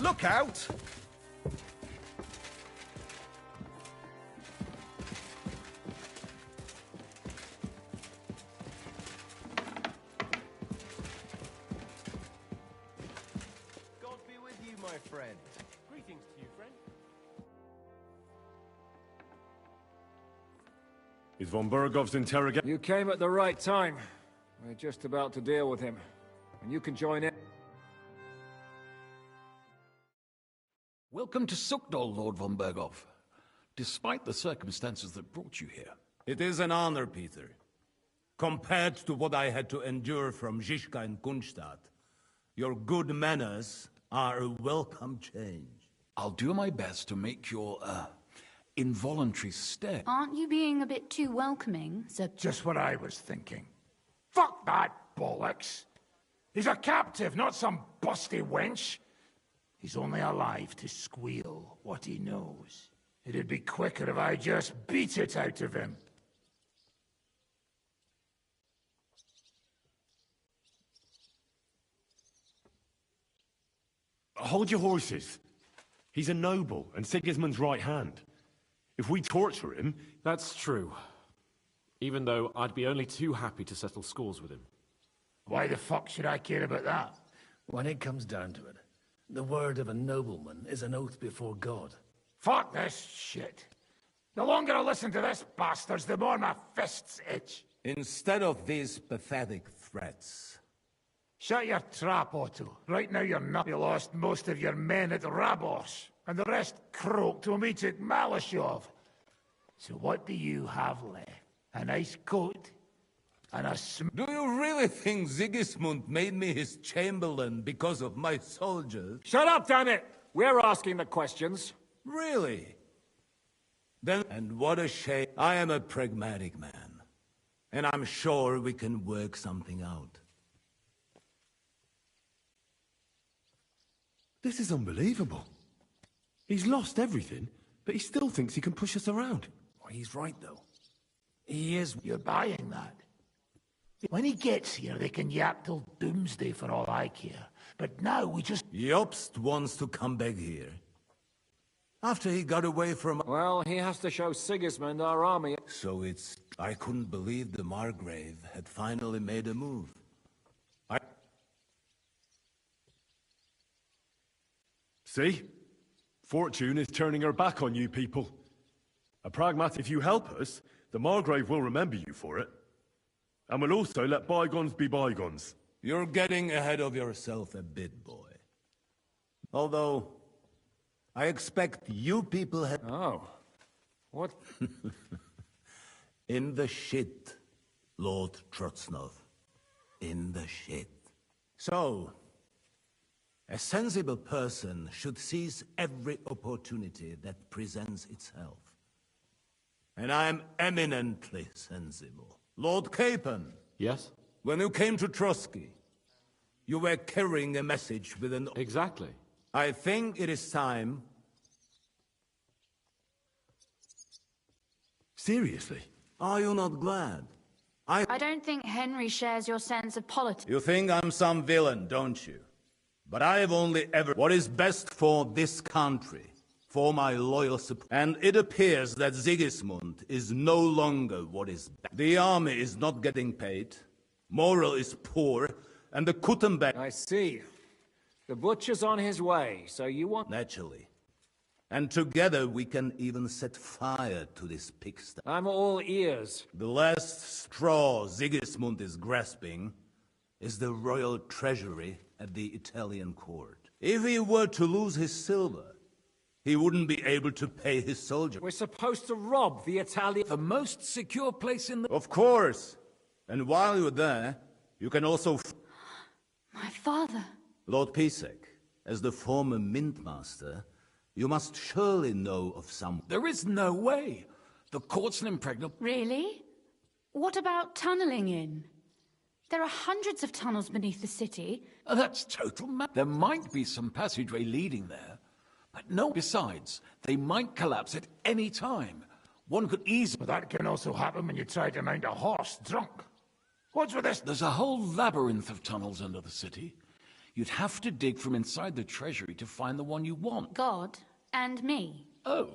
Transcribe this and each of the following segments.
Look out! God be with you, my friend. Greetings to you, friend. Is von Bergov's interrogation? You came at the right time. We're just about to deal with him. And you can join in. Welcome to Sukdol, Lord von Bergov. Despite the circumstances that brought you here. It is an honor, Peter. Compared to what I had to endure from Žižka and Kunstadt, your good manners are a welcome change. I'll do my best to make your, involuntary stay. Aren't you being a bit too welcoming, Sir? Just what I was thinking. Fuck that bollocks! He's a captive, not some busty wench. He's only alive to squeal what he knows. It'd be quicker if I just beat it out of him. Hold your horses. He's a noble and Sigismund's right hand. If we torture him... That's true. Even though I'd be only too happy to settle scores with him. Why the fuck should I care about that? When it comes down to it, the word of a nobleman is an oath before God. Fuck this shit. The longer I listen to this bastards, the more my fists itch. Instead of these pathetic threats... Shut your trap, Otto. Right now you're not. You lost most of your men at Rabos, and the rest croaked when we took Malashov. So what do you have left? A nice coat? And a Do you really think Sigismund made me his chamberlain because of my soldiers? Shut up, damn it! We're asking the questions. Really? Then, and what a shame. I am a pragmatic man. And I'm sure we can work something out. This is unbelievable. He's lost everything, but he still thinks he can push us around. Well, he's right, though. He is... You're buying that. When he gets here, they can yap till doomsday for all I care. But now we just... Jobst wants to come back here. After he got away from... Well, he has to show Sigismund our army. So it's... I couldn't believe the Margrave had finally made a move. See? Fortune is turning her back on you people. A pragmatic, if you help us, the Margrave will remember you for it. And we'll also let bygones be bygones. You're getting ahead of yourself a bit, boy. Although, I expect you people have... Oh. What? In the shit, Lord Trotsnov. In the shit. So, a sensible person should seize every opportunity that presents itself. And I'm eminently sensible. Lord Capon. Yes? When you came to Trotsky, you were carrying a message with an... Exactly. I think it is time... Seriously? Are you not glad? I don't think Henry shares your sense of politics. You think I'm some villain, don't you? But I have only ever... What is best for this country, for my loyal support. And it appears that Sigismund is no longer what is best. The army is not getting paid, morale is poor, and the Kuttenberg... I see. The butcher's on his way, so you want... Naturally. And together we can even set fire to this pigsty. I'm all ears. The last straw Sigismund is grasping is the royal treasury at the Italian court. If he were to lose his silver, he wouldn't be able to pay his soldiers. We're supposed to rob the Italian... The most secure place in the... Of course. And while you're there, you can also... My father. Lord Pisek, as the former mintmaster, you must surely know of some... There is no way. The court's an impregnable... Really? What about tunneling in? There are hundreds of tunnels beneath the city. That's total There might be some passageway leading there, but no. Besides, they might collapse at any time. One could easily... But that can also happen when you try to mount a horse drunk. What's with this? There's a whole labyrinth of tunnels under the city. You'd have to dig from inside the treasury to find the one you want. God and me. Oh.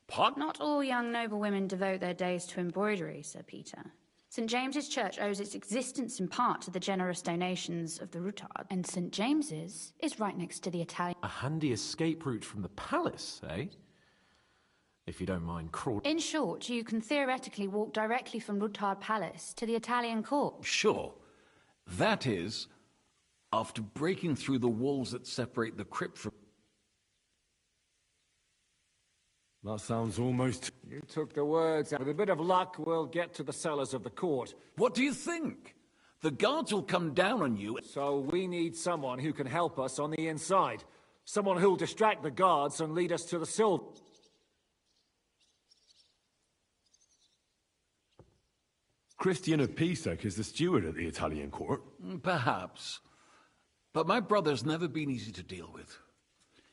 Pardon? Not all young noblewomen devote their days to embroidery, Sir Peter. St. James's Church owes its existence in part to the generous donations of the Routard, and St. James's is right next to the Italian... A handy escape route from the palace, eh? If you don't mind crawling... In short, you can theoretically walk directly from Routard Palace to the Italian court. Sure. That is, after breaking through the walls that separate the crypt from... That sounds almost... You took the words out. With a bit of luck, we'll get to the cellars of the court. What do you think? The guards will come down on you. So we need someone who can help us on the inside. Someone who'll distract the guards and lead us to the silver. Christian of Pisek is the steward at the Italian court. Perhaps. But my brother's never been easy to deal with.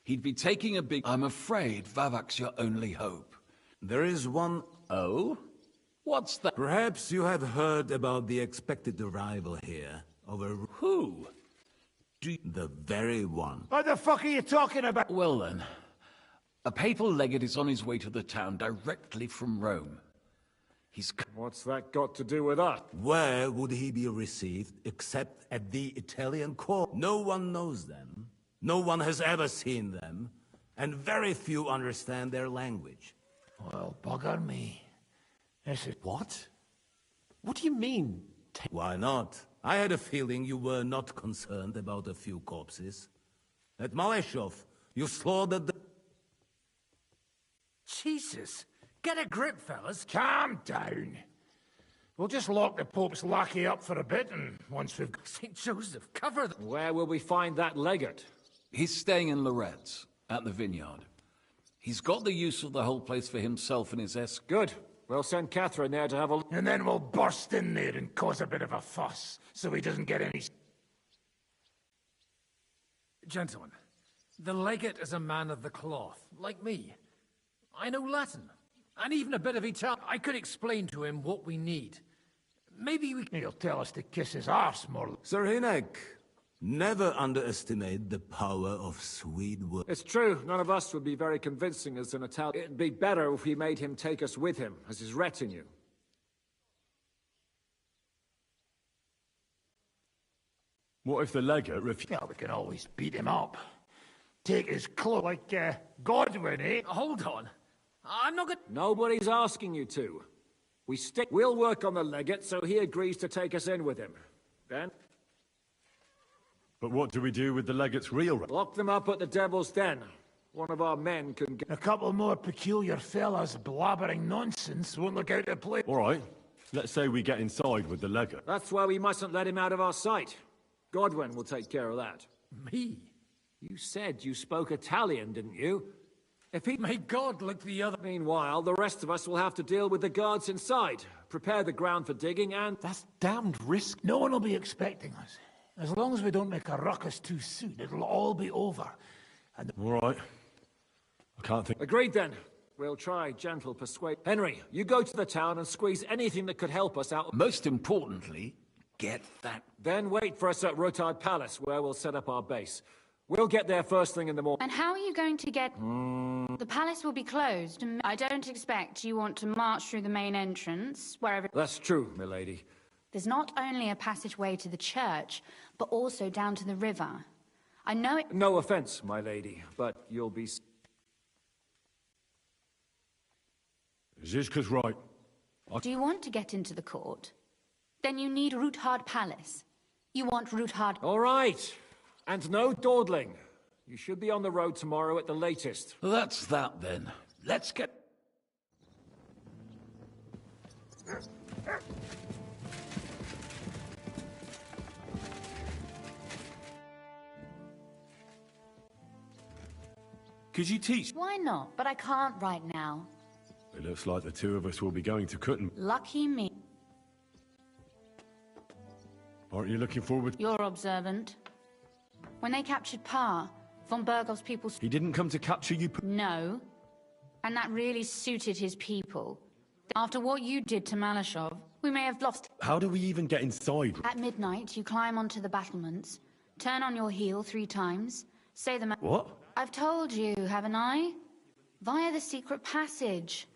He'd be taking a big... I'm afraid Vavak's your only hope. There is one... Oh? What's that? Perhaps you have heard about the expected arrival here of a... Who? The very one. What the fuck are you talking about? Well then, a papal legate is on his way to the town directly from Rome. What's that got to do with us? Where would he be received except at the Italian court? No one knows them. No one has ever seen them. And very few understand their language. Well, bugger me. This is... What? What do you mean? Why not? I had a feeling you were not concerned about a few corpses. At Maleshov, you slaughtered the... Jesus. Get a grip, fellas. Calm down. We'll just lock the Pope's lackey up for a bit, and once we've got St. Joseph, cover them. Where will we find that legate? He's staying in Loretz, at the vineyard. He's got the use of the whole place for himself and his Good. We'll send Catherine there to have a look. And then we'll burst in there and cause a bit of a fuss, so he doesn't get any... Gentlemen, the legate is a man of the cloth, like me. I know Latin, and even a bit of Italian. I could explain to him what we need. Maybe we... He'll tell us to kiss his arse more... Sir Hinek, never underestimate the power of sweet words. It's true, none of us would be very convincing as an Italian. It'd be better if we made him take us with him, as his retinue. What if the legate Yeah, we can always beat him up. Take his cloak like, Godwin, eh? Hold on. I'm not good. Nobody's asking you to. We'll work on the legate so he agrees to take us in with him. Then? But what do we do with the legate's real... Lock them up at the Devil's Den. One of our men can get... A couple more peculiar fellas blabbering nonsense won't look out of place. All right. Let's say we get inside with the legate. That's why we mustn't let him out of our sight. Godwin will take care of that. Me? You said you spoke Italian, didn't you? If he... May God look the other... Meanwhile, the rest of us will have to deal with the guards inside. Prepare the ground for digging and... That's damned risk. No one will be expecting us. As long as we don't make a ruckus too soon, it'll all be over. And... All right. I can't think... Agreed then. We'll try gentle persuade. Henry, you go to the town and squeeze anything that could help us out. Most importantly, get that... Then wait for us at Routard Palace, where we'll set up our base. We'll get there first thing in the morning. And how are you going to get... The palace will be closed. I don't expect you want to march through the main entrance, wherever... That's true, milady. There's not only a passageway to the church, but also down to the river. I know it... No offense, my lady, but you'll be... Zizka's right. Do you want to get into the court? Then you need Routard Palace. You want Routard... All right. And no dawdling. You should be on the road tomorrow at the latest. That's that then. Let's get... Could you teach? Why not? But I can't right now. It looks like the two of us will be going to Kutton. Lucky me. Aren't you looking forward? You're observant. When they captured Pa, von Bergov's people... He didn't come to capture you... No. And that really suited his people. After what you did to Malashov, we may have lost... How do we even get inside? At midnight, you climb onto the battlements. Turn on your heel 3 times. Say the What? I've told you, haven't I? Via the secret passage.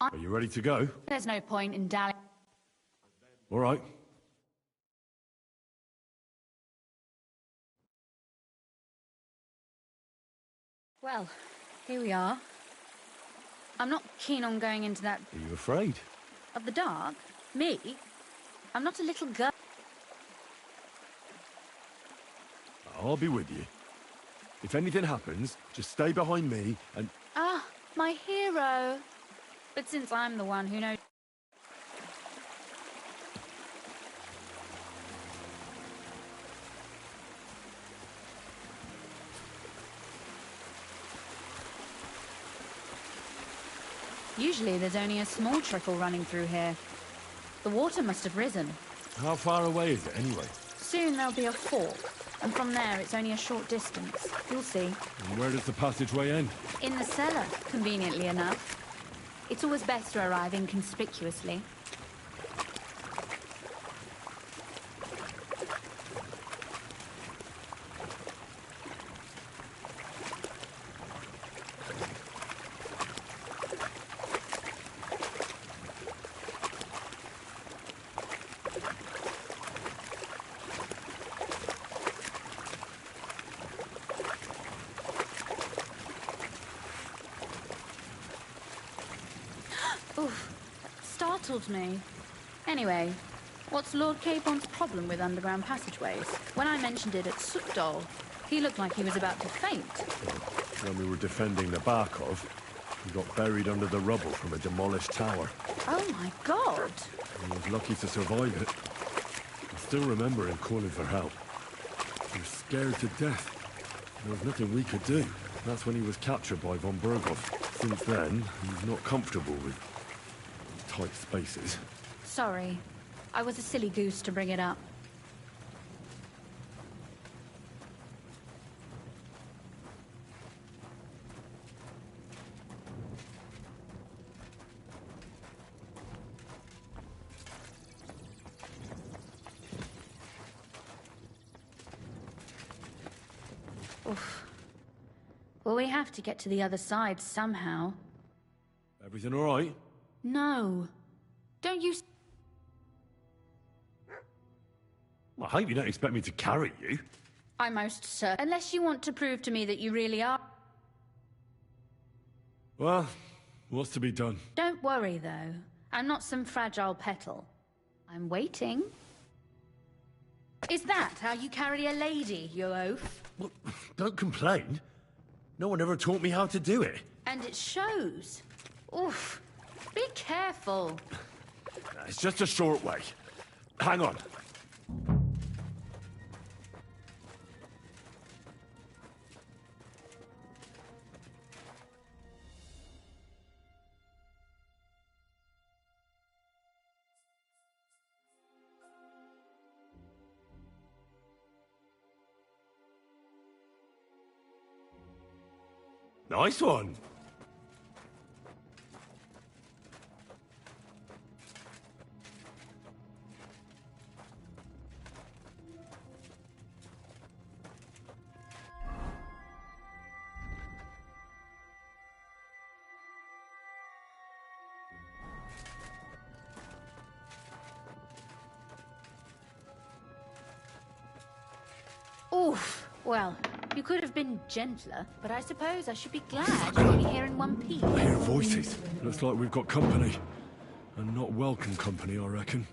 Are you ready to go? There's no point in dallying. All right. Well, here we are. I'm not keen on going into that... Are you afraid? Of the dark? Me? I'm not a little girl. I'll be with you. If anything happens, just stay behind me and... Ah, my hero. But since I'm the one who knows... Usually there's only a small trickle running through here. The water must have risen. How far away is it anyway? Soon there'll be a fork, and from there it's only a short distance. You'll see. And where does the passageway end? In the cellar, conveniently enough. It's always best to arrive inconspicuously. Oof, startled me. Anyway, what's Lord Capon's problem with underground passageways? When I mentioned it at Sukdol, he looked like he was about to faint. When we were defending the Barkov, he got buried under the rubble from a demolished tower. Oh my god! He was lucky to survive it. I still remember him calling for help. He was scared to death. There was nothing we could do. That's when he was captured by von Berghoff. Since then, he's not comfortable with tight spaces. Sorry. I was a silly goose to bring it up. Oof. Well, we have to get to the other side somehow. Everything all right? No. Don't you... Well, I hope you don't expect me to carry you. I'm most certain. Unless you want to prove to me that you really are. Well, what's to be done? Don't worry, though. I'm not some fragile petal. I'm waiting. Is that how you carry a lady, you oaf? Well, don't complain. No one ever taught me how to do it. And it shows. Oof. Be careful. It's just a short way. Hang on. Nice one. Oof. Well, you could have been gentler, but I suppose I should be glad you're only here in one piece. I hear voices. Looks like we've got company. And not welcome company, I reckon.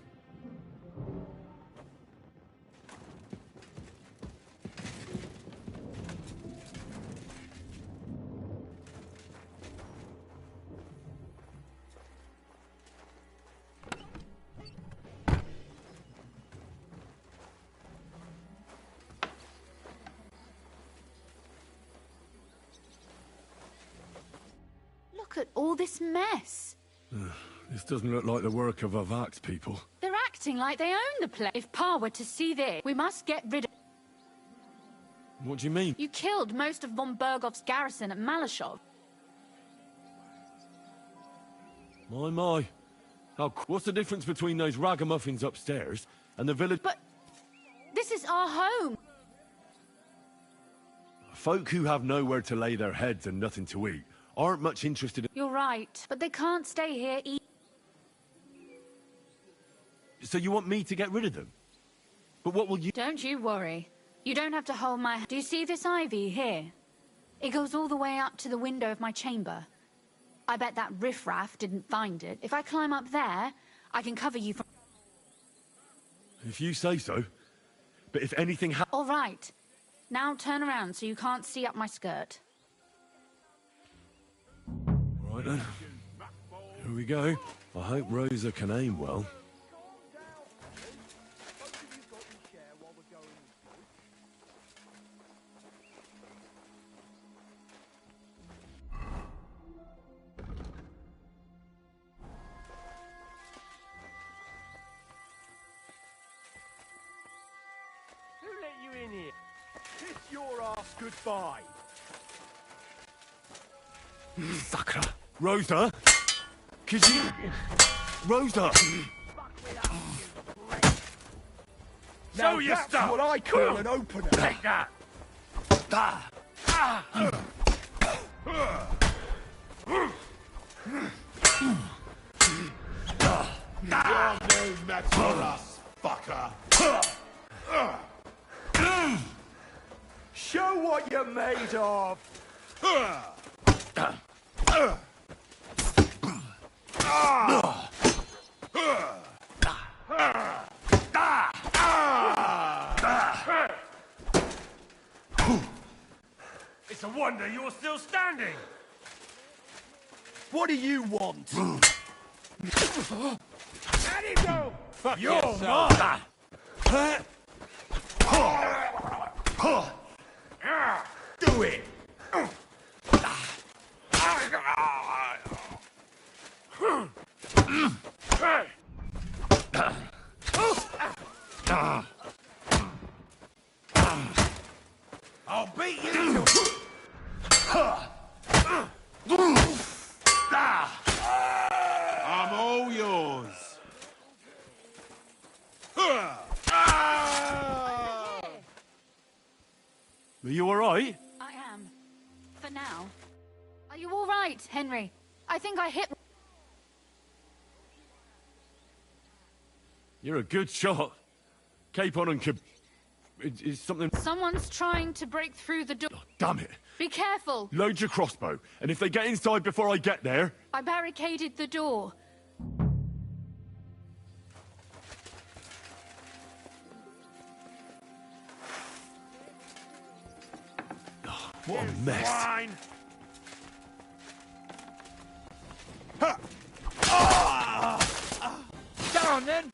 Look at all this mess. This doesn't look like the work of Avak's people. They're acting like they own the place. If Pa were to see this, we must get rid of... What do you mean? You killed most of von Berghoff's garrison at Malashov. My. What's the difference between those ragamuffins upstairs and the village... But this is our home. Folk who have nowhere to lay their heads and nothing to eat aren't much interested in... You're right, but they can't stay here So you want me to get rid of them? But what will you... Don't you worry. You don't have to hold my... Do you see this ivy here? It goes all the way up to the window of my chamber. I bet that riffraff didn't find it. If I climb up there, I can cover you from... If you say so. But if anything All right. Now turn around so you can't see up my skirt. Right then. Here we go. I hope Rosa can aim well. Who let you in here? Kiss your ass goodbye. Sakra! Rosa! Could you... Rosa! Show your stuff! That's what I call an opener. Take that! You're no match for us, fucker! Show what you're made of. It's a wonder you're still standing! What do you want? Let him go! Fuck You're yourself. mine! Do it. I'll beat you to... I'm all yours. Are you alright? I am. For now. Are you all right, Henry? I think I hit... You're a good shot. Cape on and is something... Someone's trying to break through the door. Oh, damn it. Be careful. Load your crossbow, and if they get inside before I get there... I barricaded the door. What a mess. Fine! Down then!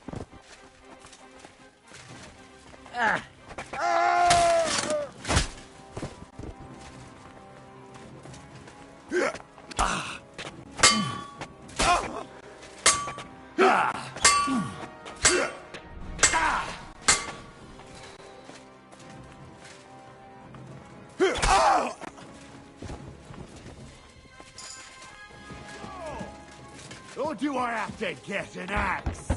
Or do I have to get an axe?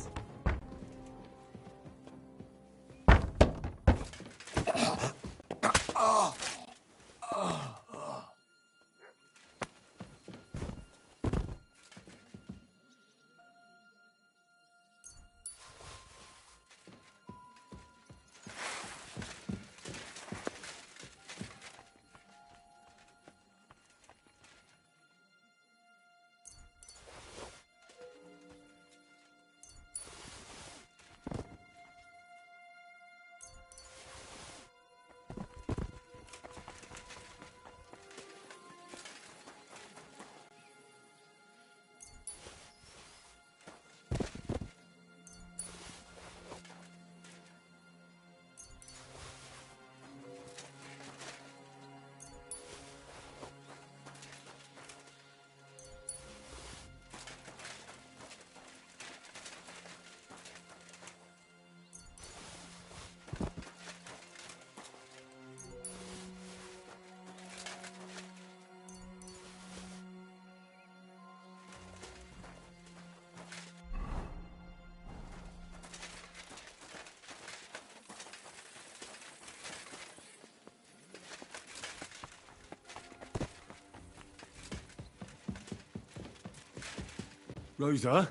Rosa?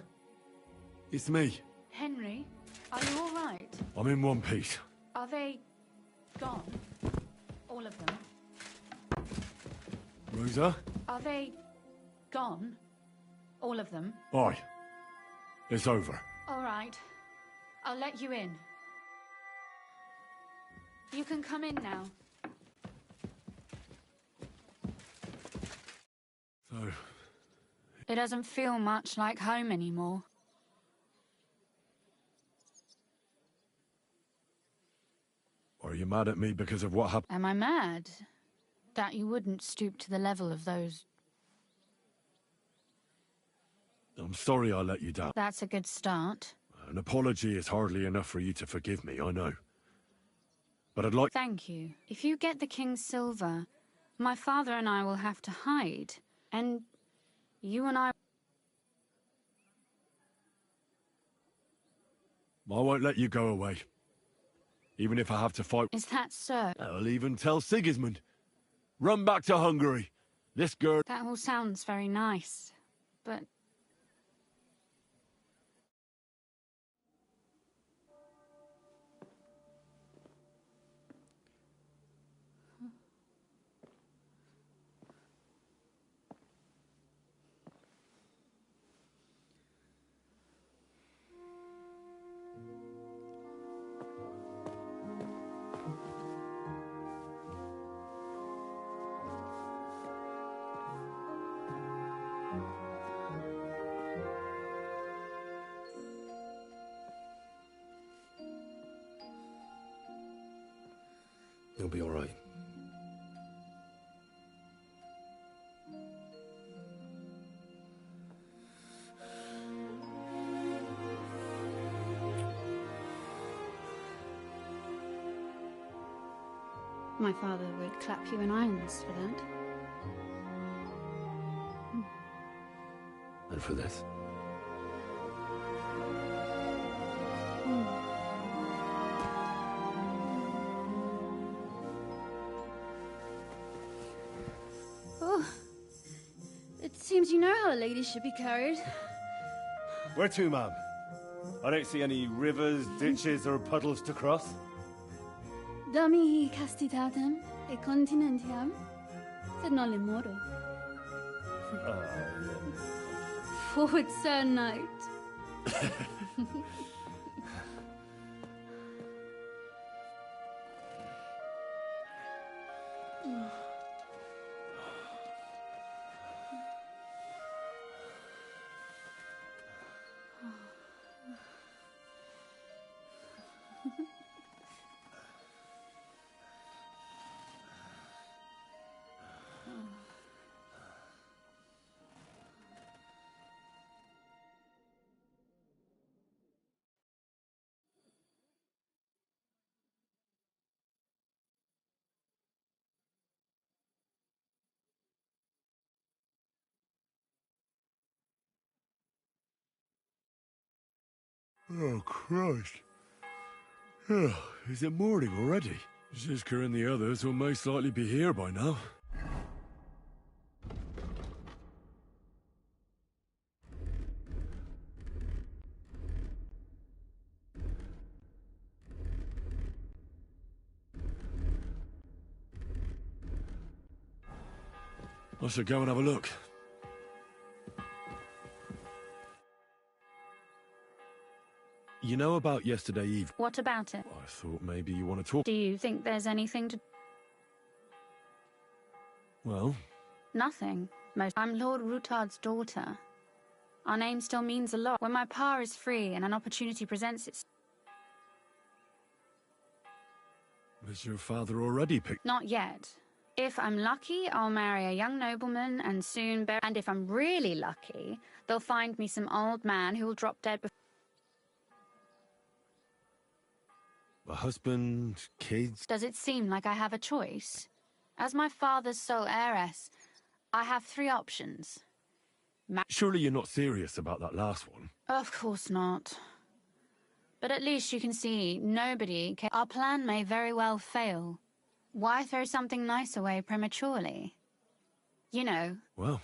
It's me. Henry, are you all right? I'm in one piece. Are they gone? All of them? Rosa? Are they gone? All of them? Aye. It's over. All right. I'll let you in. You can come in now. So, It doesn't feel much like home anymore. are you mad at me because of what happened? Am I mad? That you wouldn't stoop to the level of those... I'm sorry I let you down. That's a good start. An apology is hardly enough for you to forgive me, I know. But I'd like... Thank you. If you get the King's silver, my father and I will have to hide. And you and I won't let you go away. Even if I have to fight... Is that so? I'll even tell Sigismund. Run back to Hungary. This girl... That all sounds very nice, but... You'll be all right. My father would clap you in irons for that. And for this. Oh, it seems you know how a lady should be carried. Where to, ma'am? I don't see any rivers, ditches, or puddles to cross. Dami castitatem e continentiam, sed non le moro. Forward, Sir Knight. Oh, Christ. Oh, is it morning already? Zizka and the others will most likely be here by now. I should go and have a look. You know about yesterday eve? What about it? I thought maybe you want to talk. Do you think there's anything to... Well? Nothing. I'm Lord Rutard's daughter. Our name still means a lot. When my pa is free and an opportunity presents itself... Has your father already picked... Not yet. If I'm lucky, I'll marry a young nobleman and soon bury... And if I'm really lucky, they'll find me some old man who will drop dead before... A husband, kids... Does it seem like I have a choice? As my father's sole heiress, I have 3 options. Surely you're not serious about that last one? Of course not. But at least you can see, nobody can... Our plan may very well fail. Why throw something nice away prematurely? You know. Well...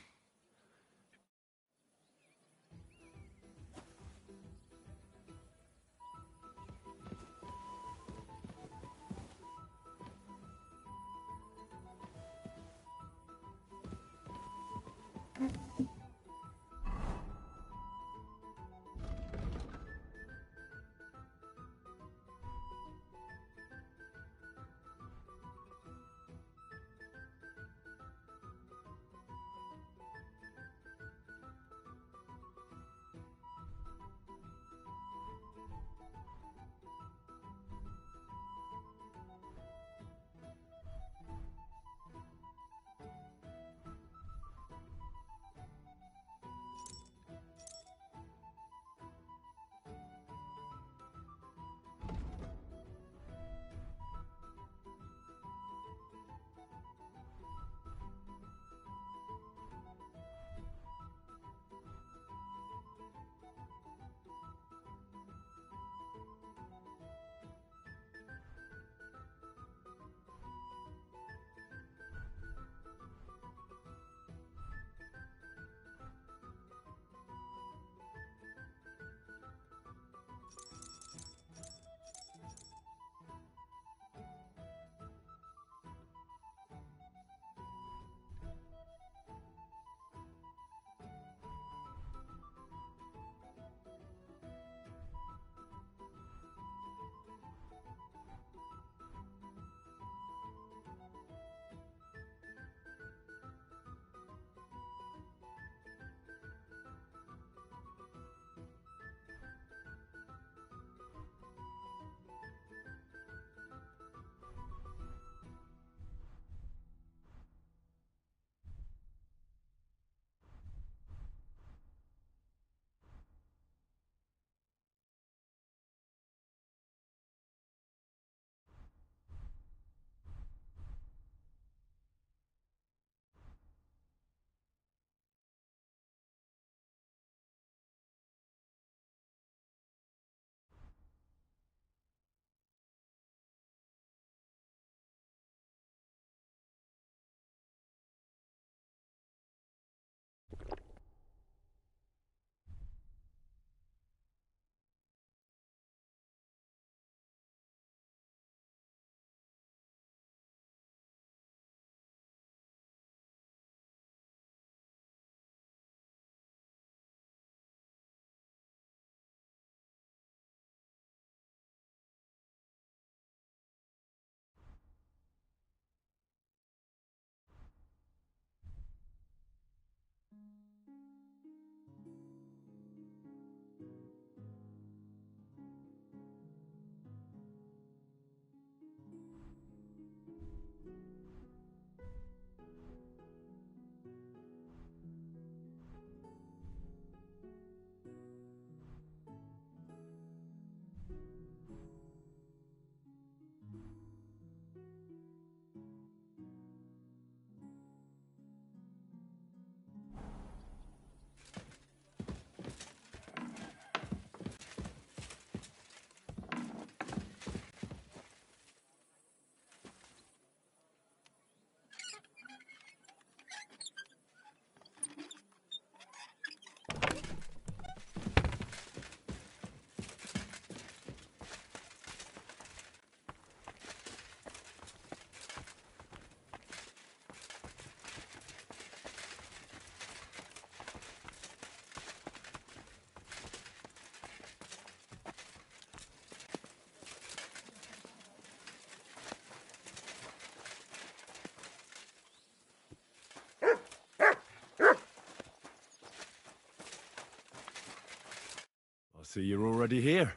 See, you're already here.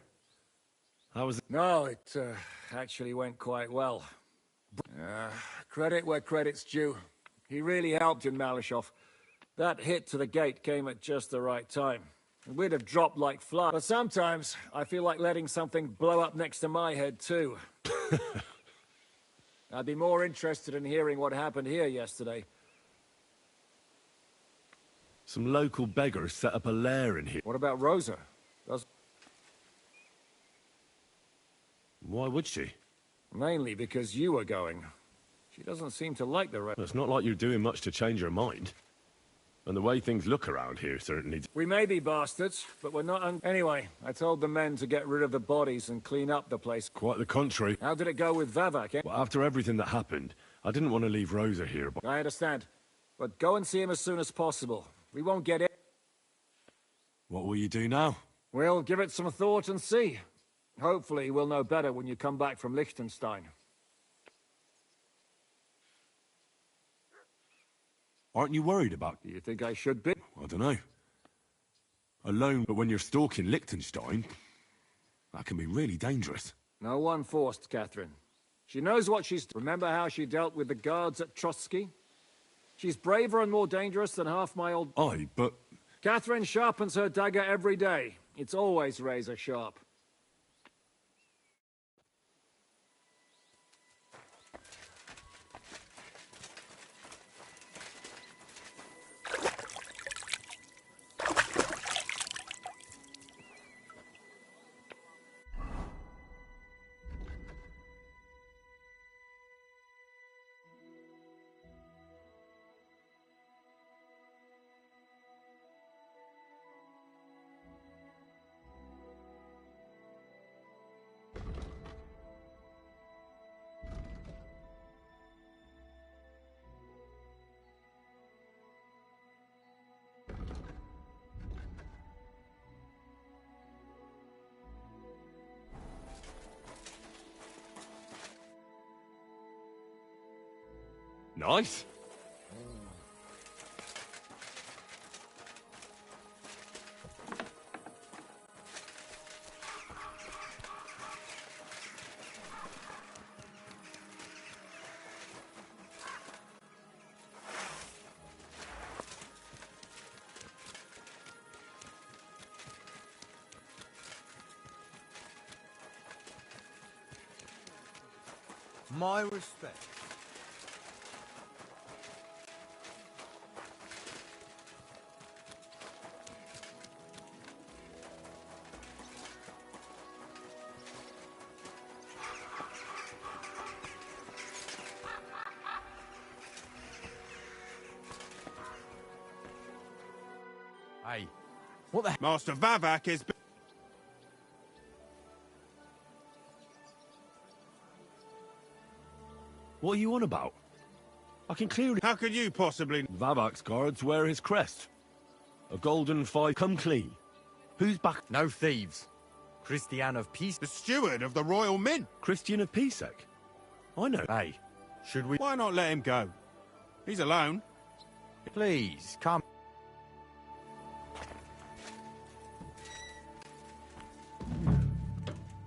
How was it? No, it actually went quite well. Credit where credit's due. He really helped in Malishov. That hit to the gate came at just the right time. We'd have dropped like flies. But sometimes, I feel like letting something blow up next to my head, too. I'd be more interested in hearing what happened here yesterday. Some local beggars set up a lair in here. What about Rosa? Why would she? Mainly because you were going. She doesn't seem to like the rest. It's not like you're doing much to change her mind. And the way things look around here certainly... We may be bastards, but we're not Anyway, I told the men to get rid of the bodies and clean up the place. Quite the contrary. How did it go with Vavak, eh? Well, after everything that happened, I didn't want to leave Rosa here, but... I understand. But go and see him as soon as possible. We won't get it. What will you do now? We'll give it some thought and see. Hopefully we'll know better when you come back from Liechtenstein. Aren't you worried about... Do you think I should be? I don't know. Alone, but when you're stalking Liechtenstein, that can be really dangerous. No one forced Catherine. She knows what she's... Remember how she dealt with the guards at Trotsky? She's braver and more dangerous than half my old... Aye, but... Catherine sharpens her dagger every day. It's always razor sharp. Nice. My respect. Hey, what the... Master Vavak is... What are you on about? I can clearly... How could you possibly... Vavak's guards wear his crest. A golden 5. Come clean. Who's back? No thieves. Christian of Peace. The steward of the Royal Mint. Christian of Pisek. I know. Hey, should we... Why not let him go? He's alone. Please, come.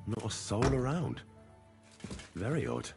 Not a soul around. Very odd.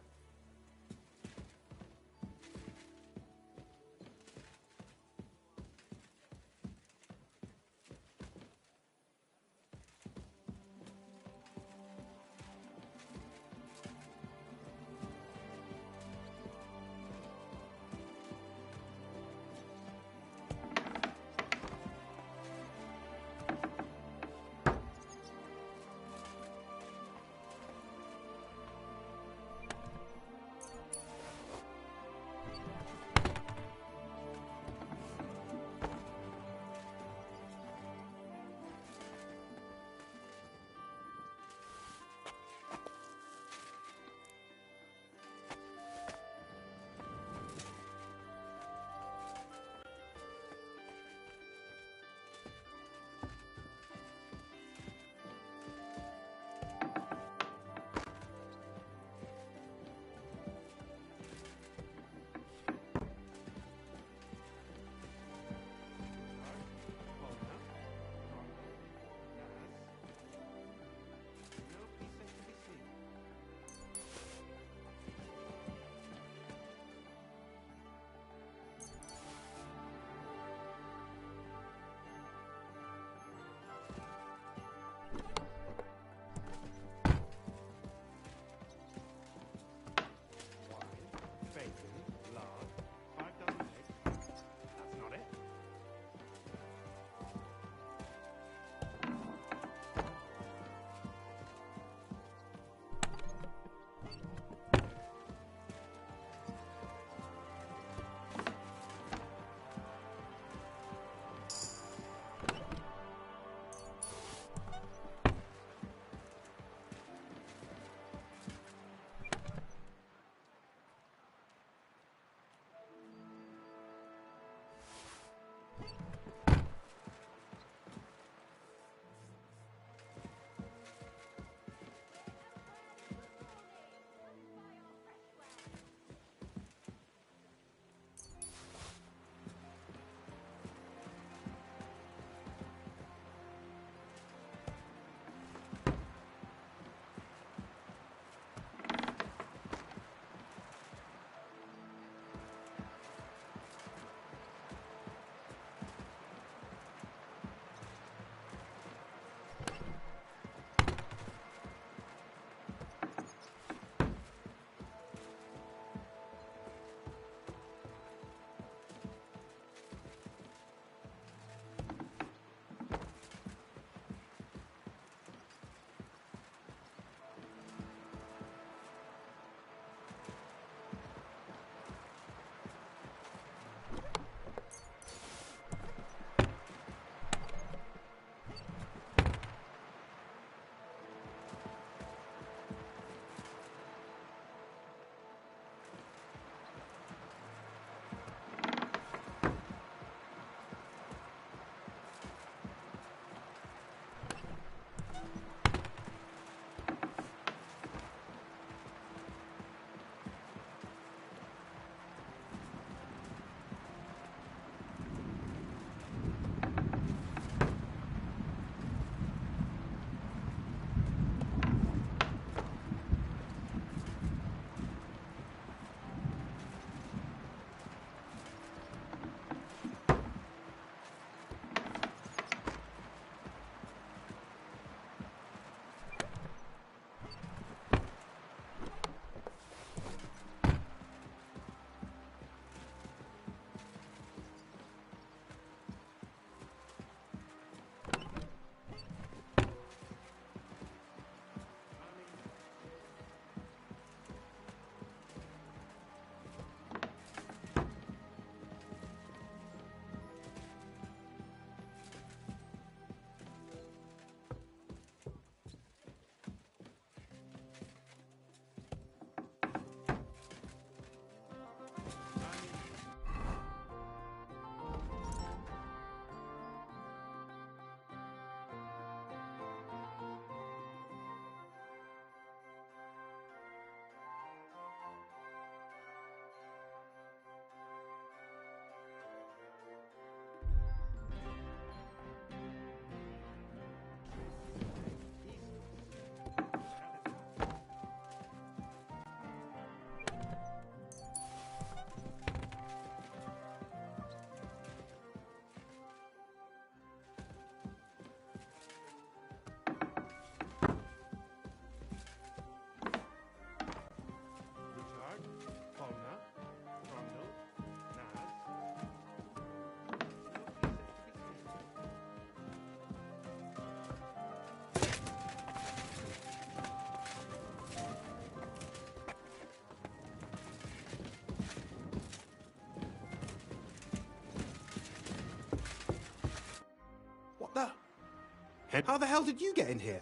And how the hell did you get in here?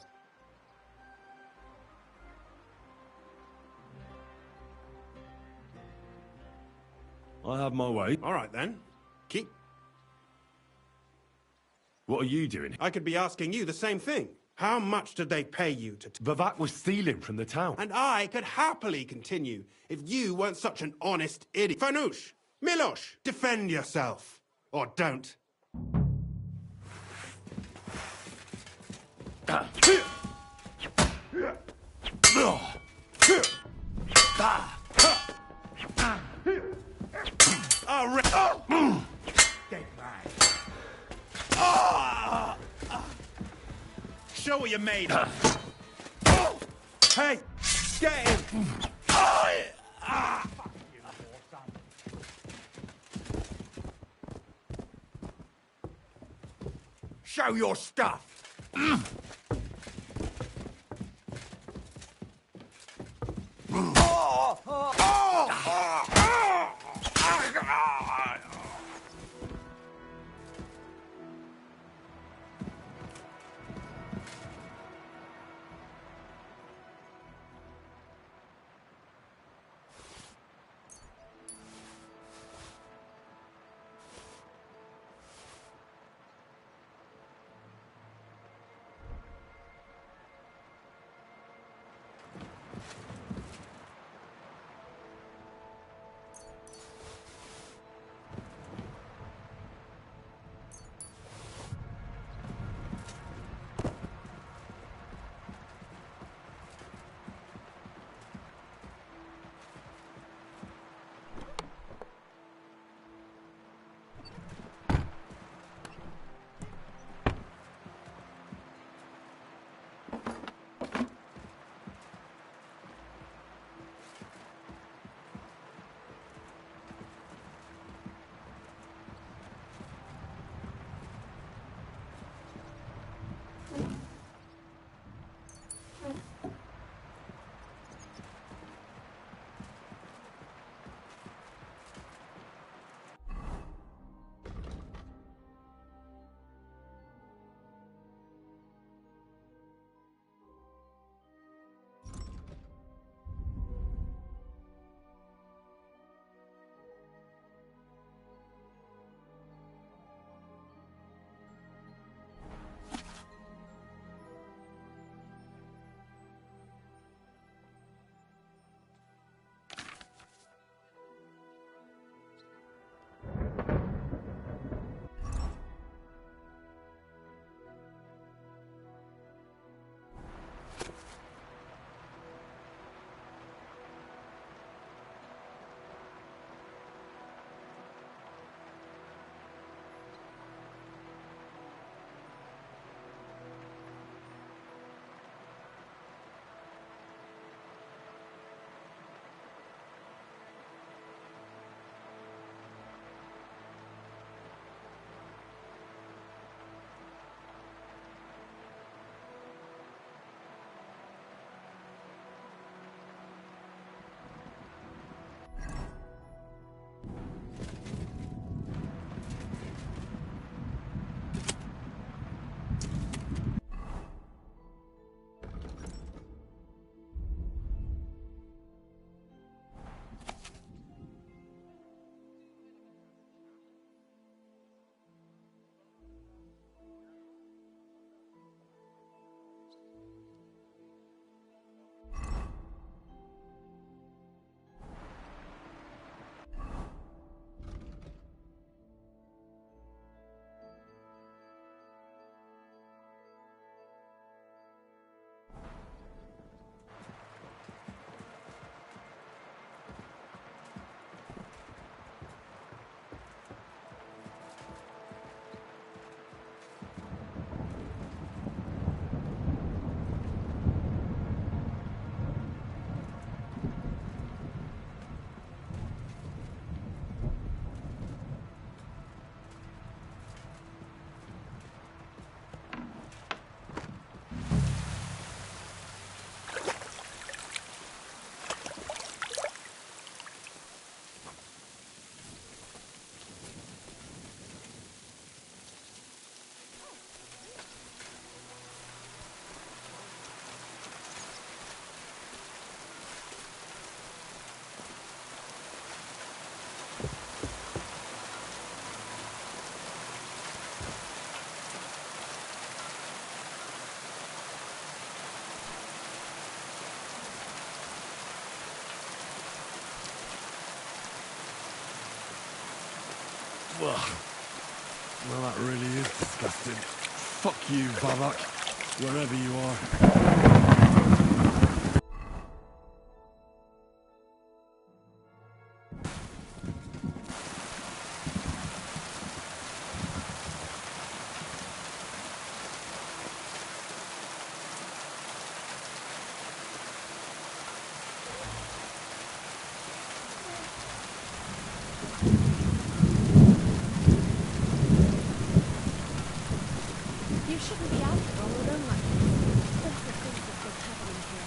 I have my way. All right, then. Keep... What are you doing? I could be asking you the same thing. How much did they pay you to... Vivek was stealing from the town. And I could happily continue if you weren't such an honest idiot. Fanush, Milosh, defend yourself. Or don't. Show what you're made of. Hey, get him! Show your stuff! Well, that really is disgusting. Fuck you, Babak, wherever you are. You shouldn't be out there all alone like this. Awful things are still happening here.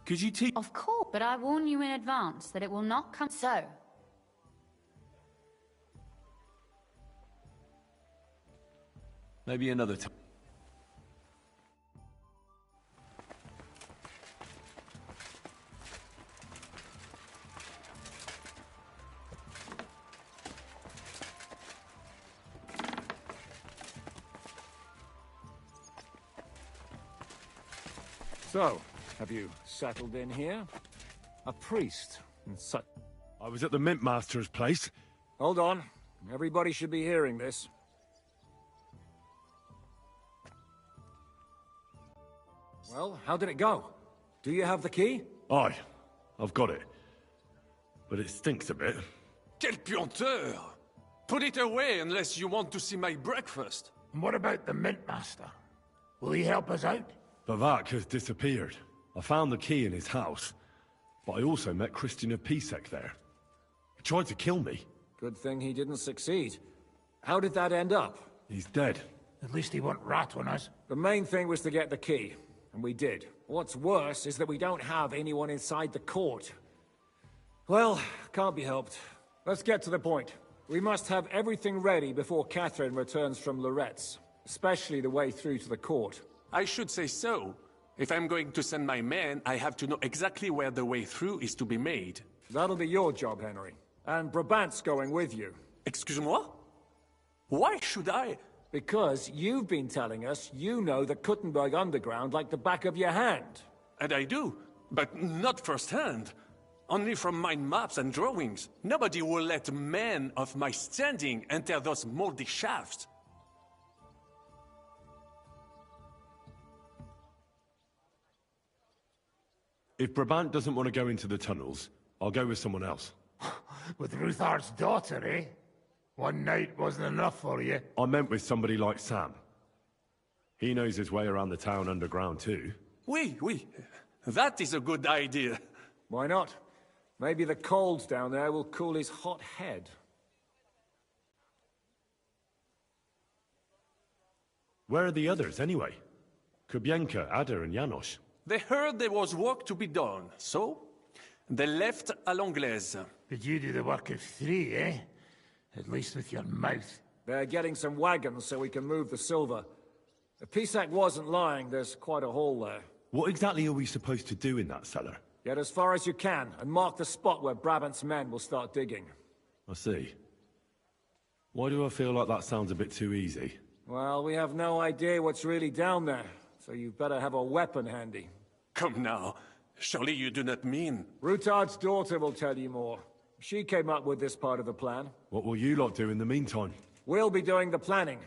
Could you teach? Of course, but I warn you in advance that it will not come so. Maybe another time. So, have you settled in here? A priest and such. I was at the Mint Master's place. Hold on. Everybody should be hearing this. Well, how did it go? Do you have the key? Aye, I've got it. But it stinks a bit. Quel puanteur! Put it away unless you want to see my breakfast. And what about the Mint Master? Will he help us out? Bavak has disappeared. I found the key in his house. But I also met Christian of Pisek there. He tried to kill me. Good thing he didn't succeed. How did that end up? He's dead. At least he won't rat on us. The main thing was to get the key. And we did. What's worse is that we don't have anyone inside the court. Well, can't be helped. Let's get to the point. We must have everything ready before Catherine returns from Loretz. Especially the way through to the court. I should say so. If I'm going to send my men, I have to know exactly where the way through is to be made. That'll be your job, Henry. And Brabant's going with you. Excuse-moi? Why should I? Because you've been telling us you know the Kuttenberg underground like the back of your hand. And I do, but not firsthand. Only from mind maps and drawings. Nobody will let men of my standing enter those moldy shafts. If Brabant doesn't want to go into the tunnels, I'll go with someone else. With Ruthard's daughter, eh? One night wasn't enough for you. I meant with somebody like Sam. He knows his way around the town underground too. Oui. That is a good idea. Why not? Maybe the cold down there will cool his hot head. Where are the others, anyway? Kubienka, Ada, and Janos. They heard there was work to be done, so they left à l'anglaise. Did you do the work of 3, eh? At least with your mouth. They're getting some wagons so we can move the silver. If Pisak wasn't lying, there's quite a hole there. What exactly are we supposed to do in that cellar? Get as far as you can, and mark the spot where Brabant's men will start digging. I see. Why do I feel like that sounds a bit too easy? Well, we have no idea what's really down there, so you'd better have a weapon handy. Come now. Surely you do not mean... Rutard's daughter will tell you more. She came up with this part of the plan. What will you lot do in the meantime? We'll be doing the planning.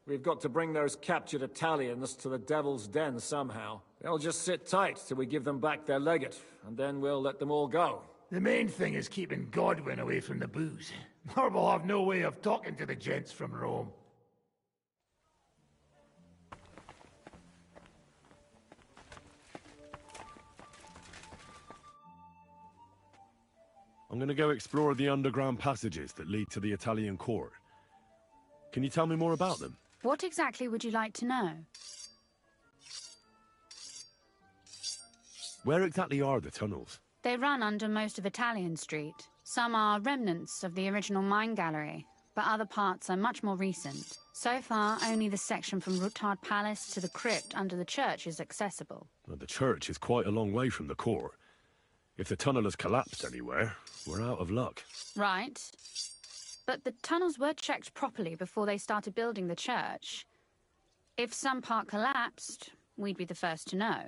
We've got to bring those captured Italians to the Devil's Den somehow. They'll just sit tight till we give them back their legate, and then we'll let them all go. The main thing is keeping Godwin away from the booze. Or we'll have no way of talking to the gents from Rome. I'm gonna go explore the underground passages that lead to the Italian court. Can you tell me more about them? What exactly would you like to know? Where exactly are the tunnels? They run under most of Italian Street. Some are remnants of the original mine gallery, but other parts are much more recent. So far, only the section from Rutard Palace to the crypt under the church is accessible. Well, the church is quite a long way from the court. If the tunnel has collapsed anywhere, we're out of luck. Right. But the tunnels were checked properly before they started building the church. If some part collapsed, we'd be the first to know.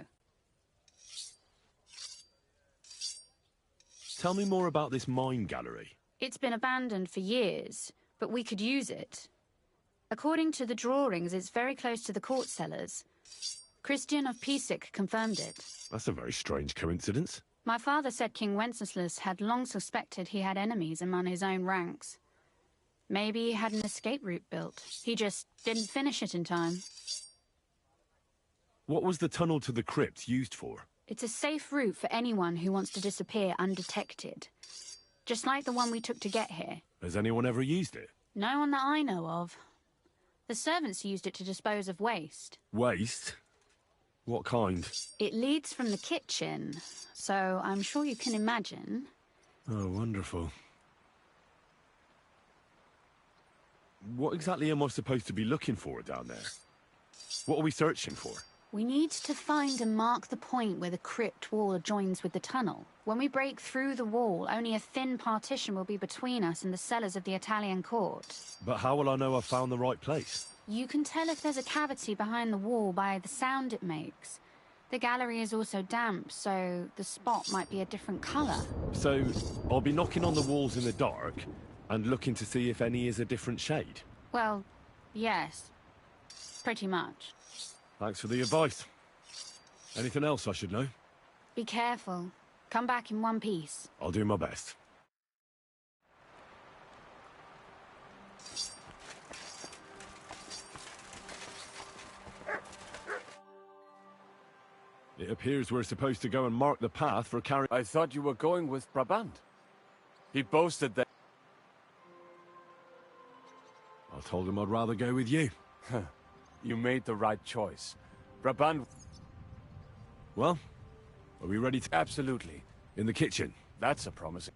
Tell me more about this mine gallery. It's been abandoned for years, but we could use it. According to the drawings, it's very close to the court cellars. Christian of Pisac confirmed it. That's a very strange coincidence. My father said King Wenceslas had long suspected he had enemies among his own ranks. Maybe he had an escape route built. He just didn't finish it in time. What was the tunnel to the crypt used for? It's a safe route for anyone who wants to disappear undetected. Just like the one we took to get here. Has anyone ever used it? No one that I know of. The servants used it to dispose of waste. Waste? What kind? It leads from the kitchen, so I'm sure you can imagine. Oh, wonderful. What exactly am I supposed to be looking for down there? What are we searching for? We need to find and mark the point where the crypt wall joins with the tunnel. When we break through the wall, only a thin partition will be between us and the cellars of the Italian court. But how will I know I've found the right place? You can tell if there's a cavity behind the wall by the sound it makes. The gallery is also damp, so the spot might be a different colour. So, I'll be knocking on the walls in the dark and looking to see if any is a different shade? Well, yes. Pretty much. Thanks for the advice. Anything else I should know? Be careful. Come back in one piece. I'll do my best. It appears we're supposed to go and mark the path for carrying... I thought you were going with Brabant. He boasted that... I told him I'd rather go with you. You made the right choice. Brabant... Well, are we ready to... Absolutely. In the kitchen? That's a promising...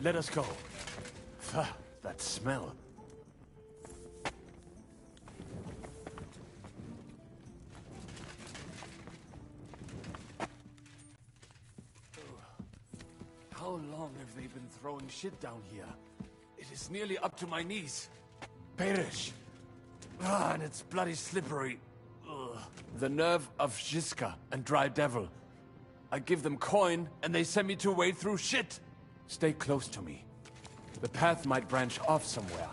Let us go. That smell. How long have they been throwing shit down here? It is nearly up to my knees. Perish. And it's bloody slippery. Ugh. The nerve of Jiska and Dry Devil. I give them coin, and they send me to wade through shit. Stay close to me. The path might branch off somewhere.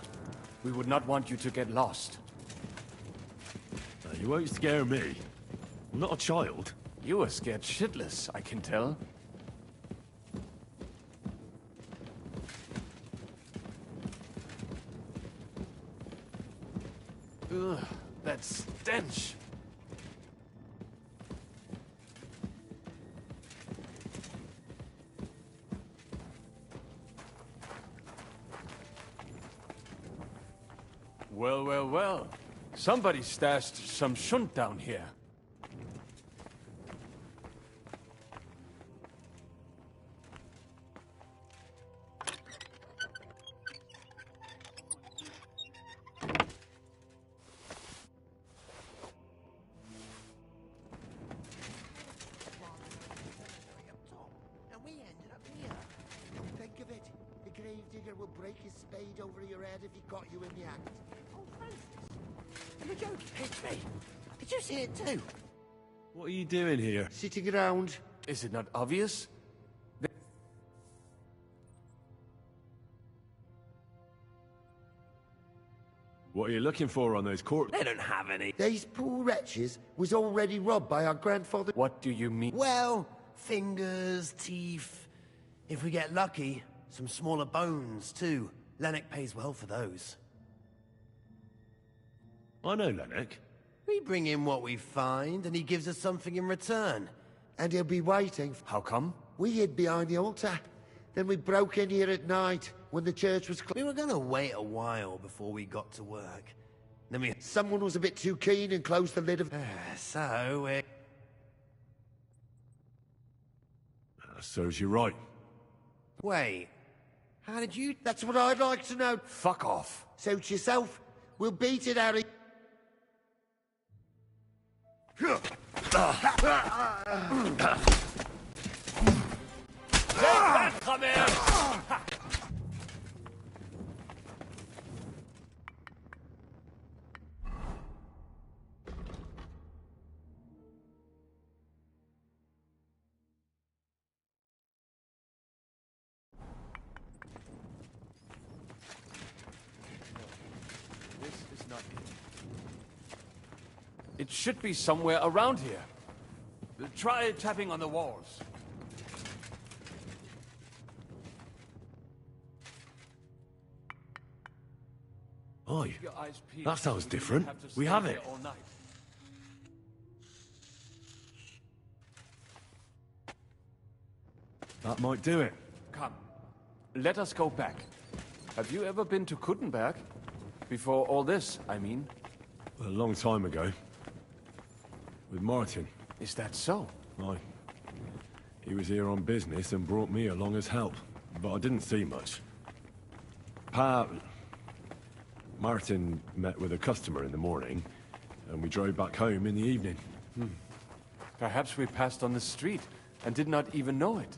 We would not want you to get lost. You won't scare me. I'm not a child. You are scared shitless, I can tell. Ugh, that stench! Well, well, well. Somebody stashed some shunt down here. break his spade over your head if he got you in the act. Oh, Francis! The joke hit me. Did you see it too? What are you doing here? Sitting around. Is it not obvious? What are you looking for on those court? They don't have any. These poor wretches was already robbed by our grandfather. What do you mean? Well, fingers, teeth. If we get lucky, some smaller bones too. Lennox pays well for those. I know Lennox. We bring him what we find, and he gives us something in return. And he'll be waiting. How come? We hid behind the altar. Then we broke in here at night when the church was closed. We were gonna wait a while before we got to work. Then someone was a bit too keen and closed the lid of... So, Serves you right. Wait. How did you... That's what I'd like to know. Fuck off. Suit yourself. We'll beat it, Harry. Come here! This is not it. It should be somewhere around here. Try tapping on the walls. Oi, that sounds different. We have it. That might do it. Come, let us go back. Have you ever been to Kuttenberg? Before all this, I mean. A long time ago. With Martin. Is that so? Aye. He was here on business and brought me along as help. But I didn't see much. Martin met with a customer in the morning, and we drove back home in the evening. Perhaps we passed on the street and did not even know it.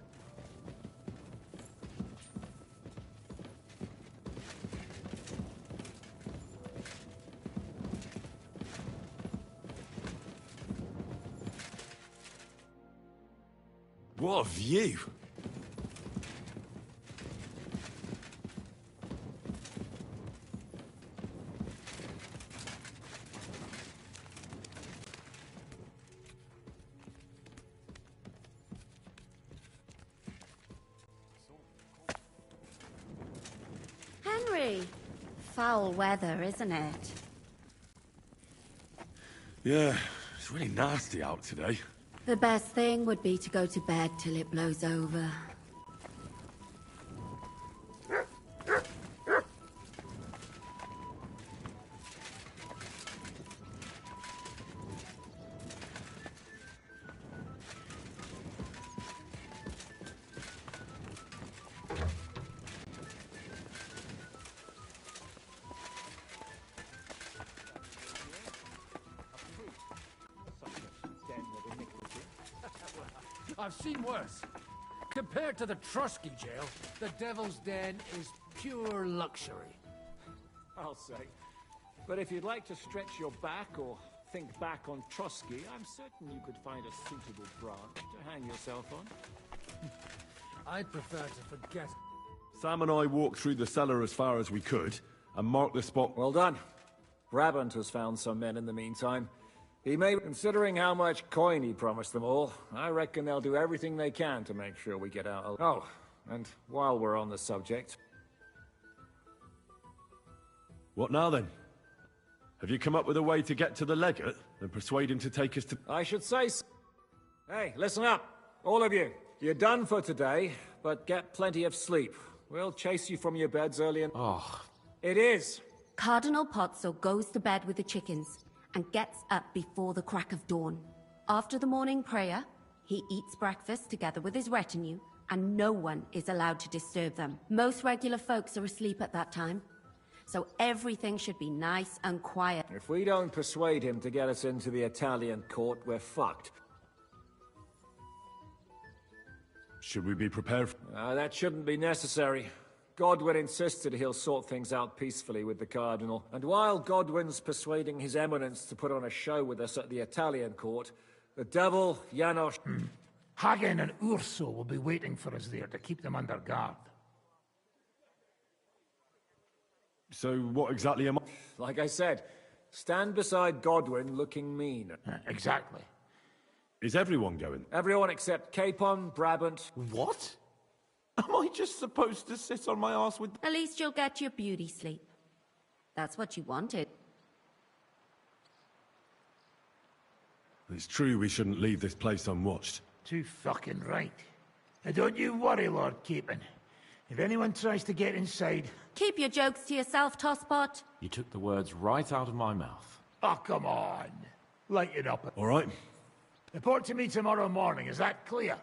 What a view! Henry! Foul weather, isn't it? Yeah, it's really nasty out today. The best thing would be to go to bed till it blows over. I've seen worse. Compared to the Trusky jail, the Devil's Den is pure luxury. I'll say. But if you'd like to stretch your back or think back on Trusky, I'm certain you could find a suitable branch to hang yourself on. I'd prefer to forget. Sam and I walked through the cellar as far as we could, and marked the spot. Well done. Brabant has found some men in the meantime. He may, considering how much coin he promised them all, I reckon they'll do everything they can to make sure we get out. Oh, and while we're on the subject... What now then? Have you come up with a way to get to the legate and persuade him to take us to... I should say so. Hey, listen up, all of you. You're done for today, but get plenty of sleep. We'll chase you from your beds early and... Oh. It is. Cardinal Pozzo goes to bed with the chickens and gets up before the crack of dawn. After the morning prayer, he eats breakfast together with his retinue, and no one is allowed to disturb them. Most regular folks are asleep at that time, so everything should be nice and quiet. If we don't persuade him to get us into the Italian court, we're fucked. Should we be prepared for... That shouldn't be necessary. Godwin insisted he'll sort things out peacefully with the Cardinal. And while Godwin's persuading His Eminence to put on a show with us at the Italian court, the devil, Janos... Hagen and Urso will be waiting for us there to keep them under guard. So what exactly am I... Like I said, stand beside Godwin looking mean. Exactly. Is everyone going? Everyone except Capon, Brabant... What? Am I just supposed to sit on my ass with... At least you'll get your beauty sleep. That's what you wanted. It's true we shouldn't leave this place unwatched. Too fucking right. Now don't you worry, Lord Capon. If anyone tries to get inside... Keep your jokes to yourself, Tosspot. You took the words right out of my mouth. Oh, come on. Lighten up. All right. Report to me tomorrow morning, is that clear?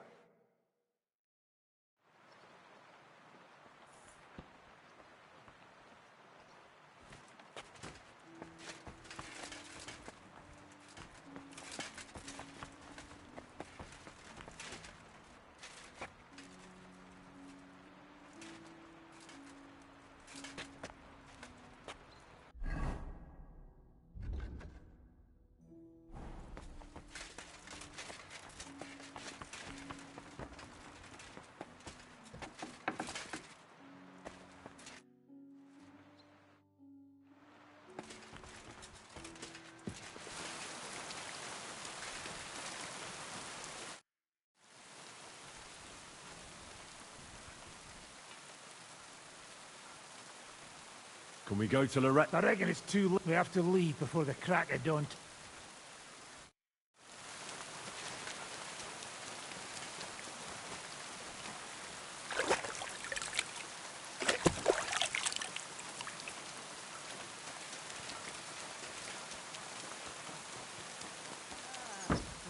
Can we go to Lorette? I reckon it's too late. We have to leave before the crack of dawn.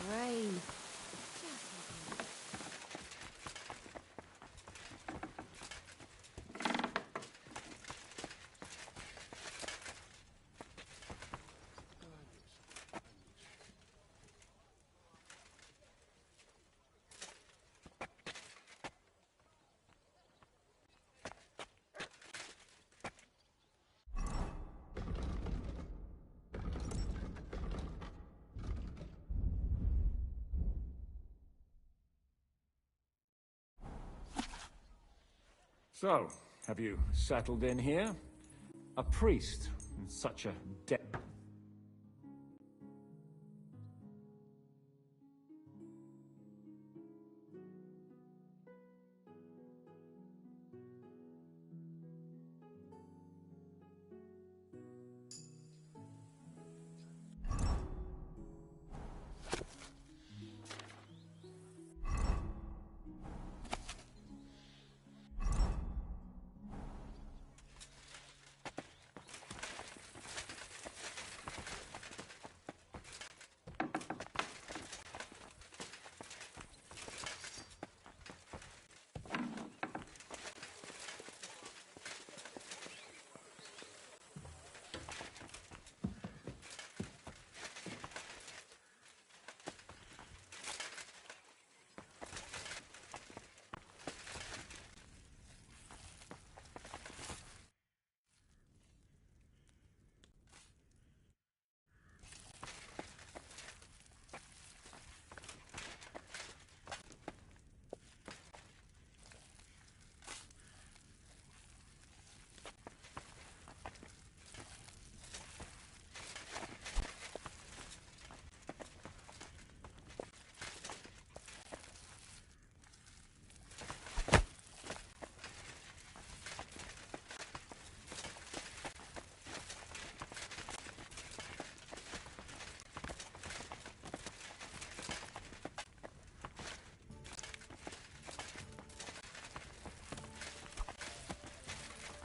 Brave. So, have you settled in here? A priest in such a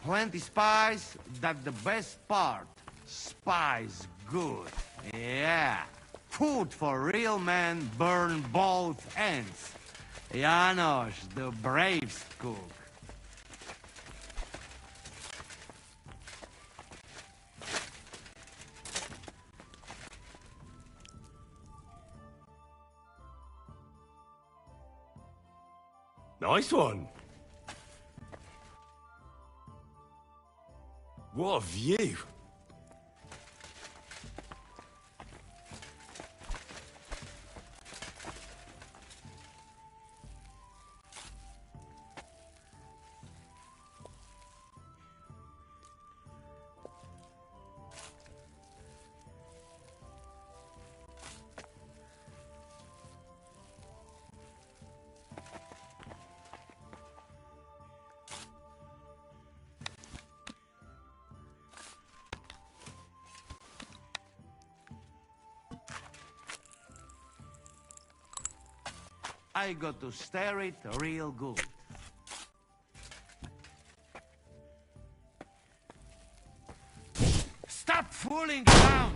Plenty spies, that the best part. Spies good. Yeah. Food for real men burn both ends. Janos, the bravest cook. Nice one. What a view! I got to stare it real good. Stop fooling around!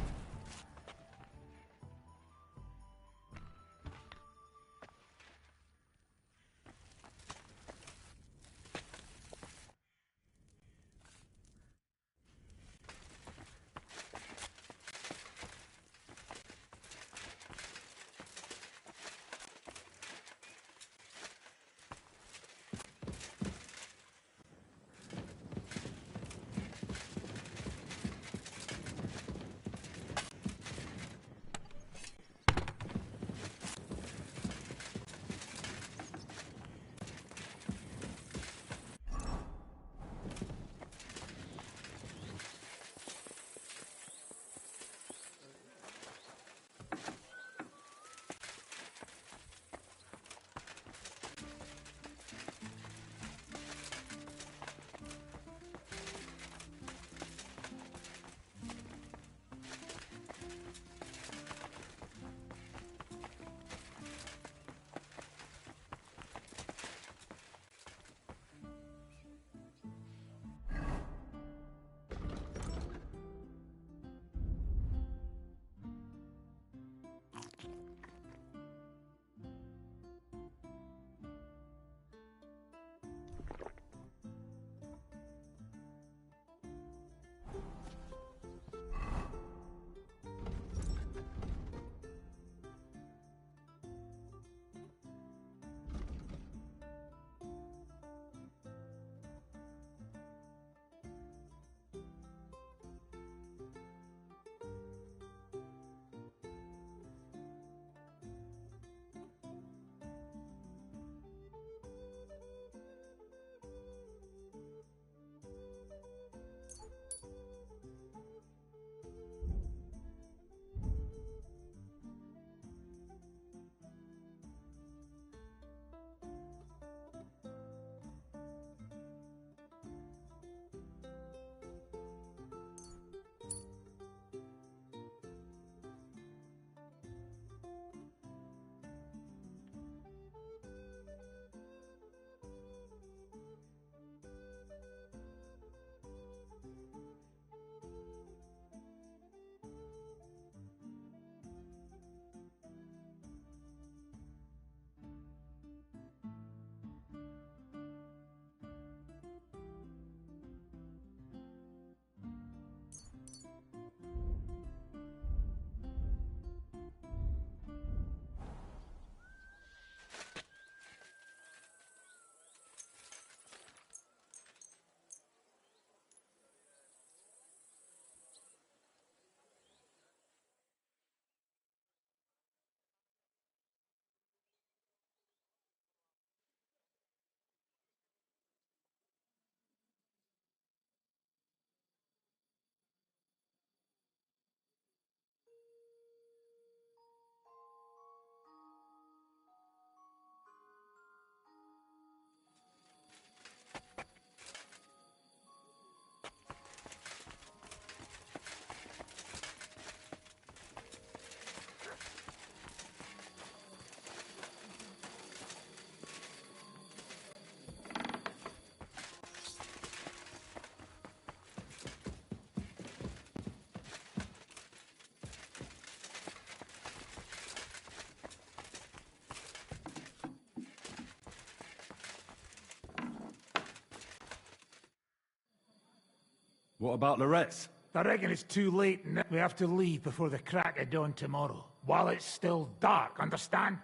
What about the rest? I reckon it's too late and we have to leave before the crack of dawn tomorrow. While it's still dark, understand?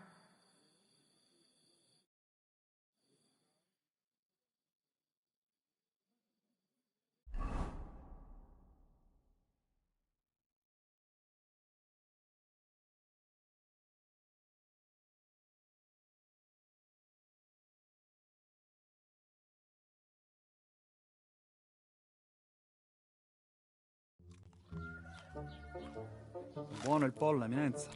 Buono il pollo, eminenza.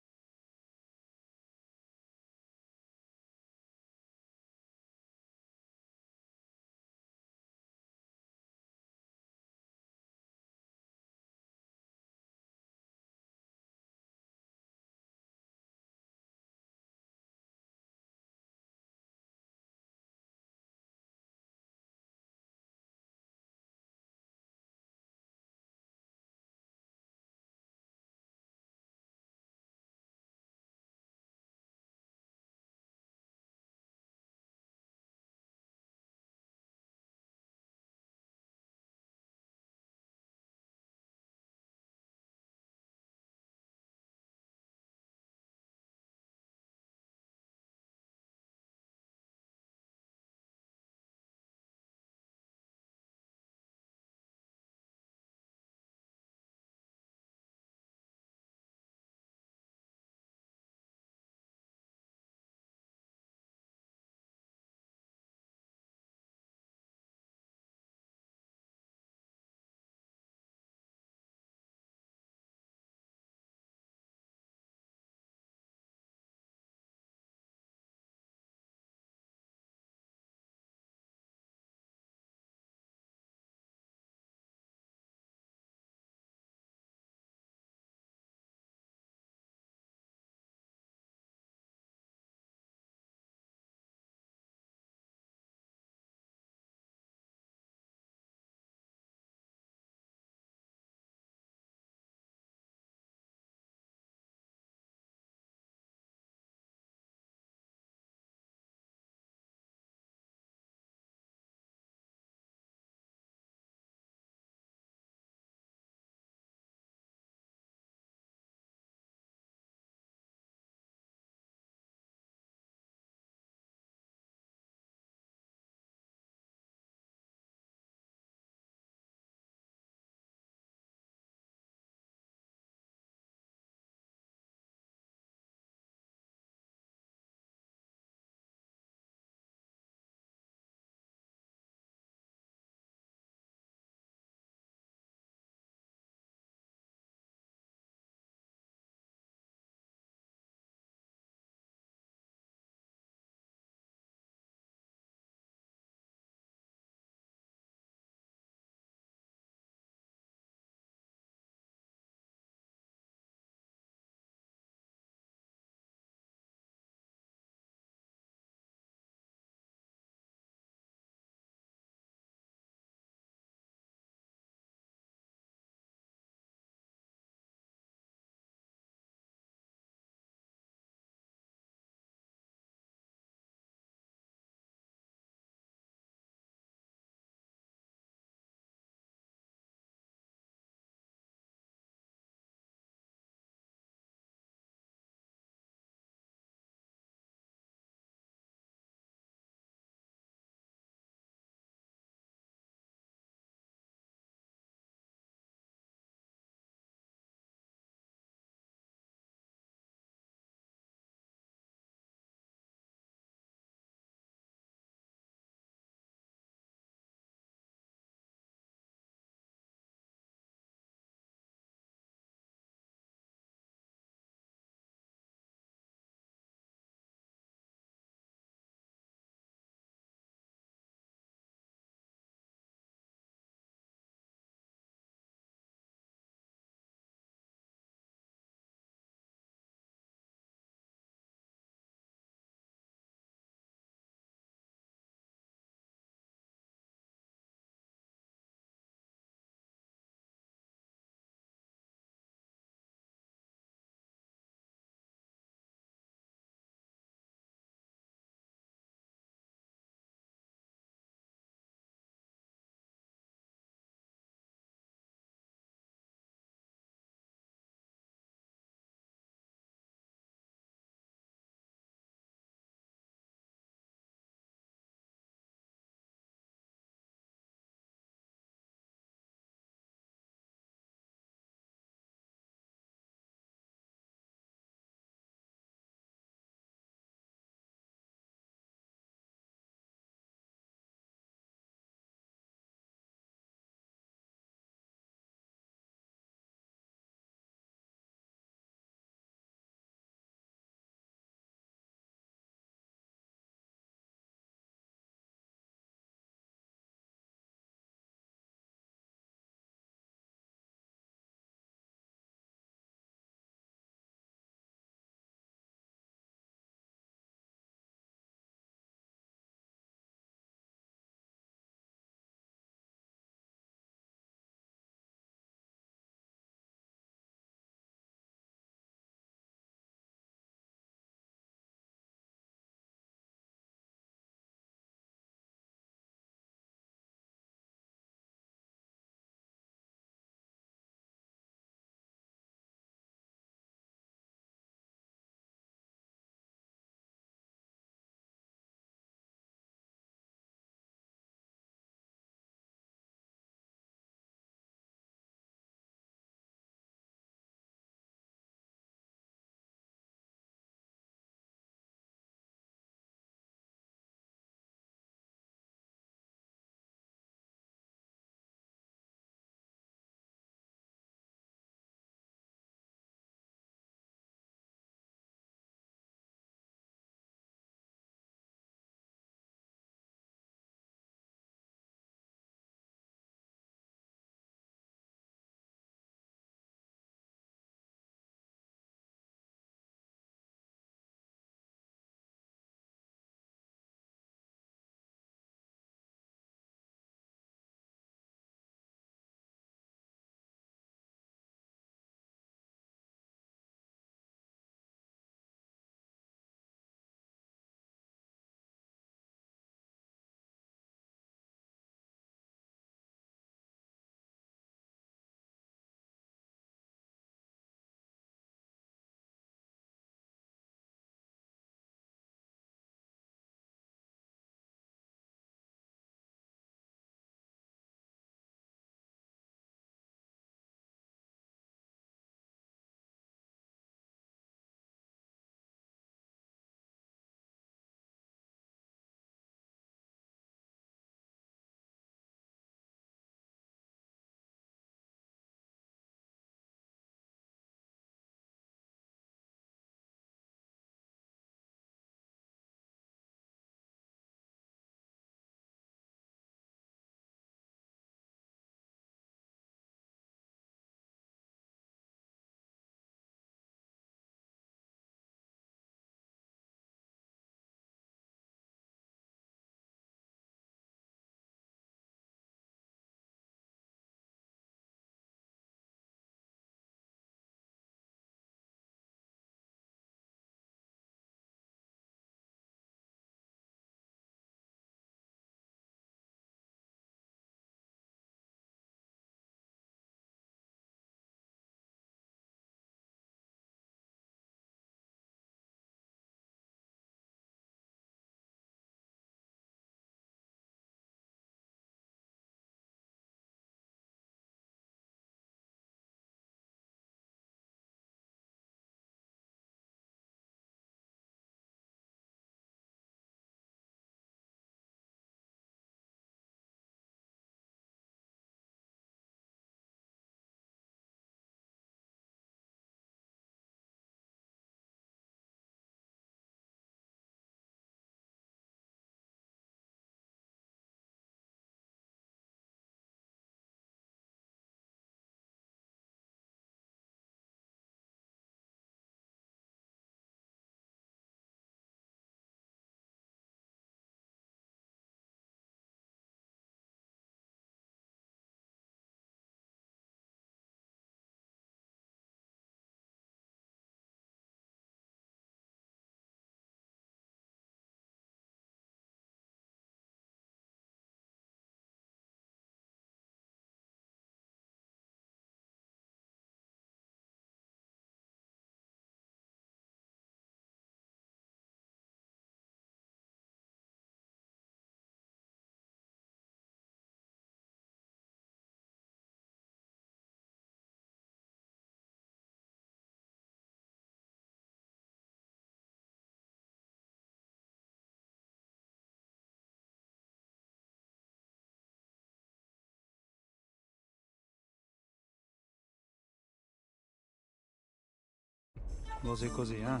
Così così, eh?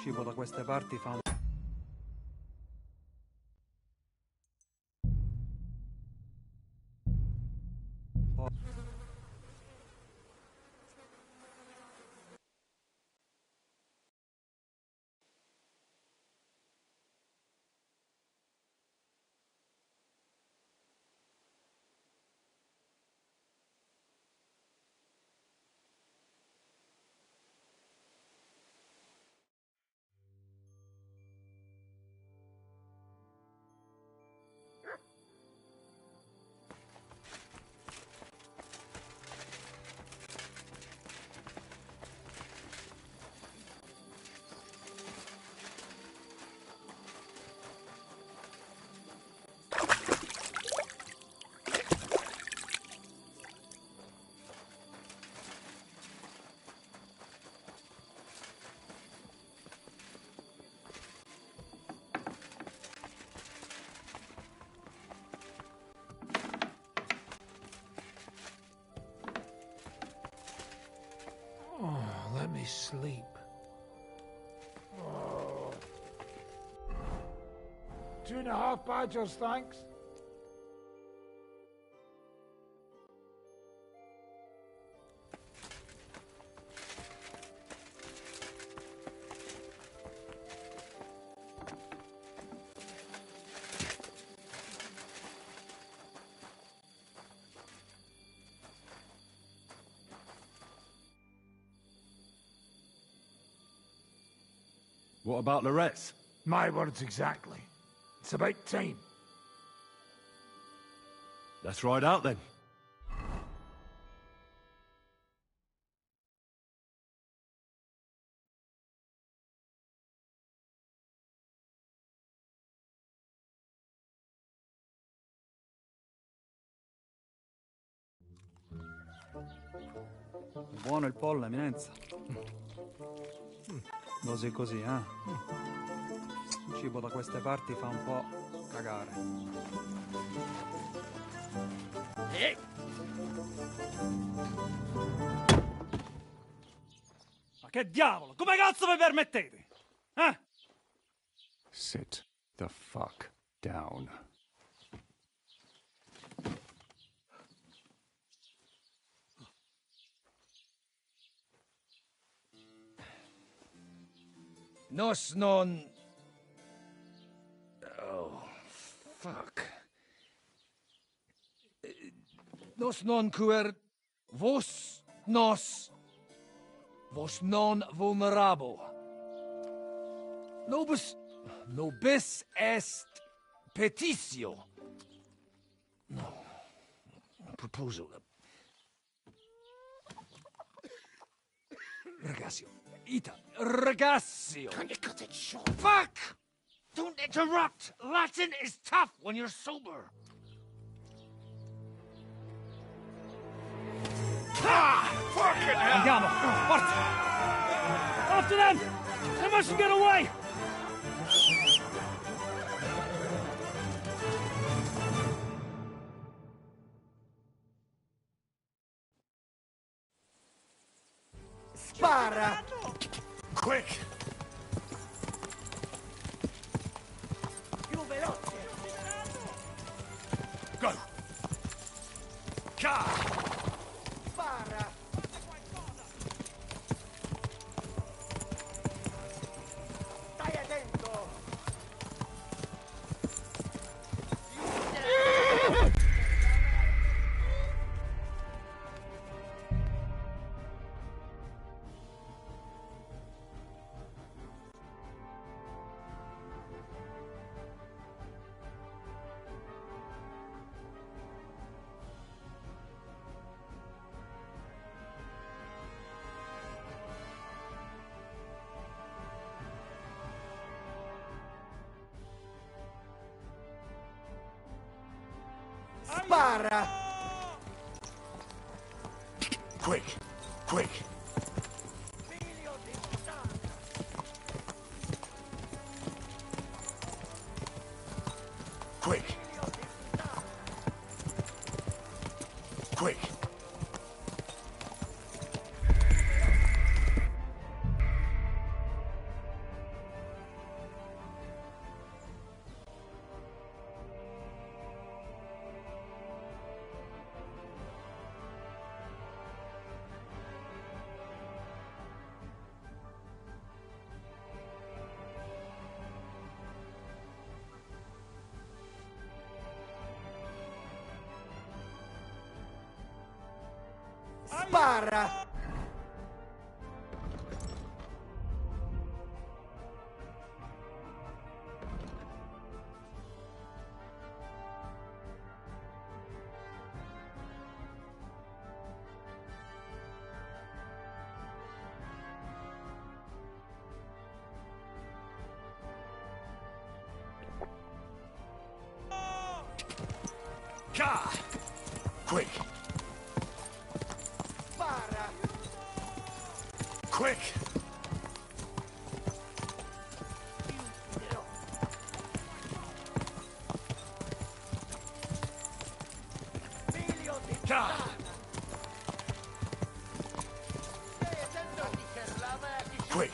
Cibo da queste parti fa un... Let me sleep. Oh. 2.5 badgers, thanks. What about Loretz? My words exactly. It's about time. Let's ride out then. Buono il pollo, eminenza. Così così, eh? Cibo da queste parti fa un po' cagare. Ma che diavolo? Come cazzo vi permettete? Eh? Sit the fuck down. Nos non... Oh, fuck. Nos non cuer... Vos nos... Vos non vulnerabo. Nobis est petitio. No. Proposal. Ragazio. Ita. Ragazio. Can you cut it short? Fuck! Don't interrupt! Latin is tough when you're sober. Ah! Fucking hell! Andiamo! Forza! After them! They mustn't get away! Spara! Quick! Più veloce! Go! Car! Spara! Stai attento! Spara! Quick! Quick! Quick! Quick! Spara! Ka! Quick! Spara! Quick! Ka! Quick!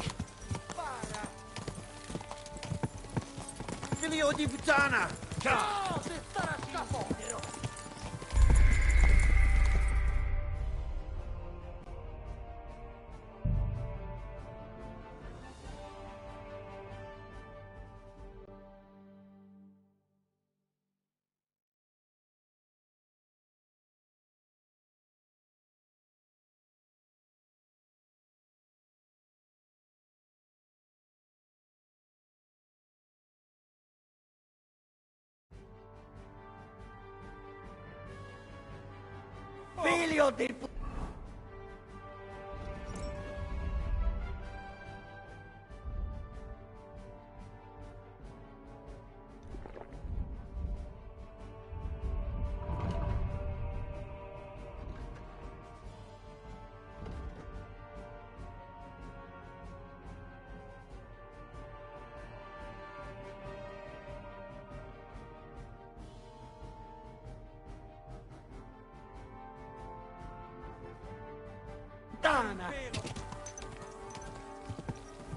Figlio di puttana! Ka! Figlio di puttana!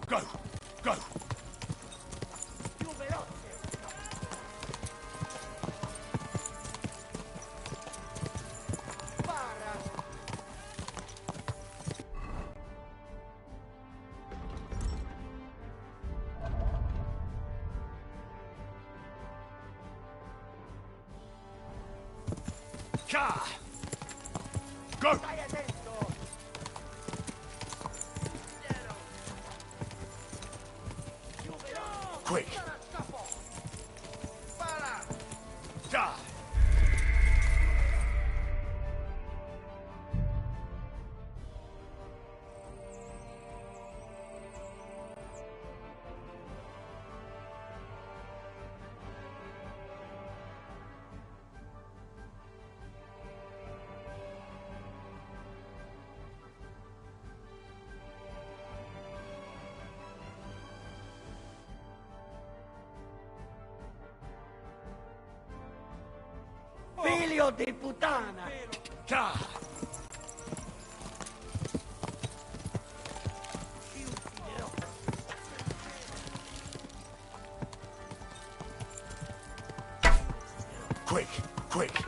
Go! Go! Ka! Go! Quick! Ka! Figlio di puttana! Ka! Quick! Quick!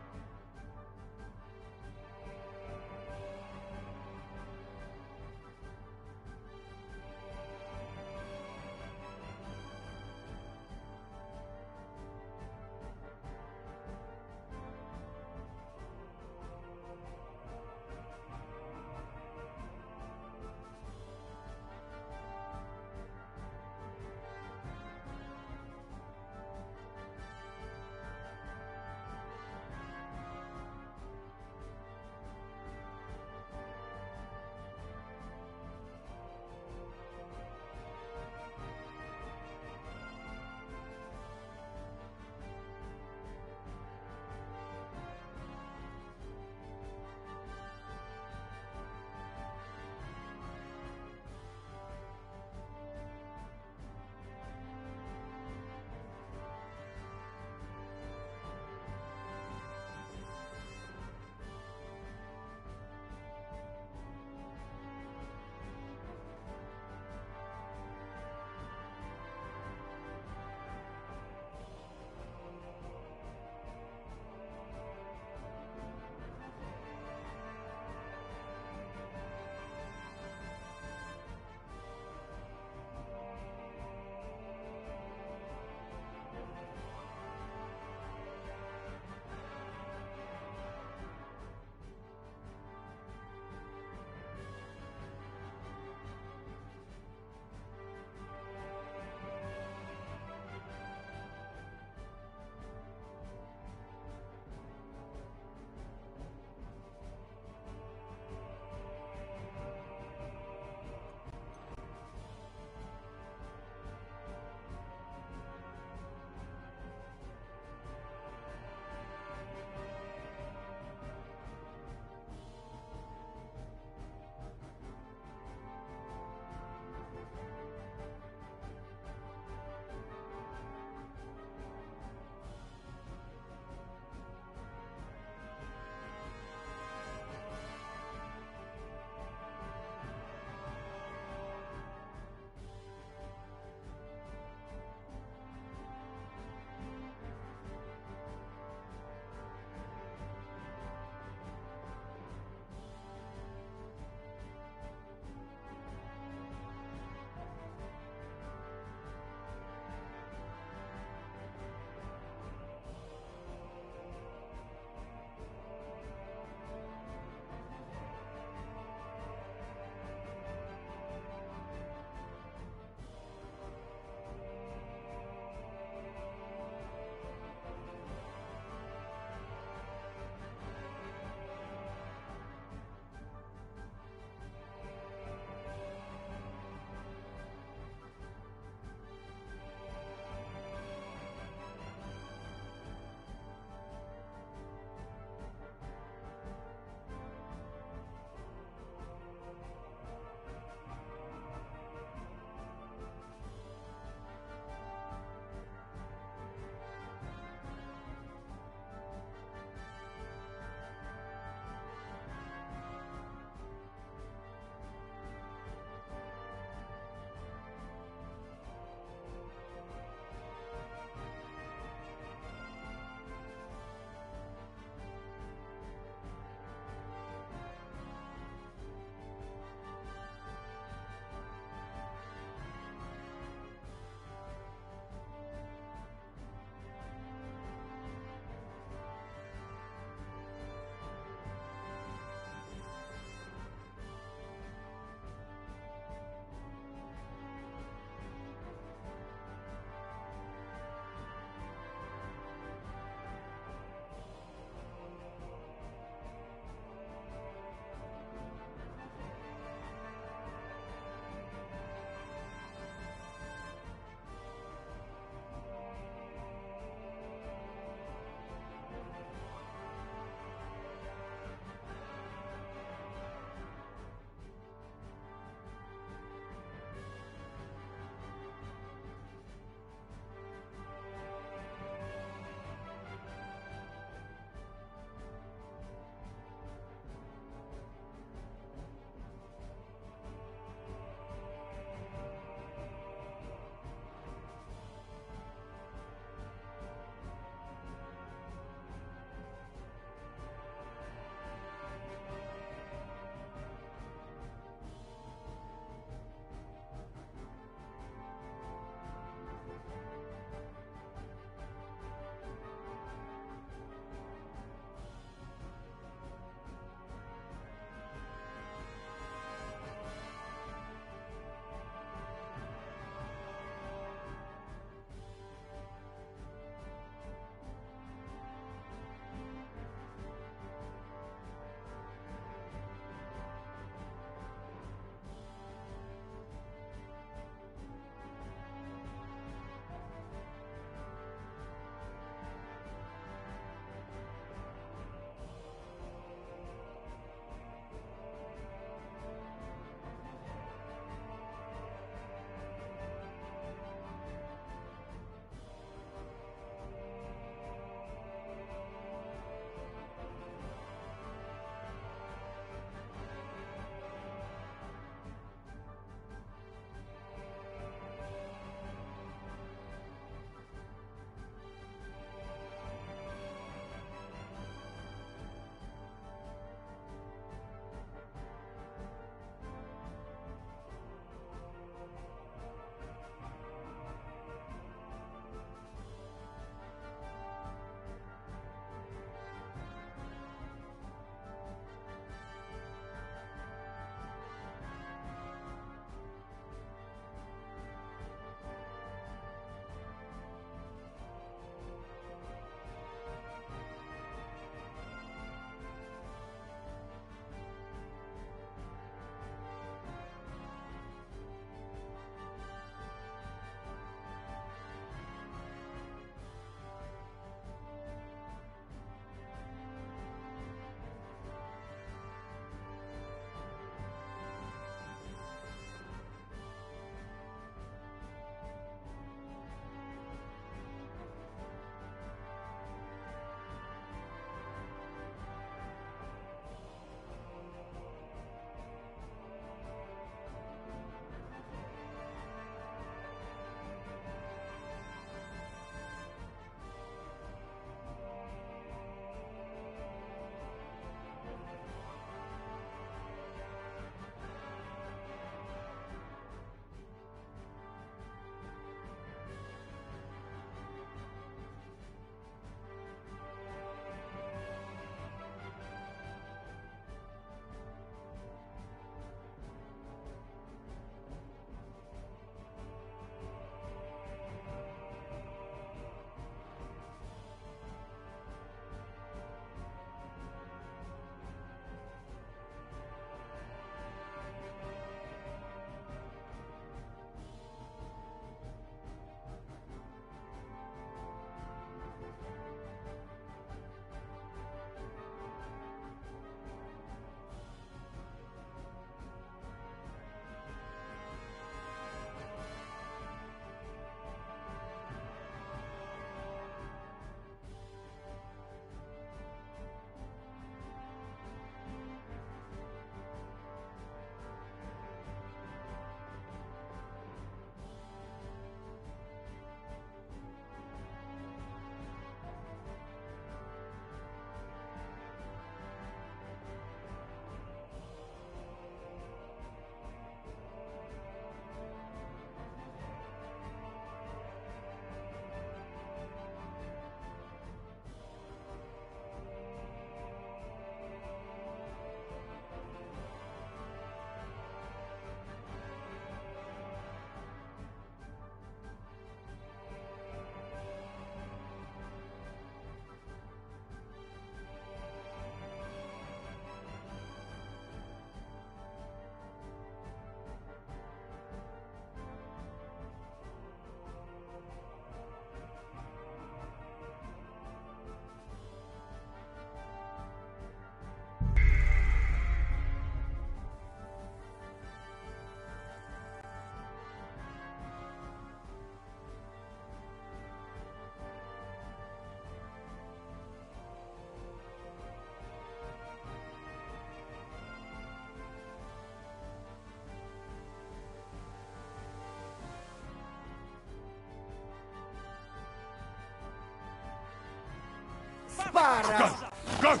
Spara! Go!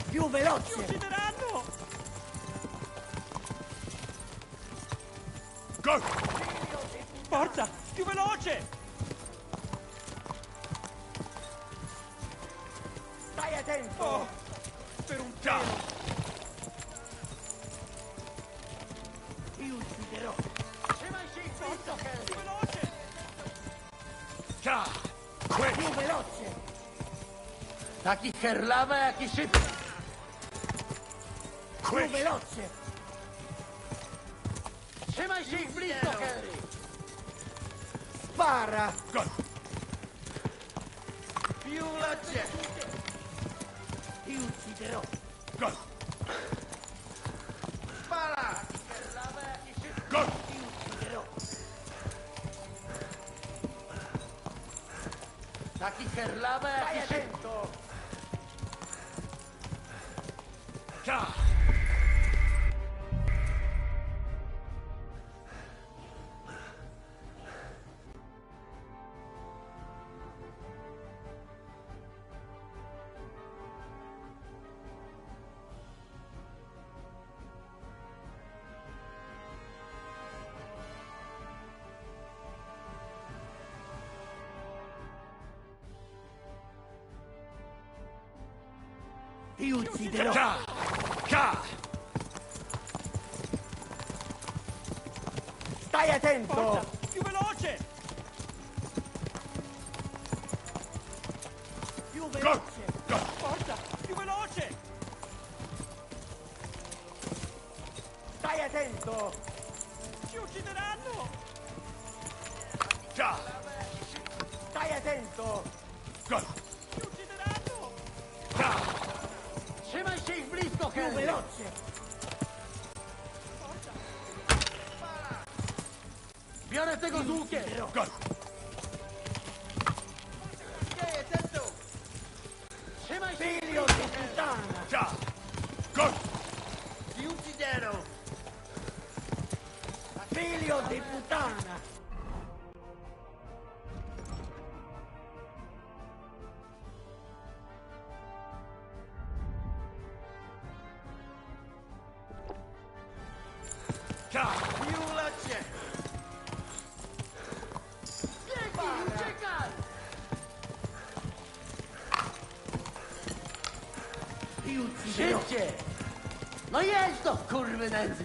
Più veloce! Ci uccideranno! Go! Forza! Più veloce! Stai attento! Oh, per un pelo! Ti ucciderò! Forza! Più veloce! Più veloce! Taki herlawa, jaki szybki! Più veloce! Trzymaj się ich blisko, Henry! Spara! Go! Più veloce! Ti ucciderò! Go! Spara! Taki herlawa, jaki szybki! Go! Ti ucciderò! Taki herlawa, jaki szybki! Ti ucciderò! Stai attento! Forza! Più veloce! Più veloce! Forza! Più veloce! Stai attento! Ci uccideranno! Stai attento! Ci uccideranno! Trzymaj się ich blisko, Più veloce! Biorę tego z łukiem! Stai attento! Trzymaj się figlio di puttana! Ti ucciderò! Figlio di puttana! Più veloce! Uciekaj! Ti ucciderò! Szybciej! No jedź do kurwy nędzy!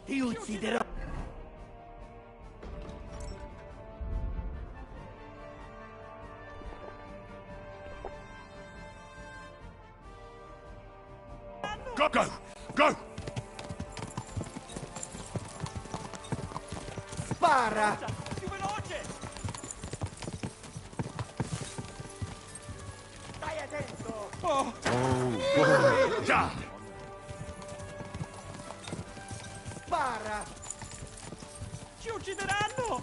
Ti ucciderò! Go! Go! Go! Spara! Più veloce! Stai attento! Oh! Spara! Ci uccideranno!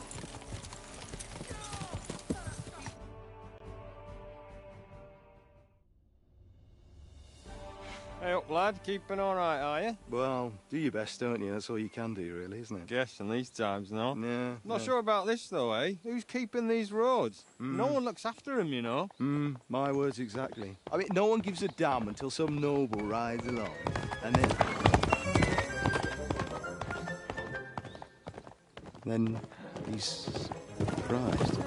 Hey up, lad. Keeping all right, are you? Well, do your best, don't you? That's all you can do, really, isn't it? Guess in these times, no. Yeah. Not sure about this, though, eh? Who's keeping these roads? Mm. No one looks after them, you know. My words exactly. I mean, no one gives a damn until some noble rides along, and then he's surprised.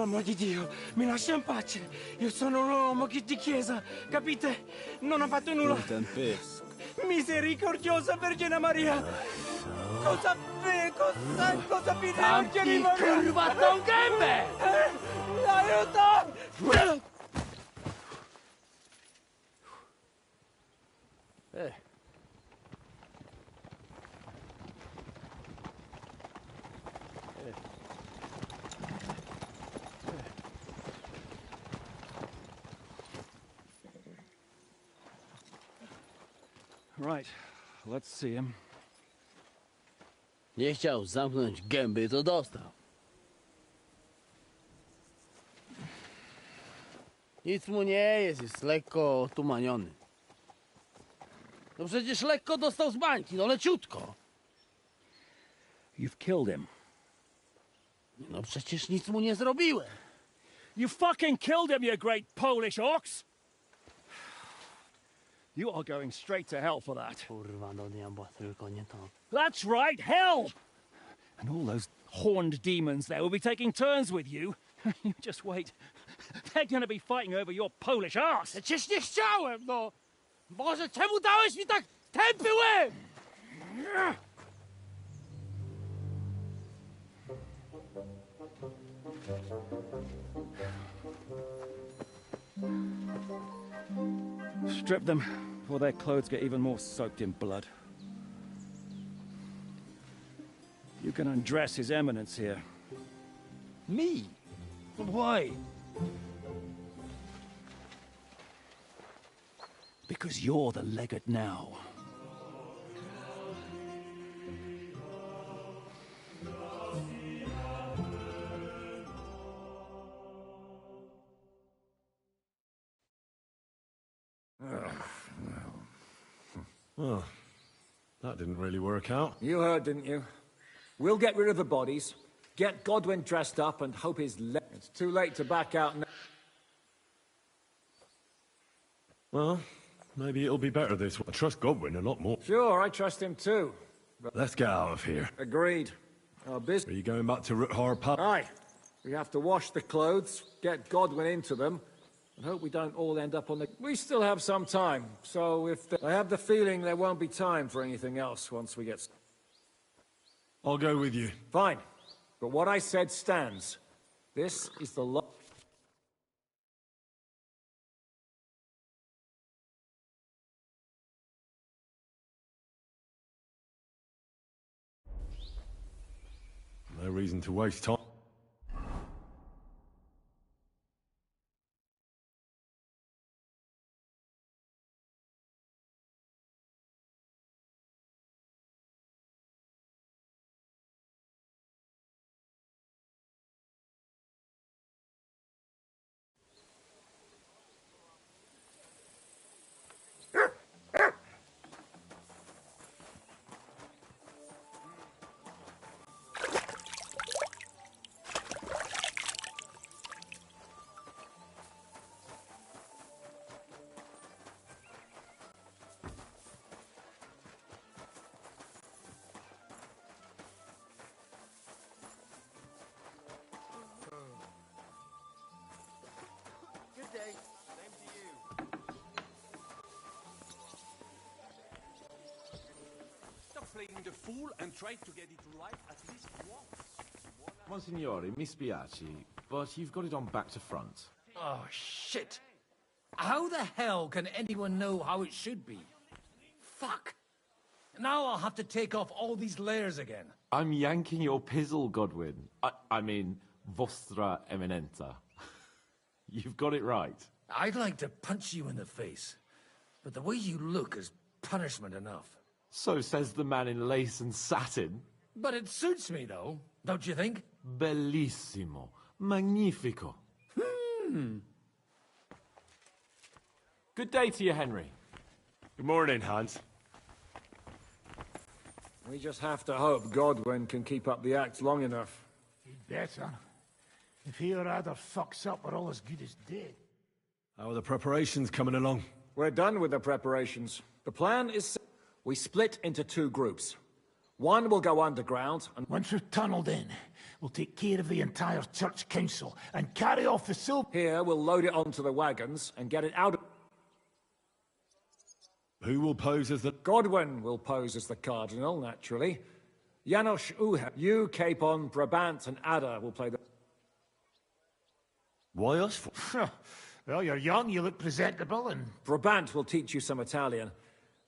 amor di Dio, mi lascia in pace. Io sono un uomo di chiesa, capite? Non ho fatto nulla. Misericordiosa Vergine Maria. Cosa pide Vergine Maria? Curvato un gambe! Aiuto! Right, let's see him. Nie chciał zamknąć gęby, to dostał. Nic mu nie jest lekko otumaniony. No przecież lekko dostał z bańki, no leciutko. You've killed him. No przecież nic mu nie zrobiłem. You fucking killed him, you great Polish ox! You are going straight to hell for that. Kurwa, do diabła, tylko nie to. That's right, hell! And all those horned demons there will be taking turns with you. You just wait. They're gonna be fighting over your Polish ass. Przecież nie chciałem, no! Boże, czemu dałeś mi tak tępy łeb? Strip them before their clothes get even more soaked in blood. You can undress His Eminence here. Me? Why? Because you're the legate now. Well, that didn't really work out. You heard, didn't you? We'll get rid of the bodies, get Godwin dressed up, and hope his It's too late to back out now. Well, maybe it'll be better this way. I trust Godwin a lot more. Sure, I trust him too. But Let's get out of here. agreed. Our business. Are you going back to Roothar Pub? Aye. We have to wash the clothes, get Godwin into them, and hope we don't all end up on the... We still have some time, so if I have the feeling there won't be time for anything else once we get... I'll go with you. Fine. But what I said stands. This is the law. No reason to waste time. Good day. Same to you. Stop playing the fool and try to get it right at least once. Monsignore, mi spiace, but you've got it on back to front. Oh, shit. How the hell can anyone know how it should be? Fuck. Now I'll have to take off all these layers again. I'm yanking your pizzle, Godwin. I mean, Vostra Eminenta. You've got it right. I'd like to punch you in the face, but the way you look is punishment enough. So says the man in lace and satin. But it suits me, though, don't you think? Bellissimo. Magnifico. Good day to you, Henry. Good morning, Hans. We just have to hope Godwin can keep up the act long enough. He'd better. If he or other fucks up, we're all as good as dead. How are the preparations coming along? We're done with the preparations. The plan is... We split into two groups. One will go underground, and once we've tunneled in, we'll take care of the entire church council and carry off the silver. Here, we'll load it onto the wagons and get it out of... Who will pose as the... Godwin will pose as the cardinal, naturally. Janos Uhe, you, Capon, Brabant, and Ada will play the... Why us? Well, you're young, you look presentable, and... Brabant will teach you some Italian.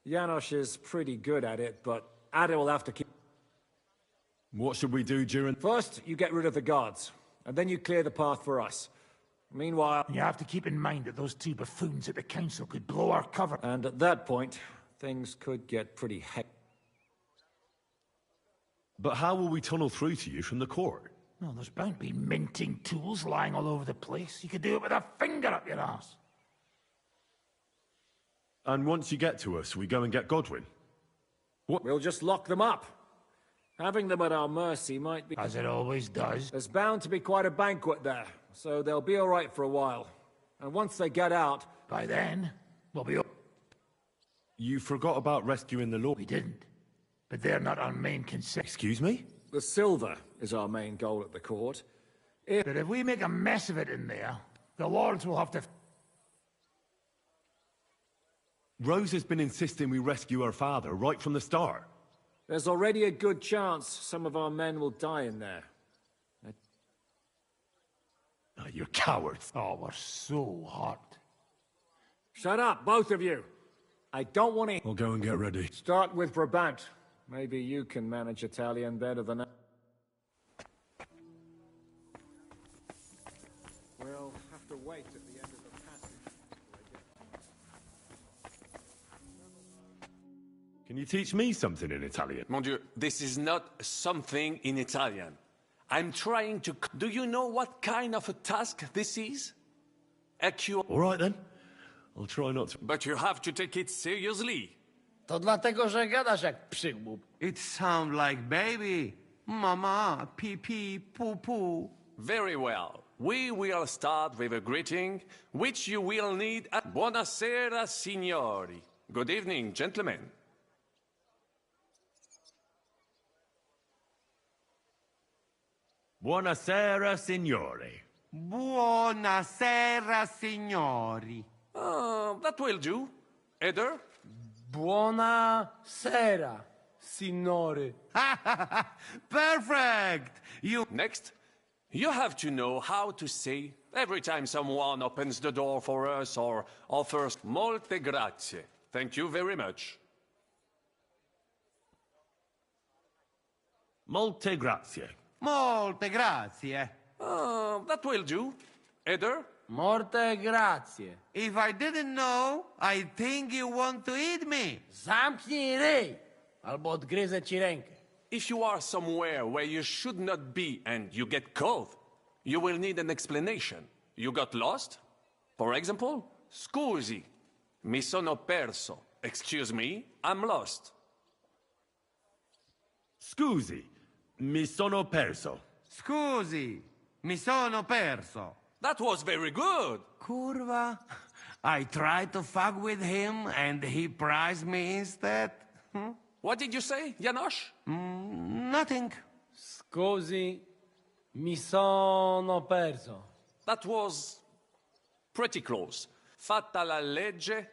Janos is pretty good at it, but Ada will have to keep... What should we do during... First, you get rid of the guards, and then you clear the path for us. Meanwhile... You have to keep in mind that those two buffoons at the council could blow our cover. And at that point, things could get pretty hectic. But how will we tunnel through to you from the court? No, there's bound to be minting tools lying all over the place. You could do it with a finger up your ass. And once you get to us, we go and get Godwin? What? We'll just lock them up. Having them at our mercy might be... As it always does. There's bound to be quite a banquet there, so they'll be all right for a while. And once they get out... By then, we'll be... You forgot about rescuing the Lord. We didn't. But they're not our main concern. Excuse me? The silver is our main goal at the court. But if we make a mess of it in there, the lords will have to... Rose has been insisting we rescue her father right from the start. There's already a good chance some of our men will die in there. Oh, you're cowards. Oh, we're so hot. Shut up, both of you. I don't want to... I'll go and get ready. Start with Brabant. Maybe you can manage Italian better than I... We'll have to wait at the end of the passage. Can you teach me something in Italian? Mon Dieu, this is not something in Italian. I'm trying to... Do you know what kind of a task this is? All right then. I'll try not to. But you have to take it seriously. To dlatego, że gadasz jak przygłup. It sounds like baby. Mama, pee pee, poo poo. Very well. We will start with a greeting, which you will need at Buonasera, signori. Good evening, gentlemen. Buonasera, signori. Buonasera, signori. That will do. Eder? Buonasera, signore. Perfect! Next, you have to know how to say every time someone opens the door for us or offers molte grazie. Thank you very much. Molte grazie. Molte grazie. That will do. Eder? Morte grazie. If I didn't know, I think you want to eat me. Zamknij ryj, albo odgryzę ci rękę. If you are somewhere where you should not be and you get cold, you will need an explanation. You got lost? For example, scusi, mi sono perso. Excuse me, I'm lost. Scusi, mi sono perso. Scusi, mi sono perso. That was very good. Curva. I tried to fuck with him and he prized me instead. What did you say, Janos? Nothing. Scusi, mi sono perso. That was pretty close. Fatta la legge,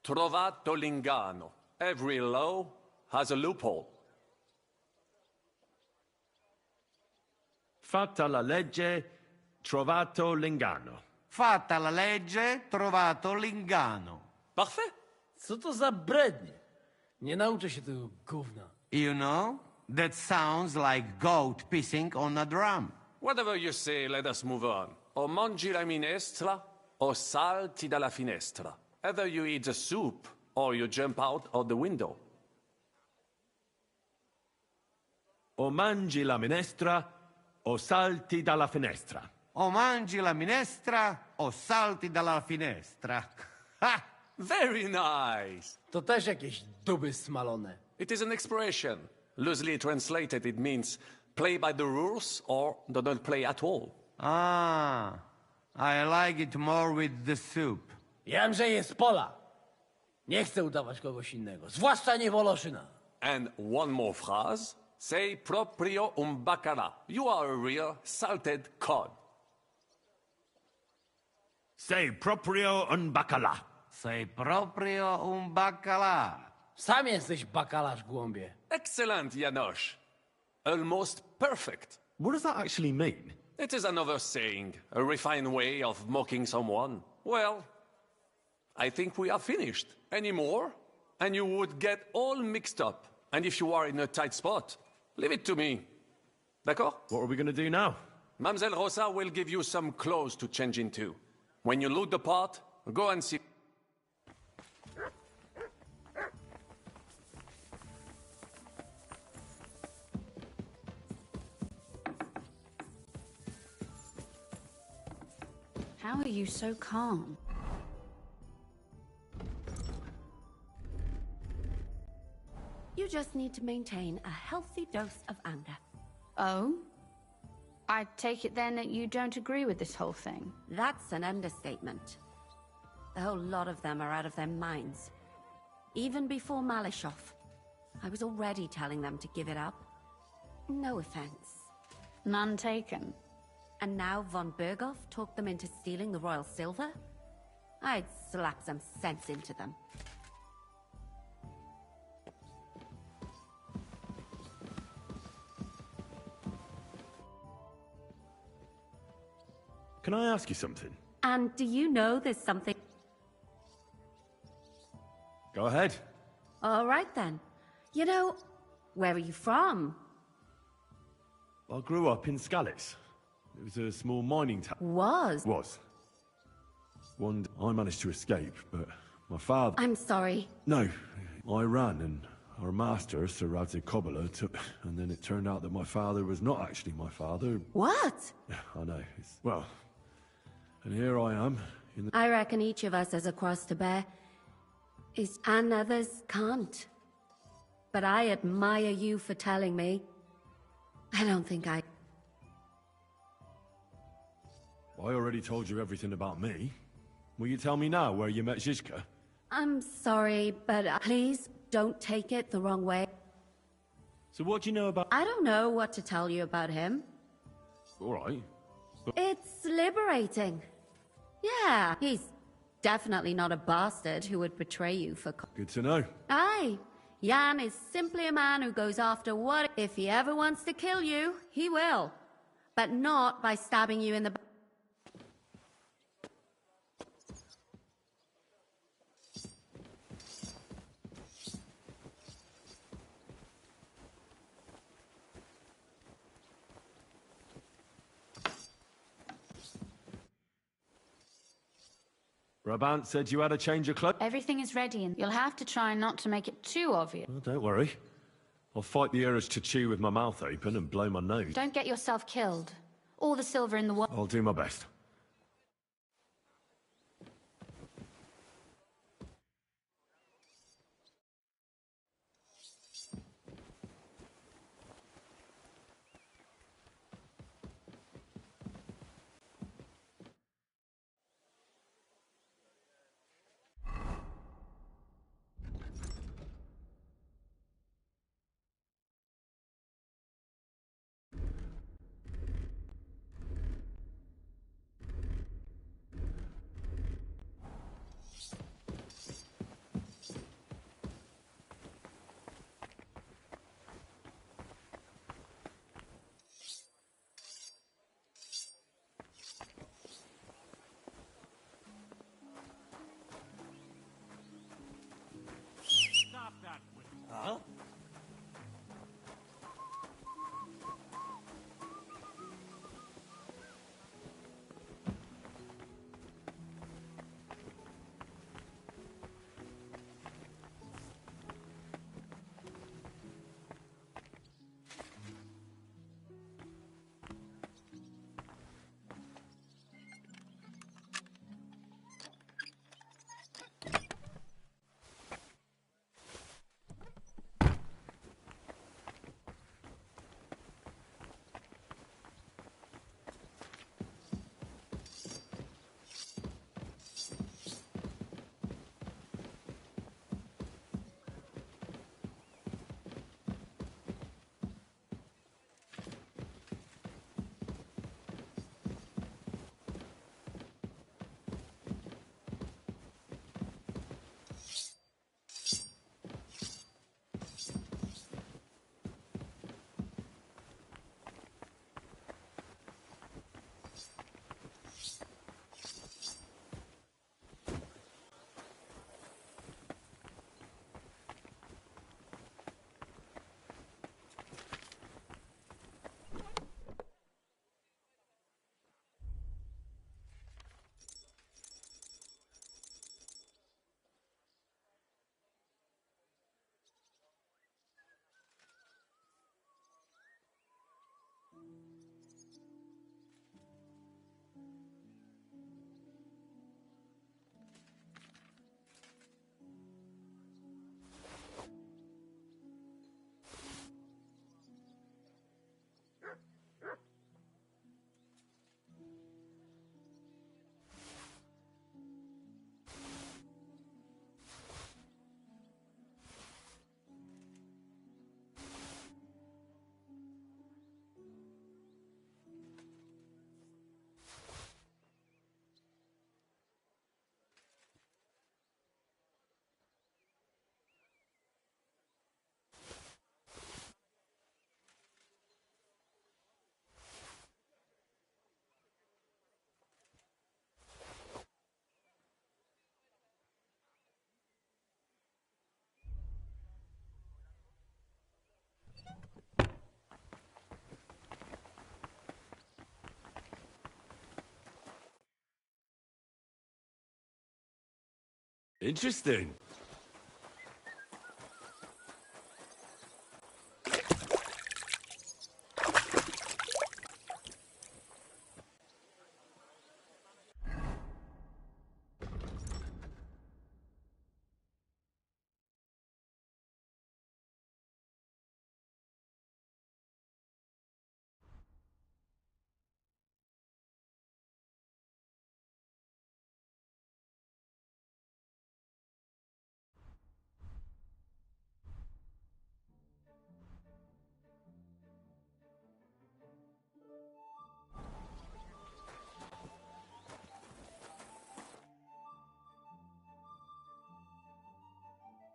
trovato l'ingano. Every law has a loophole. Fatta la legge, trovato l'ingano. Fatta la legge, trovato l'ingano. Parfait. Co to za brednie? Nie nauczę się tego gówna. You know, that sounds like goat pissing on a drum. Whatever you say, let us move on. O mangi la minestra, o salti dalla finestra. Either you eat the soup, or you jump out of the window. O mangi la minestra, o salti dalla finestra. O mangi la minestra, o salti dalla finestra. Ha! Very nice. To też jakieś duby smalone. It is an expression. Loosely translated, it means play by the rules or do not play at all. Ah, I like it more with the soup. Jam, że jest pola. Nie chcę udawać kogoś innego, zwłaszcza nie Woloszyna. And one more phrase. Sei proprio un bacala. You are a real salted cod. Sei proprio un bacala. Sei proprio un bacala. Sam jesteś bakalarz, głąbie. Excellent, Janosch. Almost perfect. What does that actually mean? It is another saying, a refined way of mocking someone. Well, I think we are finished. Any more? And you would get all mixed up. And if you are in a tight spot, leave it to me. D'accord? What are we going to do now? Mamselle Rosa will give you some clothes to change into. When you loot the pot, go and see. How are you so calm? You just need to maintain a healthy dose of anger. Oh? I take it then that you don't agree with this whole thing. That's an understatement. The whole lot of them are out of their minds. Even before Malishov, I was already telling them to give it up. No offense. None taken. And now von Berghoff talked them into stealing the royal silver? I'd slap some sense into them. Can I ask you something? And do you know there's something... Go ahead. All right then. You know, where are you from? I grew up in Skalitz. It was a small mining town. Was? One day I managed to escape, but my father... I'm sorry. No, I ran and our master, Sir Radzik Kobbler, took... And then it turned out that my father was not actually my father. What? I know. Well, and here I am in the... I reckon each of us has a cross to bear. And others can't. But I admire you for telling me. I don't think I already told you everything about me. Will you tell me now where you met Zizka? I'm sorry, but please don't take it the wrong way. So what do you know about... I don't know what to tell you about him. All right. But... It's liberating. Yeah, he's definitely not a bastard who would betray you for... Good to know. Aye. Jan is simply a man who goes after what... If he ever wants to kill you, he will. But not by stabbing you in the... Brabant said you had a change of clothes. Everything is ready, and you'll have to try not to make it too obvious. Well, don't worry. I'll fight the urge to chew with my mouth open and blow my nose. Don't get yourself killed. All the silver in the world. I'll do my best. Interesting.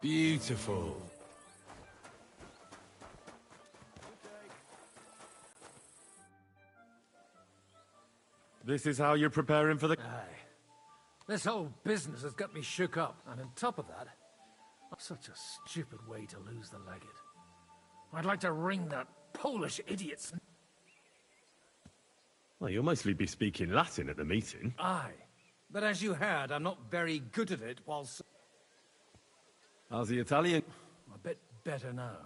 Beautiful. This is how you're preparing for the... Aye. This whole business has got me shook up, and on top of that, such a stupid way to lose the legate. I'd like to wring that Polish idiot's... Well, you'll mostly be speaking Latin at the meeting. Aye. But as you heard, I'm not very good at it whilst... How's the Italian? A bit better now.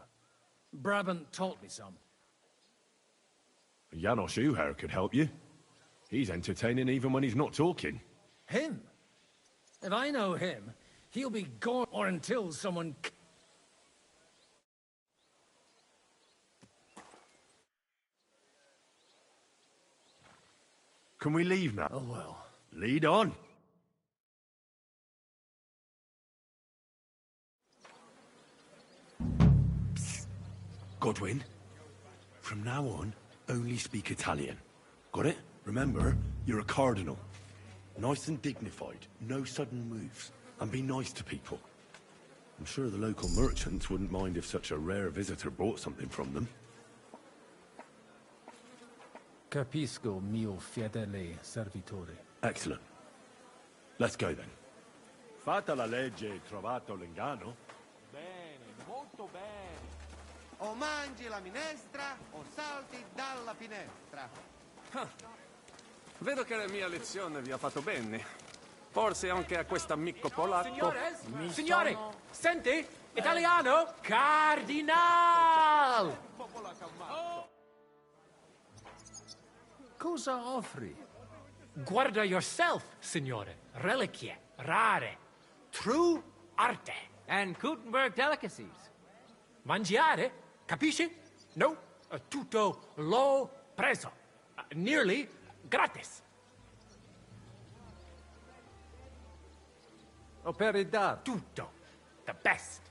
Brabant taught me some. Janos Uher could help you. He's entertaining even when he's not talking. Him? If I know him, he'll be gone or until someone... Can we leave now? Oh well. Lead on. Psst. Godwin, from now on, only speak Italian. Got it? Remember, you're a cardinal. Nice and dignified, no sudden moves, and be nice to people. I'm sure the local merchants wouldn't mind if such a rare visitor brought something from them. Capisco, mio fedele servitore. Excellent. Let's go then. Fatta la legge, trovato l'inganno. Bene, molto bene. O mangi la minestra o salti dalla finestra. Vedo che la mia lezione vi ha fatto bene. Forse anche a quest'amico polacco. Signore, senti? Italiano? Cardinal! Cosa offri? Guarda yourself, signore. Reliquie, rare. True arte. And Gutenberg delicacies. Mangiare? Capisci? No, tutto l'ho preso. Nearly gratis. Operidad. Tutto. The best.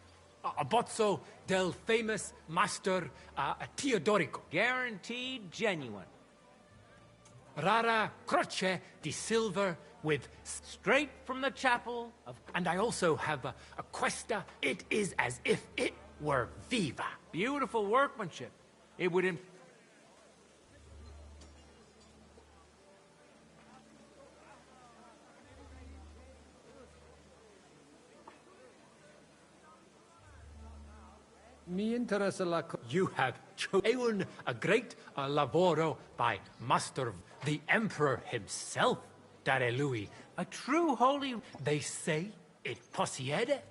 A bozzo del famous master Teodorico. Guaranteed genuine. Rara croce di silver with... Straight from the chapel of... And I also have a questa. It is as if it were viva. Beautiful workmanship. It would... Mi interessa la... You have chosen a great lavoro by Master, the Emperor himself, Dare Louis. A true holy... They say it possiede.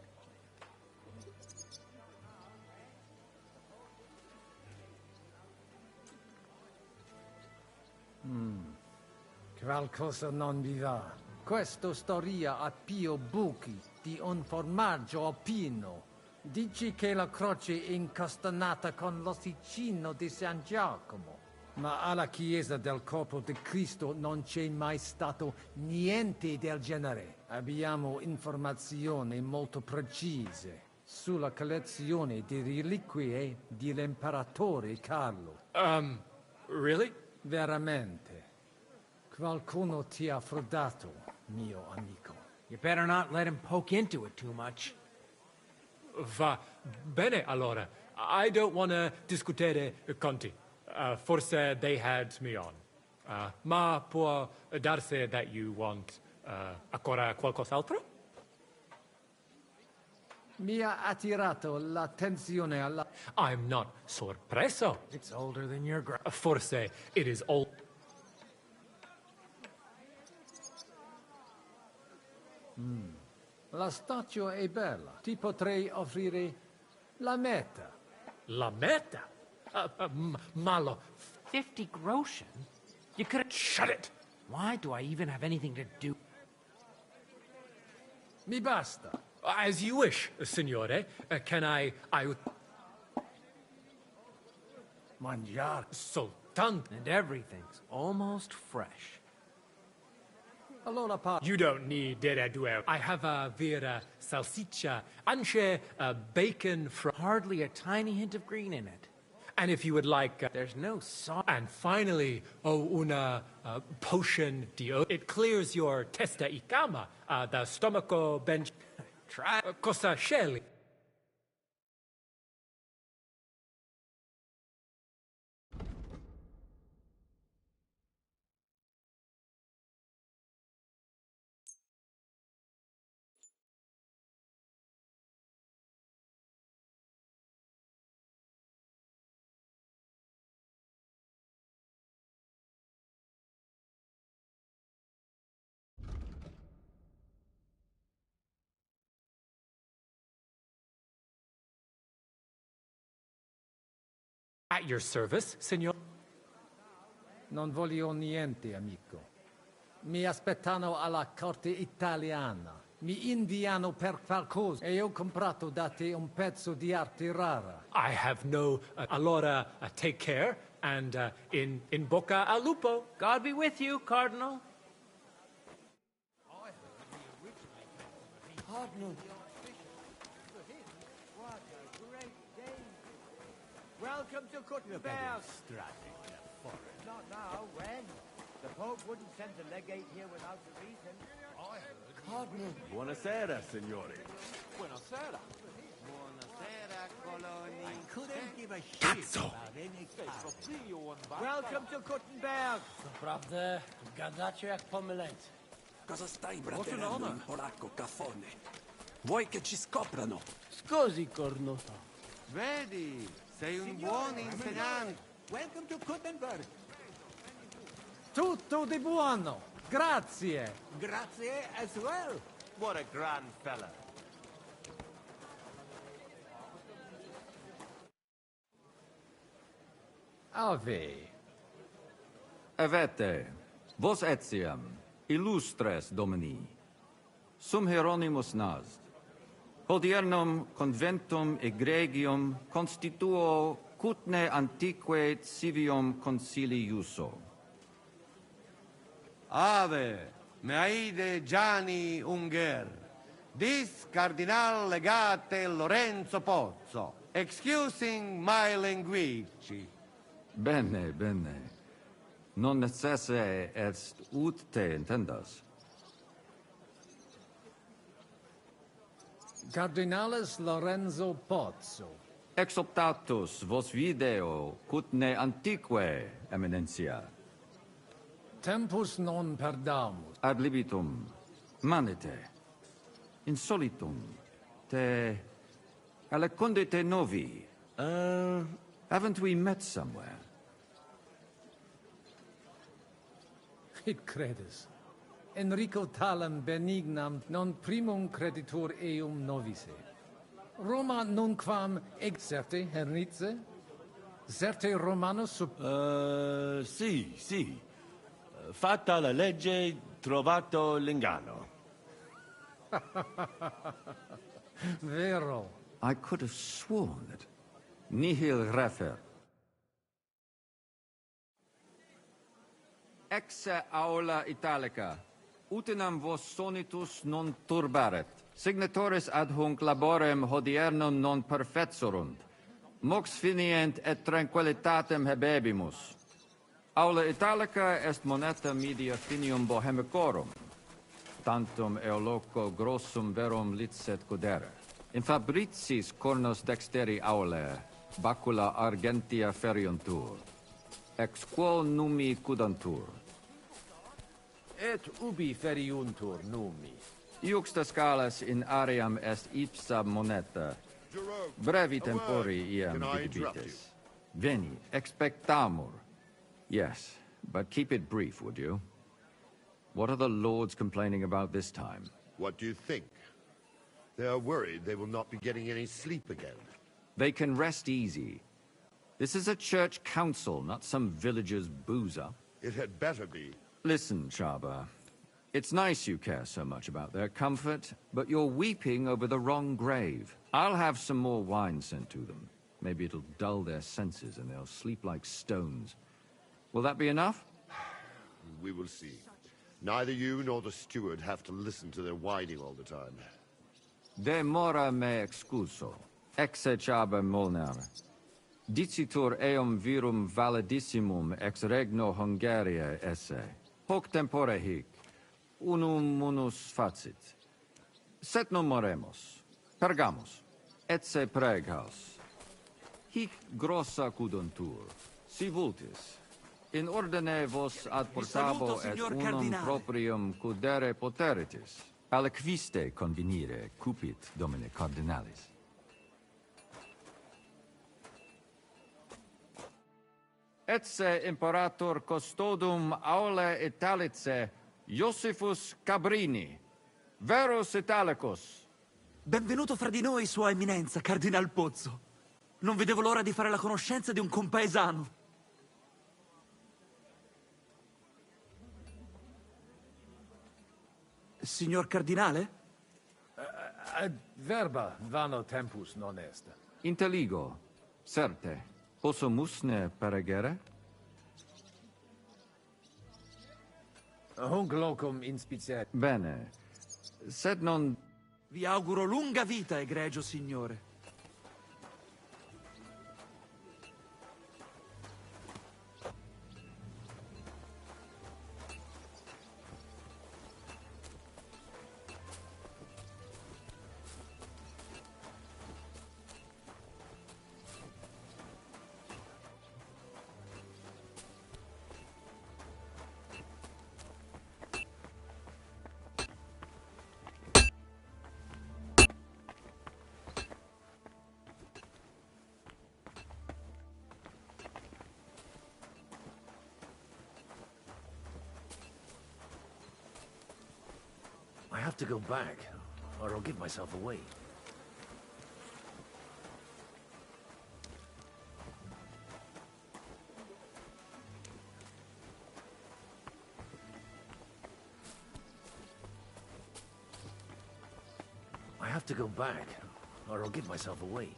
Qualcosa non vi va. Questa storia a Pio Buchi di un formaggio alpino. Dici che la croce è incastenata con l'ossicino di San Giacomo. Ma alla chiesa del corpo di Cristo non c'è mai stato niente del genere. Abbiamo informazioni molto precise sulla collezione di reliquie dell'imperatore Carlo. Really? Veramente. Qualcuno ti ha frodato, mio amico. You better not let him poke into it too much. Va bene, allora. I don't want to discutere conti. Forse they had me on. Ma può darsi that you want ancora qualcos'altro? Mi ha attirato l'attenzione alla... I'm not sorpreso. It's older than your Forse it is old. La statua è bella. Ti potrei offrire la meta. La meta? Malo, 50 groschen? You could... Shut it! Why do I even have anything to do? Mi basta. As you wish, signore. Can I... Mangiar. Soltan. And everything's almost fresh. Allora You don't need due. I have a vera salsiccia, anche bacon from... Hardly a tiny hint of green in it. And if you would like... there's no sauce. And finally, una potion di... It clears your testa y cama, the stomaco bench... Try... cosa scegli? At your service, signor. Non voglio niente, amico. Mi aspettano alla corte italiana. Mi inviano per qualcosa e ho comprato da te un pezzo di arte rara. I have no... allora, take care, and in bocca al lupo. God be with you, Cardinal. Cardinal. Welcome to Kuttenberg. Not now, when? The Pope wouldn't send a legate here without a reason. I heard. Cardinal. Buonasera, signori. Buonasera. Buonasera, Coloni. I couldn't give a shit Cazzo! about any cardinal. Welcome to Kuttenberg. Naprawdę, gadacie jak pomylęci. Cosa stai braterando in polacco, caffone? Vuoi che ci scoprano? Scusi, cornuto. Vedi, sei un buon insegnante. Welcome to Kuttenberg. Tutto di buono. Grazie. Grazie as well. What a grand fella. Ave. Avete, vos etiam, illustres domini, sum Hieronymus nast, hodiernum conventum egregium constituo cutne antique civium concili iuso. Ave, meaide Gianni Unger, dis Cardinal Legate Lorenzo Pozzo, excusing my language. Bene, bene. Non necesse est ut te intendas. Cardinales Lorenzo Pozzo. Exoptatus vos video cutne antique, eminencia. Tempus non perdamus. Ad libitum, manite, insolitum, te alecundite novi. Haven't we met somewhere? It credes. Enrico talem benignam non primum creditur eum novice. Roma nunquam exerte, Hernice? Certe Romanus sub... Sì. Fatta la legge, trovato l'inganno. Vero. I could have sworn that nihil refer. Ex aula italica, utinam vos sonitus non turbaret. Signatoris ad hunc laborem hodiernum non perfetsurunt. Mox finient et tranquillitatem habebimus. Aula italica est moneta media finium bohemicorum. Tantum eoloco grossum verum licet godere. In fabricis cornos dexteri aulae, bacula argentia feriuntur. Ex quo numi cudantur. Et ubi feriuntur numi. Iuxta scalas in aream est ipsa moneta. Brevi tempori iam digibites. Veni, expectamur. Yes, but keep it brief, would you? What are the lords complaining about this time? What do you think? They are worried they will not be getting any sleep again. They can rest easy. This is a church council, not some villager's boozer. It had better be. Listen, Chaba. It's nice you care so much about their comfort, but you're weeping over the wrong grave. I'll have some more wine sent to them. Maybe it'll dull their senses and they'll sleep like stones. Will that be enough? We will see. Neither you nor the steward have to listen to their whining all the time. De mora me excuso. Exe Chaba Molnar. Dicitur eum virum validissimum ex regno Hungaria esse. Hoc tempore hic. Unum munus facit. Set non moremos. Pergamos. Etse preghaus. Hic grossa cuduntur. Si vultis. In ordine vos ad portabo et unum proprium cudere poteritis. Aliquiste convenire cupit domine cardinalis. Etse imperator custodum aule Italice Iosifus Cabrini, Verus Italicus. Benvenuto fra di noi, Sua Eminenza, Cardinal Pozzo. Non vedevo l'ora di fare la conoscenza di un compaesano. Signor Cardinale? Ad verba vano tempus non est. Inteligo, certe. Posso musne peregere? Hunc locum inspiciat. Bene. Sed non... Vi auguro lunga vita, egregio signore. I have to go back, or I'll give myself away. I have to go back, or I'll give myself away.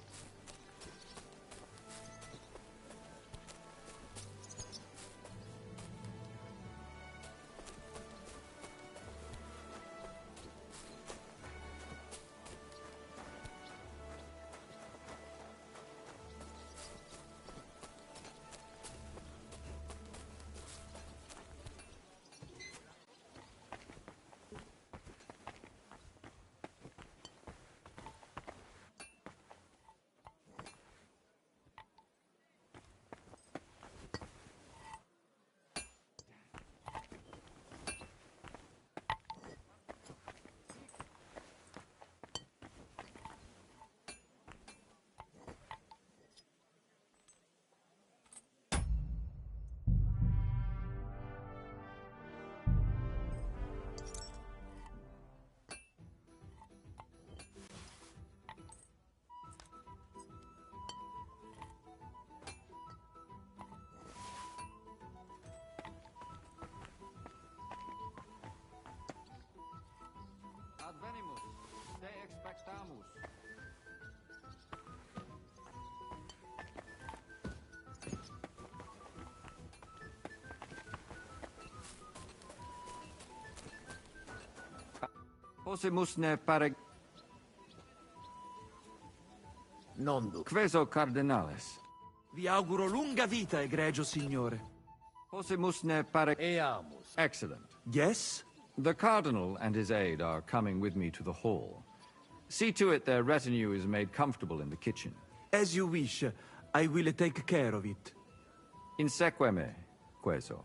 Advenimus, te expectamus. Possimus ne pare... Non du. Queso cardinales. Vi auguro lunga vita, egregio signore. Possimus ne pare... Eamus. Excellent. Yes? The cardinal and his aide are coming with me to the hall. See to it their retinue is made comfortable in the kitchen. As you wish. I will take care of it. Inseque me, queso.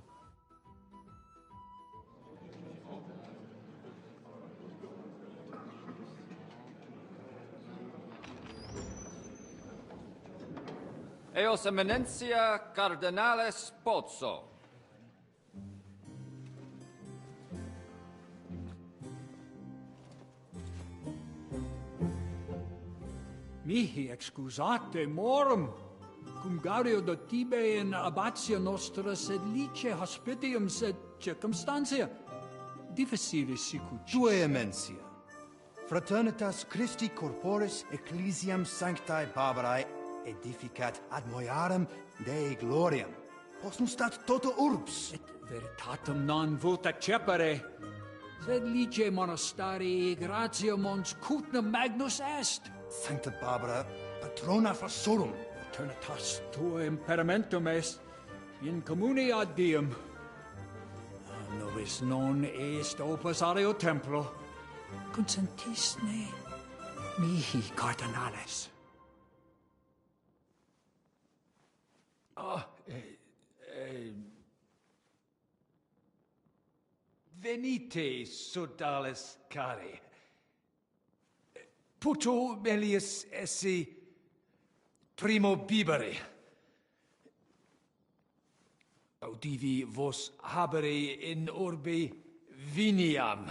Eos eminentia cardinales Pozzo. Mihi excusate morum. Cum gario de tibe in abatio nostra sed lice hospitium sed circumstantia. Difficile sicucis. Tue mensia. Fraternitas Christi corporis ecclesiam sanctae Barbarae edificat ad moiarem Dei gloriam. Posnustat toto urbs. Et veritatem non vult accepere. Sed lice monastarii gratia mons cutnum magnus est. Sancta Barbara, patrona forsorum. Fraternitas tua imperamentum est in communi ad diem. Novis non est opus areo templo. Consentisne mihi cardinales. Venite, sodales cari. Puto melius esse primo bibere. Audivi vos habere in orbe viniam.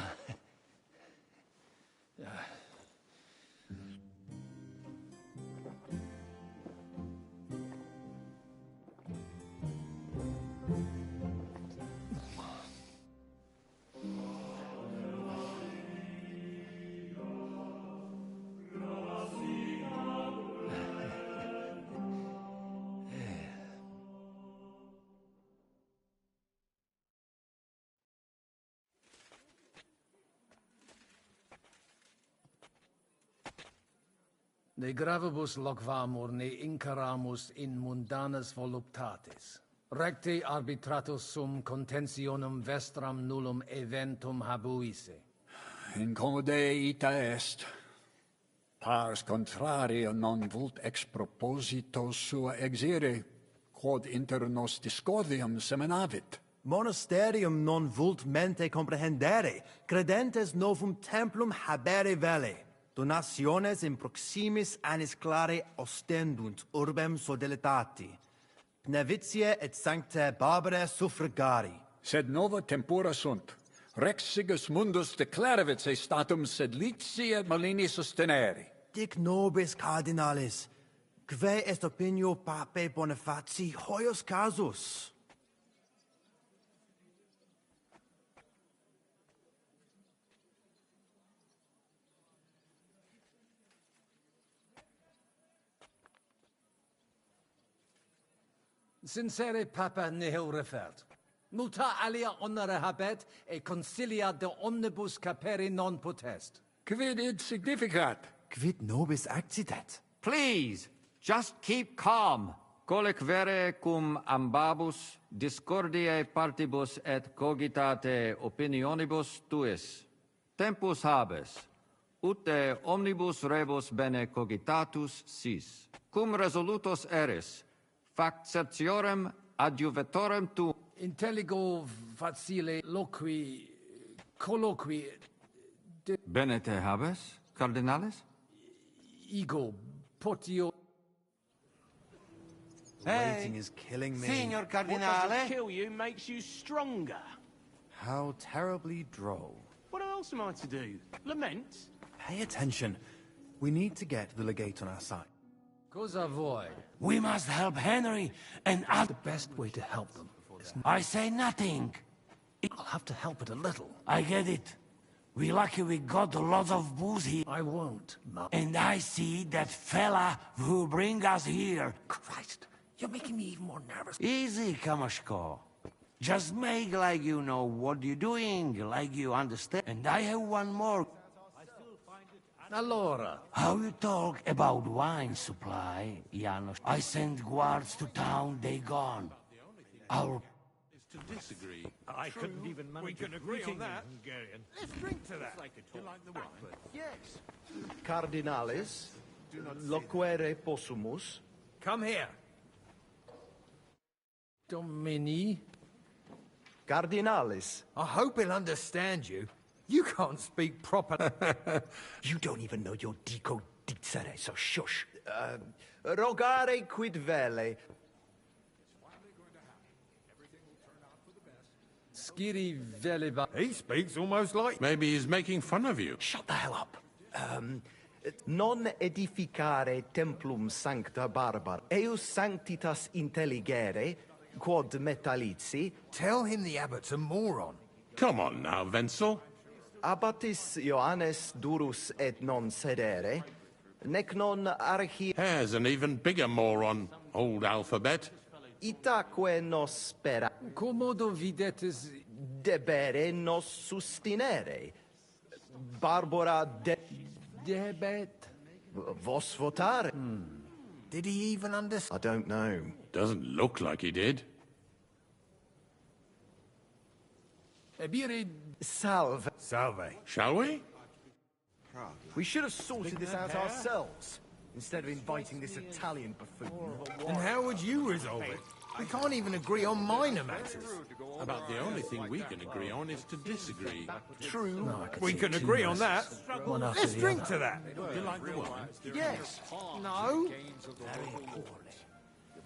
De gravibus loquamur ne incaramus in mundanas voluptatis. Recte arbitratus sum contentionum vestram nullum eventum habuisse. Incommode ita est. Pars contrario non vult ex proposito sua exire, quod inter nos discordium seminavit. Monasterium non vult mente comprehendere, credentes novum templum habere vele. Donationes in proximis annis clare ostendunt urbem sodelitati. Nevitiae et sanctae Barbarae suffragari. Sed nova tempora sunt. Rex sigus mundus declaravit se statum sed licia malini sostenere. Dic nobis cardinalis, quae est opinio pape Bonifaci hoius casus? Sincere papa nihil refert. Multa alia honore habet, e consilia de omnibus capere non potest. Quid id significat? Quid nobis accidet? Please, just keep calm. Colec vere cum ambabus discordiae partibus et cogitate opinionibus tuis. Tempus habes, ute omnibus rebus bene cogitatus sis. Cum resolutos eris, fac certiorem adjuvetorem tu. Intelligo facile loqui, colloqui... Bene te habes, cardinales? Ego, potio... Waiting is killing me. Signor Cardinale. What doesn't kill you makes you stronger. How terribly droll. What else am I to do? Lament? Pay attention. We need to get the legate on our side. Cosa voi? We must help Henry and The best way to help them is... I say nothing. I'll have to help it a little. I get it. We lucky we got a lot of booze here. I won't, no. And I see that fella who bring us here. Christ, you're making me even more nervous. Easy, Kamashko. Just make like you know what you're doing, like you understand. And I have one more. Allora. How you talk about wine supply, Janos? I sent guards to town, they gone. Our... To disagree. I couldn't even manage. We can agree on that. Hungarian. Let's drink to that. You like the wine? Yes. Cardinales, loquere possumus. Come here. Domini. Cardinales. I hope he'll understand you. You can't speak proper. You don't even know your dico dicere, so shush. Rogare quid vele. Skiri veliva. He speaks almost like... Maybe he's making fun of you. Shut the hell up. Non edificare templum sancta Barbara, eus sanctitas intelligere, quod metallici. Tell him the abbot's a moron. Come on now, Wenzel. Abbatis Johannes durus et non sedere, nec non archi... Here's an even bigger moron, old alphabet. Itaque nos spera... Commodo videtis... Debere nos sustinere. Barbara de... Debet? Vos votare. Did he even understand? I don't know. Doesn't look like he did. Ebire... Salve. Salve. Shall we? We should have sorted this out ourselves, instead of inviting this Italian buffoon. And how would you resolve it? We can't even agree on minor matters. About the only thing we can agree on is to disagree. True. No, We can agree on that. One after Let's the drink other. to that. You like the wine? Yes. No.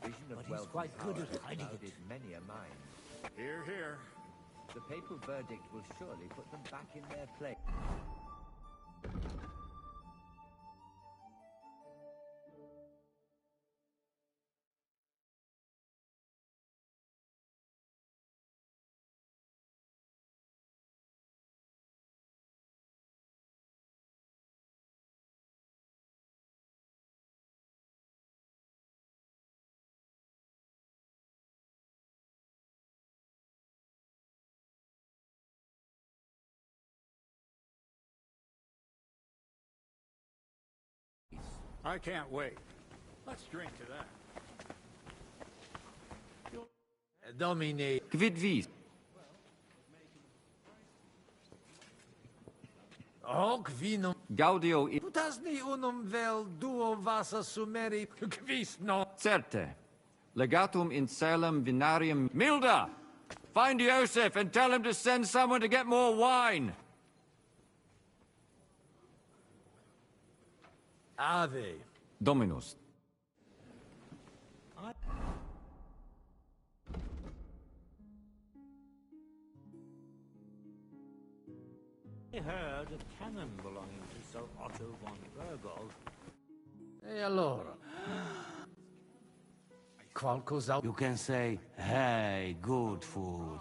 But he's quite good at hiding it in many a mind. Hear, hear. The papal verdict will surely put them back in their place. I can't wait. Let's drink to that. Domine... Quid vis? Hoc vinum... Gaudio i... Putasni unum vel duo vasa sumeri... Quis non... Certe. Legatum in Salem vinarium... Milda! Find Joseph and tell him to send someone to get more wine. Ave. Dominus. I heard a cannon belonging to Sir Otto von Bergold. E allora? Qualcosa... You can say, hey, good food.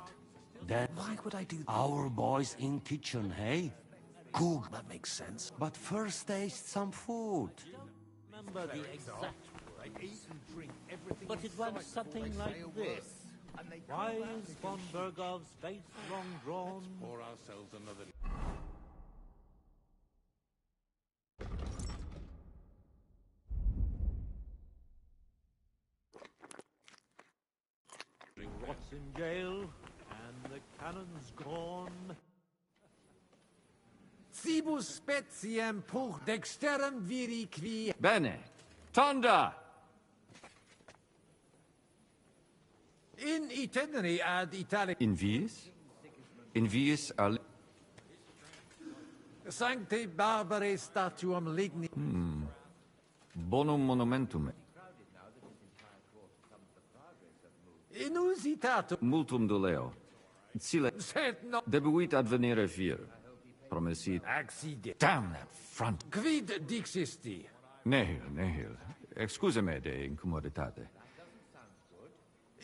Then Why would I do that? our boys in kitchen, hey? Cook. That makes sense. But first taste some food. Remember the exact words, but it went something like this. Wise von Bergov's face long drawn. Pour ourselves another... Rots in jail, and the cannon's gone. Cibus speciem puch dexterum viri qui... Bene. Tonda! In itinere ad Italia... In viis? In viis al... Sancte Barbarae statuam ligni... Bonum monumentum. Inusitatum... Multum doleo. Sile... Sed no... Debuit advenire vir. Promesit... Accide. Damn that front. Quid dixisti? Nihil. Excuse me de incommoditate.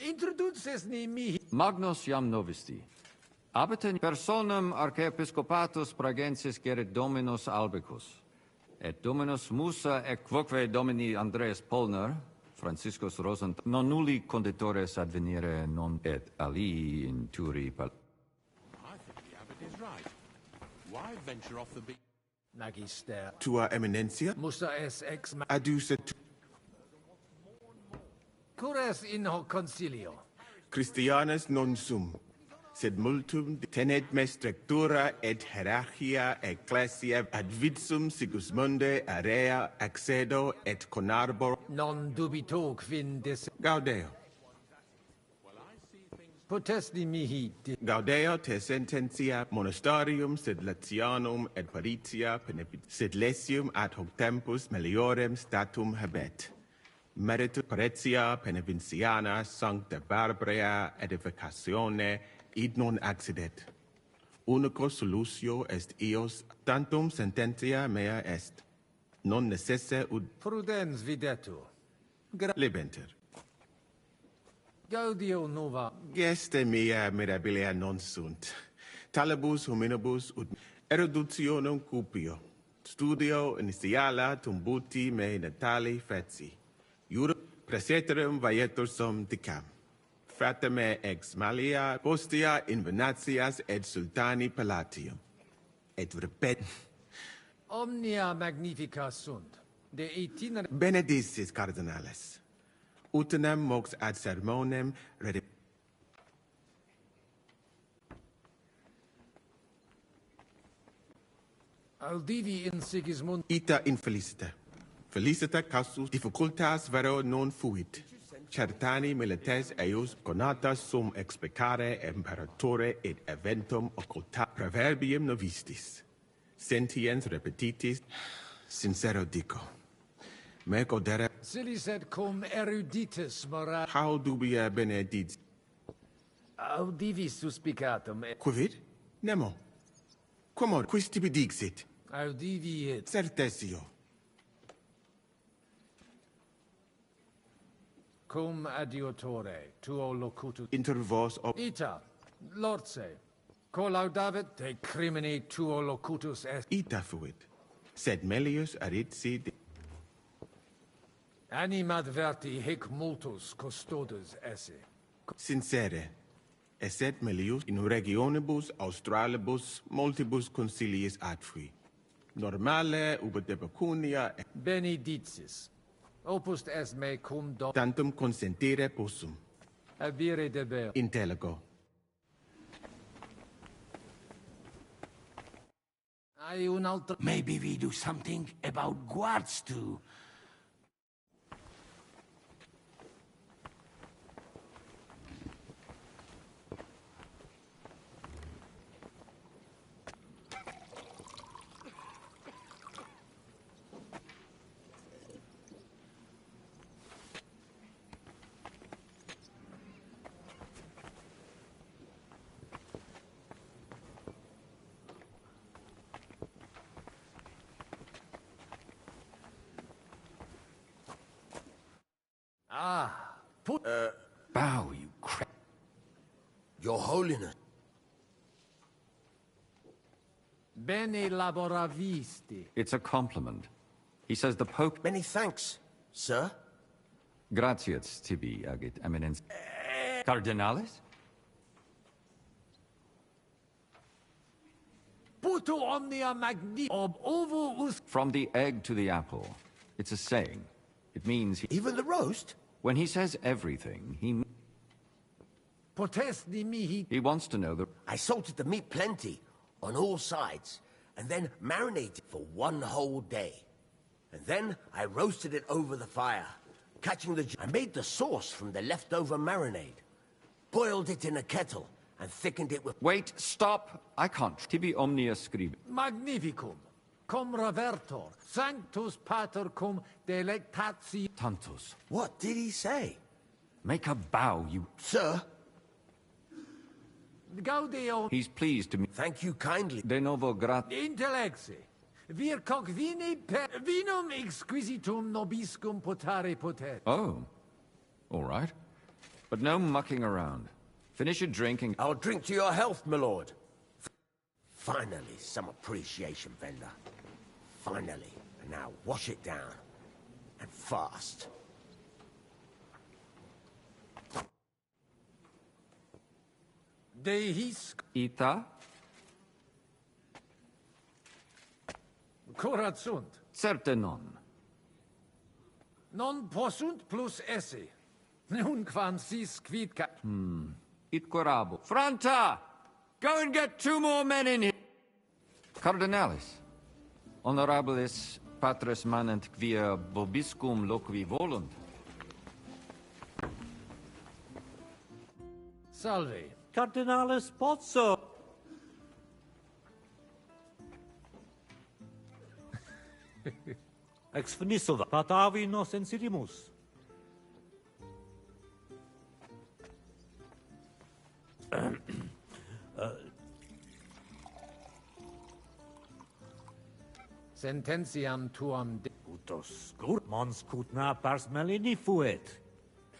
Introduces ni mihi... Magnus jam novisti. Abeten personam archiepiscopatus pragensis gerit Dominus Albicus. Et Dominus Musa et quoque Domini Andreas Polner, Franciscus Rosent, non nulli conditores advenire non et alii in turi pal... I think the abbot is right. Why venture off the beat? Magister... Tua Eminencia? Musa es ex... Adducet Cures in hoc concilio. Christianus non sum, sed multum tenet me structura et hierarchia ecclesia ad vidsum Sigismunde area accedo et conarbor. Non dubito quin des... Gaudeo. Potesti mihi... Gaudeo te sententia monastarium sed Latianum et Paritia sed lesium ad hoc tempus meliorem statum habet. Meritus Paretia Penevinciana Sancta Barbara edificatione id non accidet. Unico solutio est ios tantum sententia mea est. non necesse ud Prudens videtur. lebenter. Gaudio nova. Geste mea mirabilia non sunt. Talibus hominibus ut eruditionum cupio. Studio initiala tumbuti me natali fetsi. Jura preseterum vaietur sum dicam. Fratame ex malia postia invenatias et sultani palatium. Et repet Omnia magnifica sunt. De itiner... benedictis cardinales. Utinam mox ad sermonem rede... Audivi in Sigismund... Ita infelicita. Felicita causus difficultas vero non fuit. Certani milites eius conatas sum explicare imperatore et eventum occulta proverbium novistis. Sentiens repetitis, sincero dico. Me godere... Silis et cum eruditus mora... How dubia benedit... Audivi suspicatum... Quivit? Nemo. Quamod quis tibi dixit? Audivi et... Certesio. Cum adiutore, tuo locutus... Inter vos ob... Ita, lorse, collaudavit de crimine tuo locutus est... Ita fuit. Sed melius aritsi... Animadverti hic multus custodes esse. Sincere. Esset melius in regionibus australibus multibus consiliis adfui. Normale ubi de pecunia... Benedictis. Opus est me cum do... Tantum consentire possum. Abire deber. Intellego. Hai un altro... Maybe we do something about guards too. Ah, put... Bow, you cra... Your Holiness. Bene laboravisti. It's a compliment. He says the Pope... Many thanks, sir. Gratias tibi agit eminens... Cardinalis? Puto omnia magni... Ob ovo us... From the egg to the apple. It's a saying. It means... Even the roast? When he says everything, he... Potesti mihi... He wants to know that... I salted the meat plenty, on all sides, and then marinated for 1 whole day. And then I roasted it over the fire, catching the... I made the sauce from the leftover marinade, boiled it in a kettle, and thickened it with... Wait, stop! I can't. Tibi omnia scribe. Magnificum. Cum revertor. Sanctus pater cum delectatio... Tantus. What did he say? Make a bow, you... Sir? Gaudio... He's pleased to me. Thank you kindly. De novo grat... Intellexe. Vir coc vini per... Vinum exquisitum nobiscum potare potet. Oh. All right. But no mucking around. Finish your drinking. I'll drink to your health, my lord. Finally, some appreciation, Venda. Finally. And now wash it down. And fast. De his... Ita? Curat sunt. Certe non. Non possunt plus esse. Nunquam sis quid ca... It corabo. Franta! Go and get 2 more men in here! Cardinalis. Honorabilis patres manent quia vobiscum loqui volunt. Salve. Cardinalis Pozzo. Ex finisova. Patavi nos insidimus. Sententiam tuam Utos gut mons kutna pars melini fuet.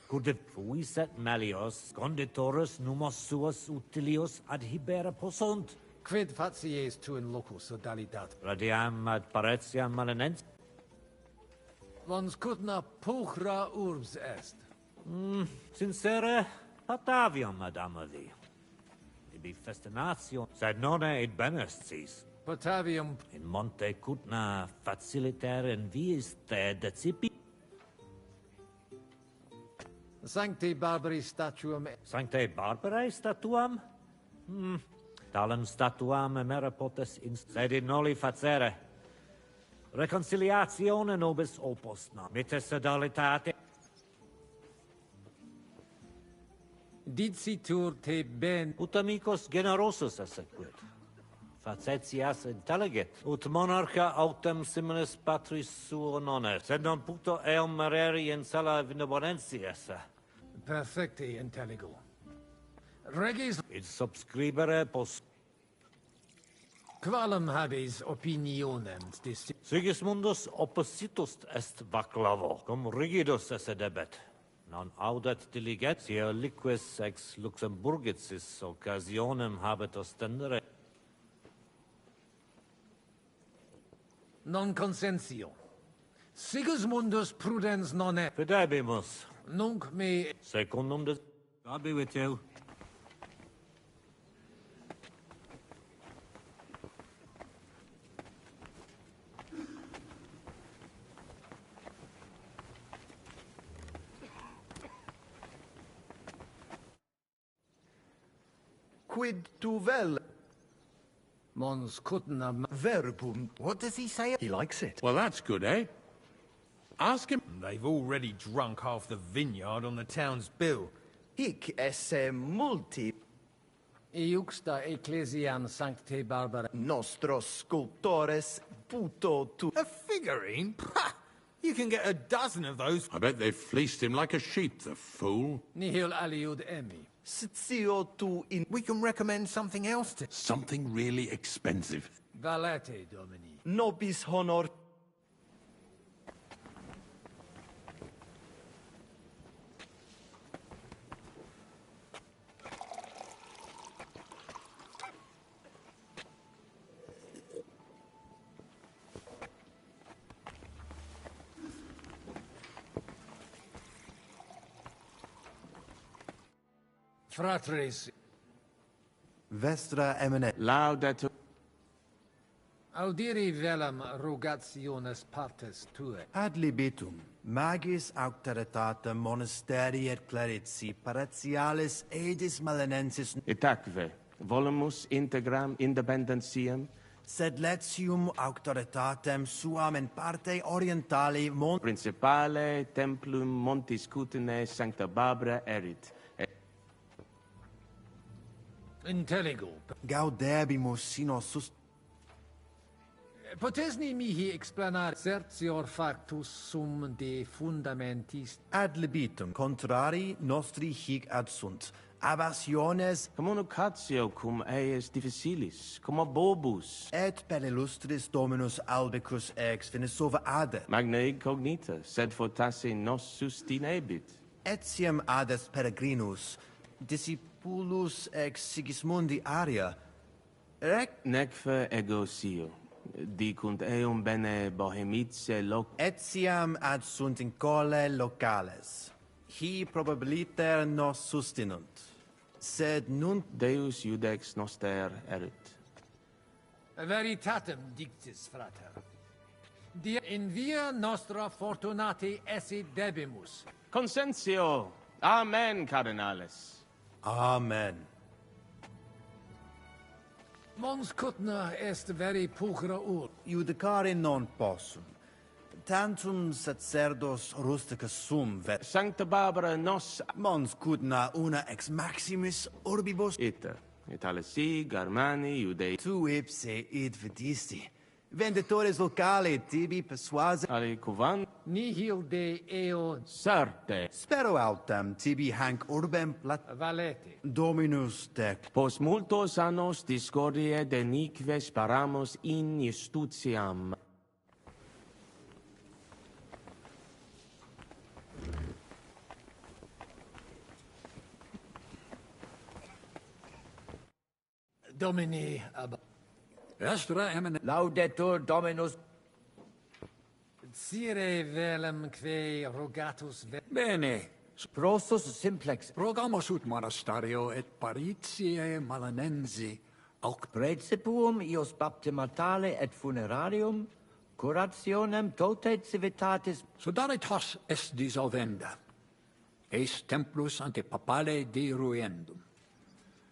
Kudev fuiset melios, conditoris numos suos utilios adhibere possunt. Quid facies tu in loco sodalitat? Radiam ad paretiam malinens. Mons kutna puchra urbs est. Sincere, patavium ad amavi. Ibi festinatio, sed nonne id benestis. Potavium. In monte cutna faciliter in viis te decipi. Sancte Barbari statuam. Sancte Barbarae statuam? Talem statuam emera potes in sed in noli facere. Reconciliatione nobis opus nam. Mitte sodalitate. Dicitur te ben. Ut amicos generosus essequit. Facetias intelligit. Ut monarcha autem similis patris suo nonne. Sed non puto eum mereri in sala benevolentia esse. Perfecte intelligo. Regis. Id subscribere pos. Qualem habes opinionem Sigismundus oppositus est vaclavo, cum rigidus esse debet. Non audet diligentia liquis ex Luxemburgicis occasionem habet ostendere. Non consensio. Sigismundus prudens non est. Fidebimus. Nunc me. Secundum de. God be with you. Quid tu vel? Mons cutnam. Verbum. What does he say? He likes it. Well, that's good, eh? Ask him. They've already drunk half the vineyard on the town's bill. Hic esse multi. Iuxta ecclesiam sancte Barbara. Nostros sculptores puto tu. A figurine? Pah! You can get a dozen of those. I bet they've fleeced him like a sheep, the fool. Nihil aliud emi. Sitio tu in. We can recommend something else to. Something really expensive. Valete, Domini. Nobis honor. Fratres. Vestra eminent. Laudetur. Audiri velam rogationes partes tue. Ad libitum, magis auctoritatem monasteri et clerici paretialis edis malinensis Itaque, volumus integram independentiam, sed letium auctoritatem suam in parte orientali principale templum montis Cutine Sancta Barbara erit. Intelligo. gaudebimus sino sus Potesni mihi explanar certior factus sum de fundamentis. ad libitum contrari nostri hic ad sunt. Abassiones Communicatio cum eius difficilis, cum abobus. et per illustris Dominus albicus ex finisova ade. Magna incognita, sed fortasse nos sustinebit. Etiam ades peregrinus, discipulus ex Sigismundi aria. Necfe ego sio, dicunt eum bene bohemice loc. Etiam ad sunt in cole locales. Hi probabiliter nos sustinunt. Sed nunt Deus iudex noster erit. Veritatem dictis, frater. Dia in via nostra fortunati esse debimus. Consensio. Amen, cardinales. Amen. Mons cutna est veri pulchra ur. Iudicare non possum. Tantum sacerdos rusticus sum vet. Sancta Barbara nos Mons cutna una ex maximis urbibus. ita. Italesi, Germani, Iudei. Tu ipse id vidisti. Venditores locali tibi persuasi. Ali cuvan. Nihil de eo. Certe. Spero autem tibi hanc urbem plat. Valete. Dominus dec. Post multos annos discordie denique sparamus in justitiam. Domini ab... Estra eminent... Laudetur Dominus... Sire velum que rogatus... Bene. Prosus simplex... Rogamus ut monasterio et paritiae malanensi... Auc precipium ius baptimatale et funerarium... Curationem tote civitatis... Sodalitas est dissolvenda. Eis templus ante papale deruendum.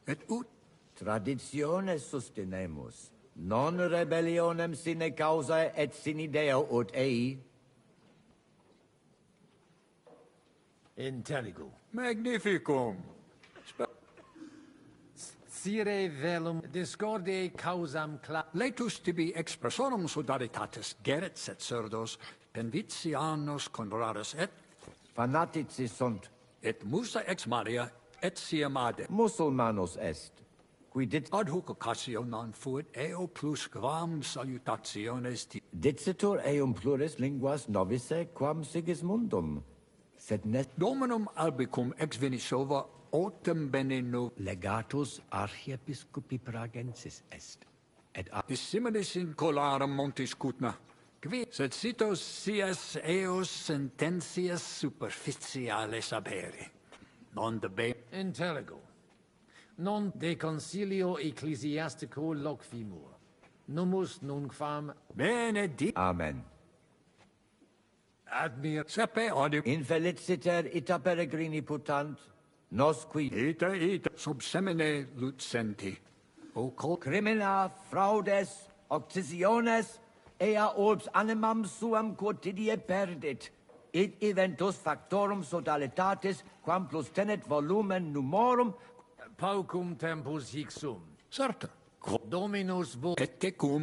Et ut... Traditiones sustenemus. Non rebellionem sine causa et sine Deo ut ei. Intelligo. Magnificum. Sire velum discordiae causam Laetus tibi expressorum sodalitatis geret et surdos, penvitianos converaris et... Fanatici sunt. Et musa ex Maria et siam ade. Musulmanus est. Qui dit... Ad hoc occasio non fuit eo plus quam salutationes ti... Dicitur eum pluris linguas novice quam Sigismundum. Sed ne... Dominum albicum ex Venisova autem benino... Legatus archiepiscopi Pragensis est. Et dissimilis in colarum montis cutna. Qui sed citos sias eos sententias superficiales abere. Non debe... Intelligo. Non de concilio ecclesiastico loquimur. Numus nunquam... Benedict. Amen. Admir... Sepe odi... Infeliciter ita peregrini putant, nos qui... Ita sub semine lucenti. O col... Crimina, fraudes, occisiones, ea urbs animam suam quotidie perdit. Id eventus factorum sodalitatis, quam plus tenet volumen numorum... Paucum tempus hic sum. Certa. Dominus vo... Et tecum...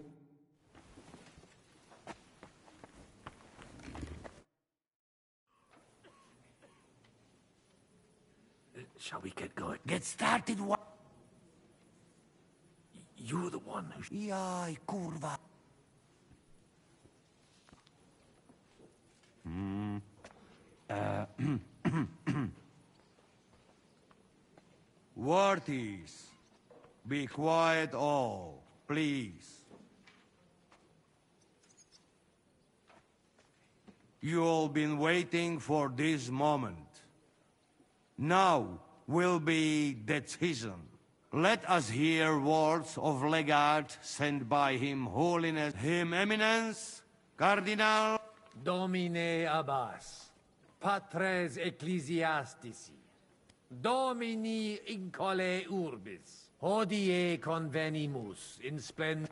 Shall we get going? get started what? You're the one who... Iai, curva. Worthies, be quiet all, please. You all been waiting for this moment. Now will be decision. Let us hear words of legate sent by Him Holiness, Him Eminence, Cardinal... Domine Abbas, Patres Ecclesiastici, Domini incole urbis, hodie convenimus in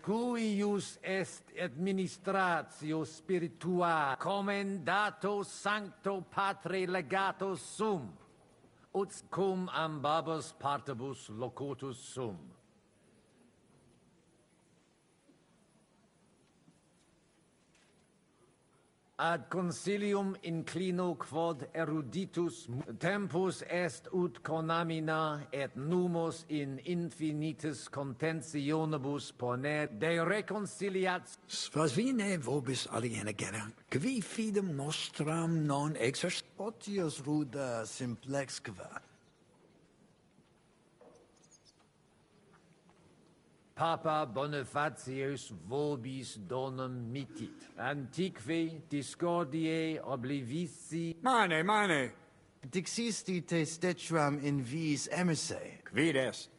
cuius est administratio spiritua commendato sancto patre legato sum, ut cum ambabus partibus locutus sum. Ad concilium inclino quod eruditus tempus est ut conamina et numus in infinitus contentionibus poner de reconciliat. Svasvine vobis aliena gera, qui fidem nostram non exerc... Otius ruda simplexque. Papa Bonifatius vobis donum mitit. Antique discordiae oblivici... Mane! Dixisti te statuam in viis emisse. Quid est?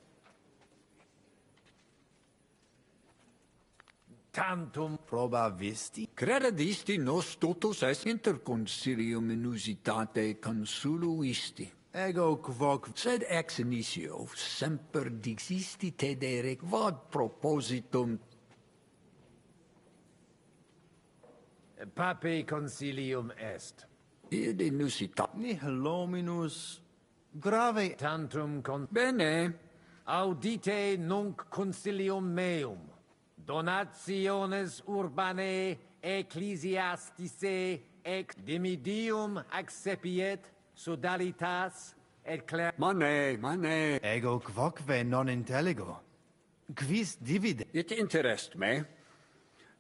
Tantum... Proba visti? Credisti nos totus est inter concilium inusitate consuluisti. Ego quoque... Sed ex initio semper dixisti te dere quod propositum... Pape concilium est. Id inusitat. Nihil hominus grave... Tantum con... Bene. Audite nunc concilium meum. Donationes urbanae ecclesiasticae ex dimidium accepiet sodalitas et cler... Mane. Ego quoque non intelligo. Quis divide? It interest me.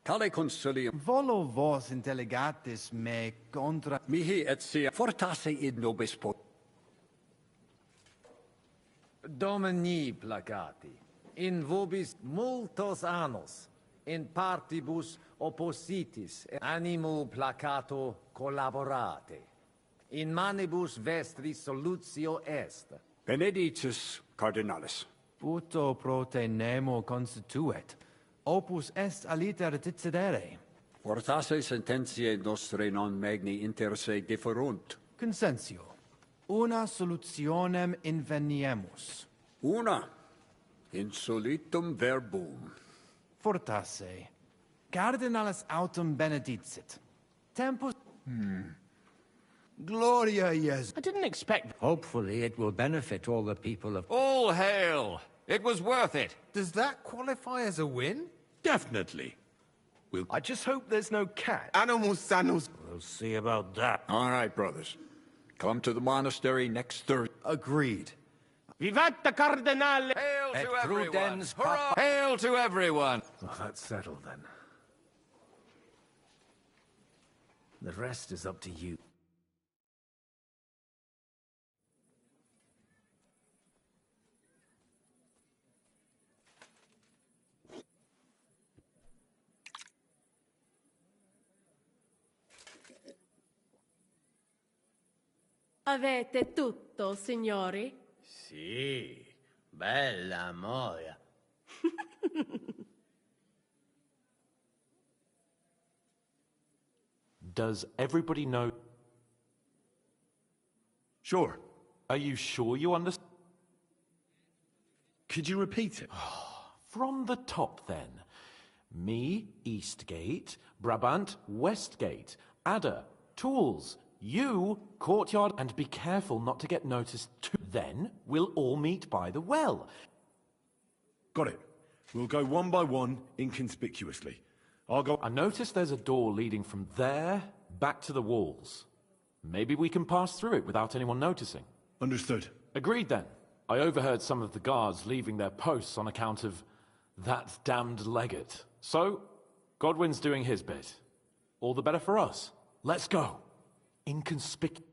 Tale concilium... Volo vos intelligatis me contra... Mihi et sia fortasse id nobis pot... Domini placati. in vobis multos annos, in partibus oppositis, animo placato collaborate. In manibus vestris solutio est. Benedictus cardinalis. Puto prote nemo constituet. Opus est aliter dicedere. Fortasse sententiae nostre non magni inter se differunt. Consensio. Una solutionem inveniemus. Una. Insolitum verbum. Fortasse. Cardinalis autem benedicit. Tempus... Gloria Jes. I didn't expect... Hopefully it will benefit all the people of... All hail! It was worth it. Does that qualify as a win? Definitely. I just hope there's no cat. Animus sanus. We'll see about that. All right, brothers. Come to the monastery next Thursday. Agreed. Vivat the Cardinale! Hail Et to everyone! prudens Hurrah! Hail to everyone! Well, that's settled then. The rest is up to you. Avete tutto, signori? Sì, bella moia. Does everybody know? Sure. Are you sure you understand? Could you repeat it? From the top, then. Me, Eastgate. Brabant, Westgate. Adder, Tools. You, Courtyard. And be careful not to get noticed too. Then we'll all meet by the well. Got it. We'll go one by one, inconspicuously. I'll go... I noticed there's a door leading from there back to the walls. Maybe we can pass through it without anyone noticing. Understood. Agreed, then. I overheard some of the guards leaving their posts on account of that damned legate. So, Godwin's doing his bit. All the better for us. Let's go. Inconspicuous.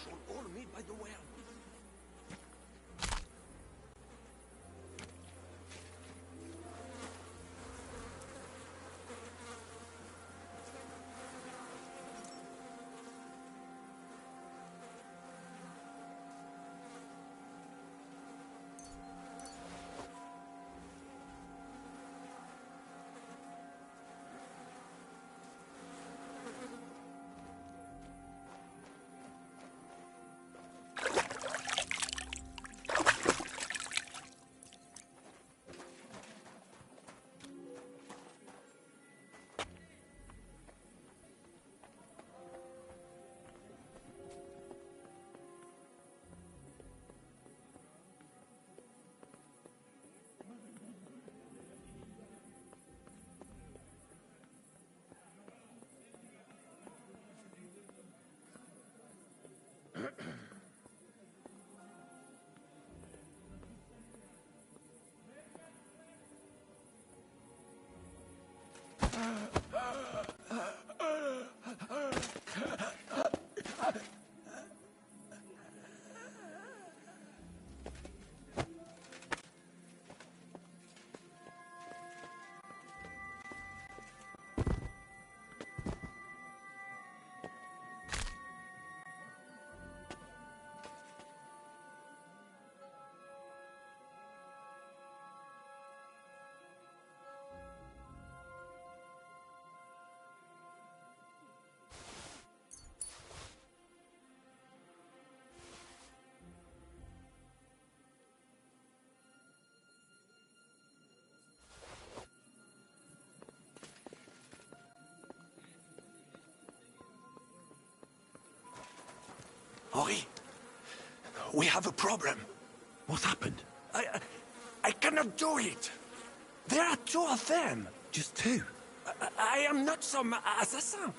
control all made by the well. Henri, we have a problem. What's happened? I cannot do it. There are two of them. Just two? I am not some assassin.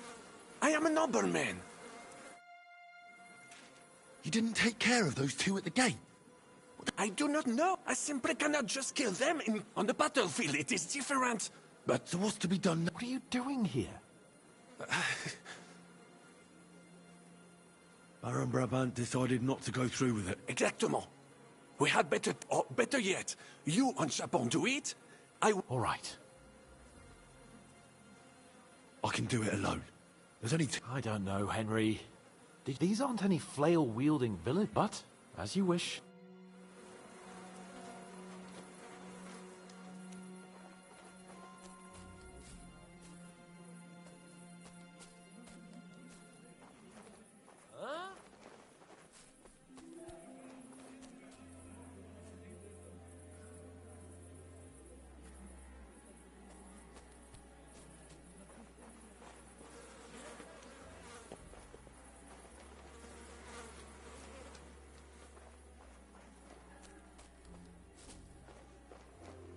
I am a nobleman. You didn't take care of those two at the gate? I do not know. I simply cannot just kill them on the battlefield. It is different. But so what's to be done now? What are you doing here? Baron Brabant decided not to go through with it. Exactement. We had better, or better yet, you and Chapon do it. All right. I can do it alone. There's only two. I don't know, Henry. These aren't any flail-wielding villains, but as you wish.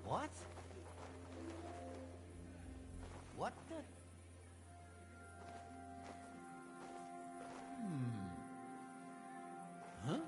What? What the? Huh?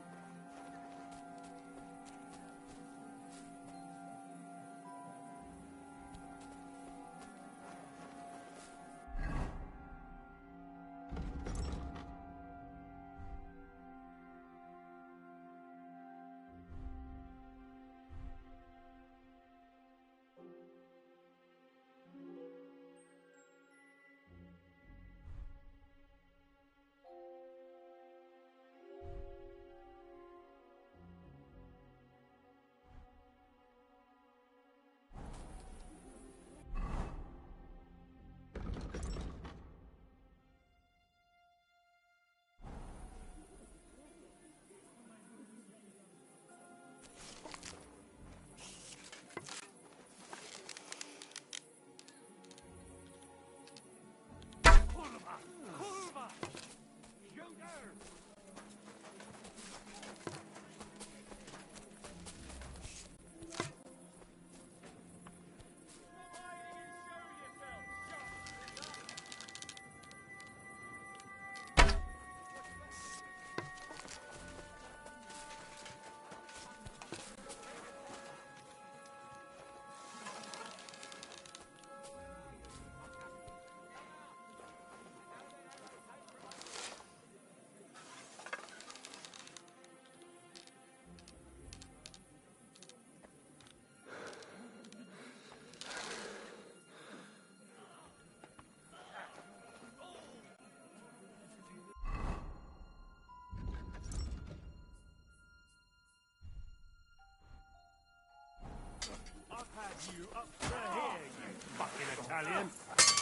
have you up to here, you fucking Italian.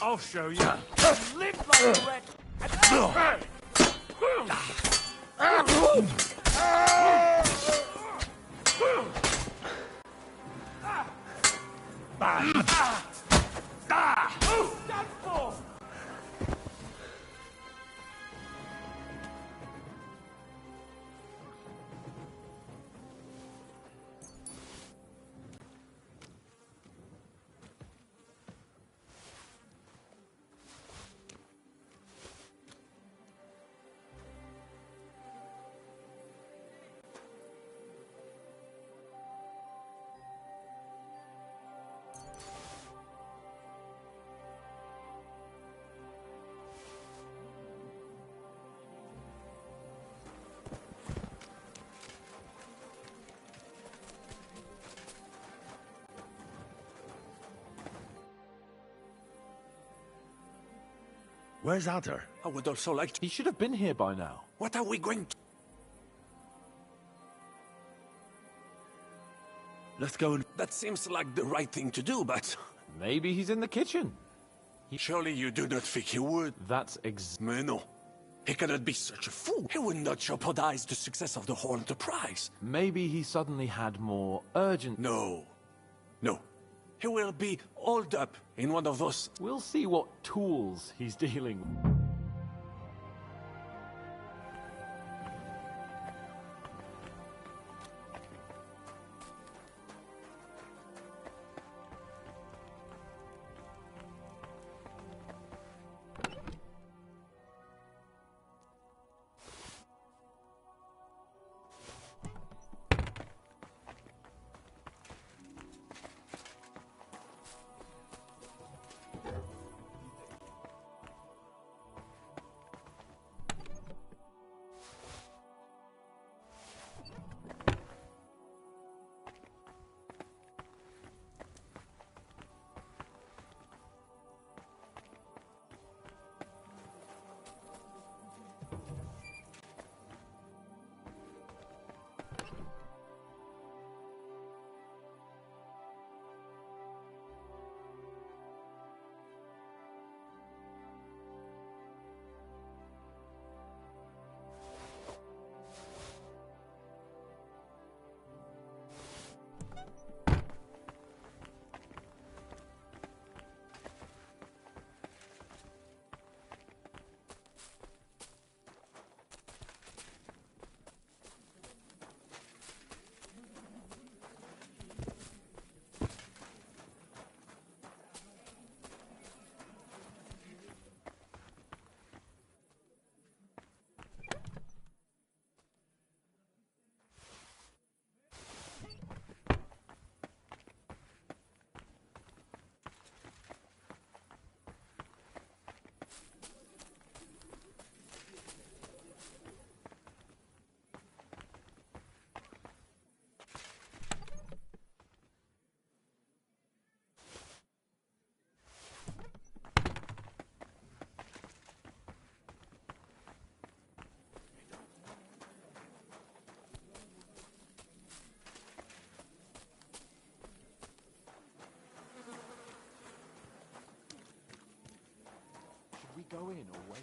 I'll show you. Live like a wreck. Where's Adder? I would also like to... He should have been here by now. What are we going to... Let's go and... That seems like the right thing to do, but... Maybe he's in the kitchen. Surely you do not think he would? That's no. He cannot be such a fool. He would not jeopardize the success of the whole enterprise. Maybe he suddenly had more urgent... No. He will be holed up in one of those... We'll see what tools he's dealing with. Should we go in or wait?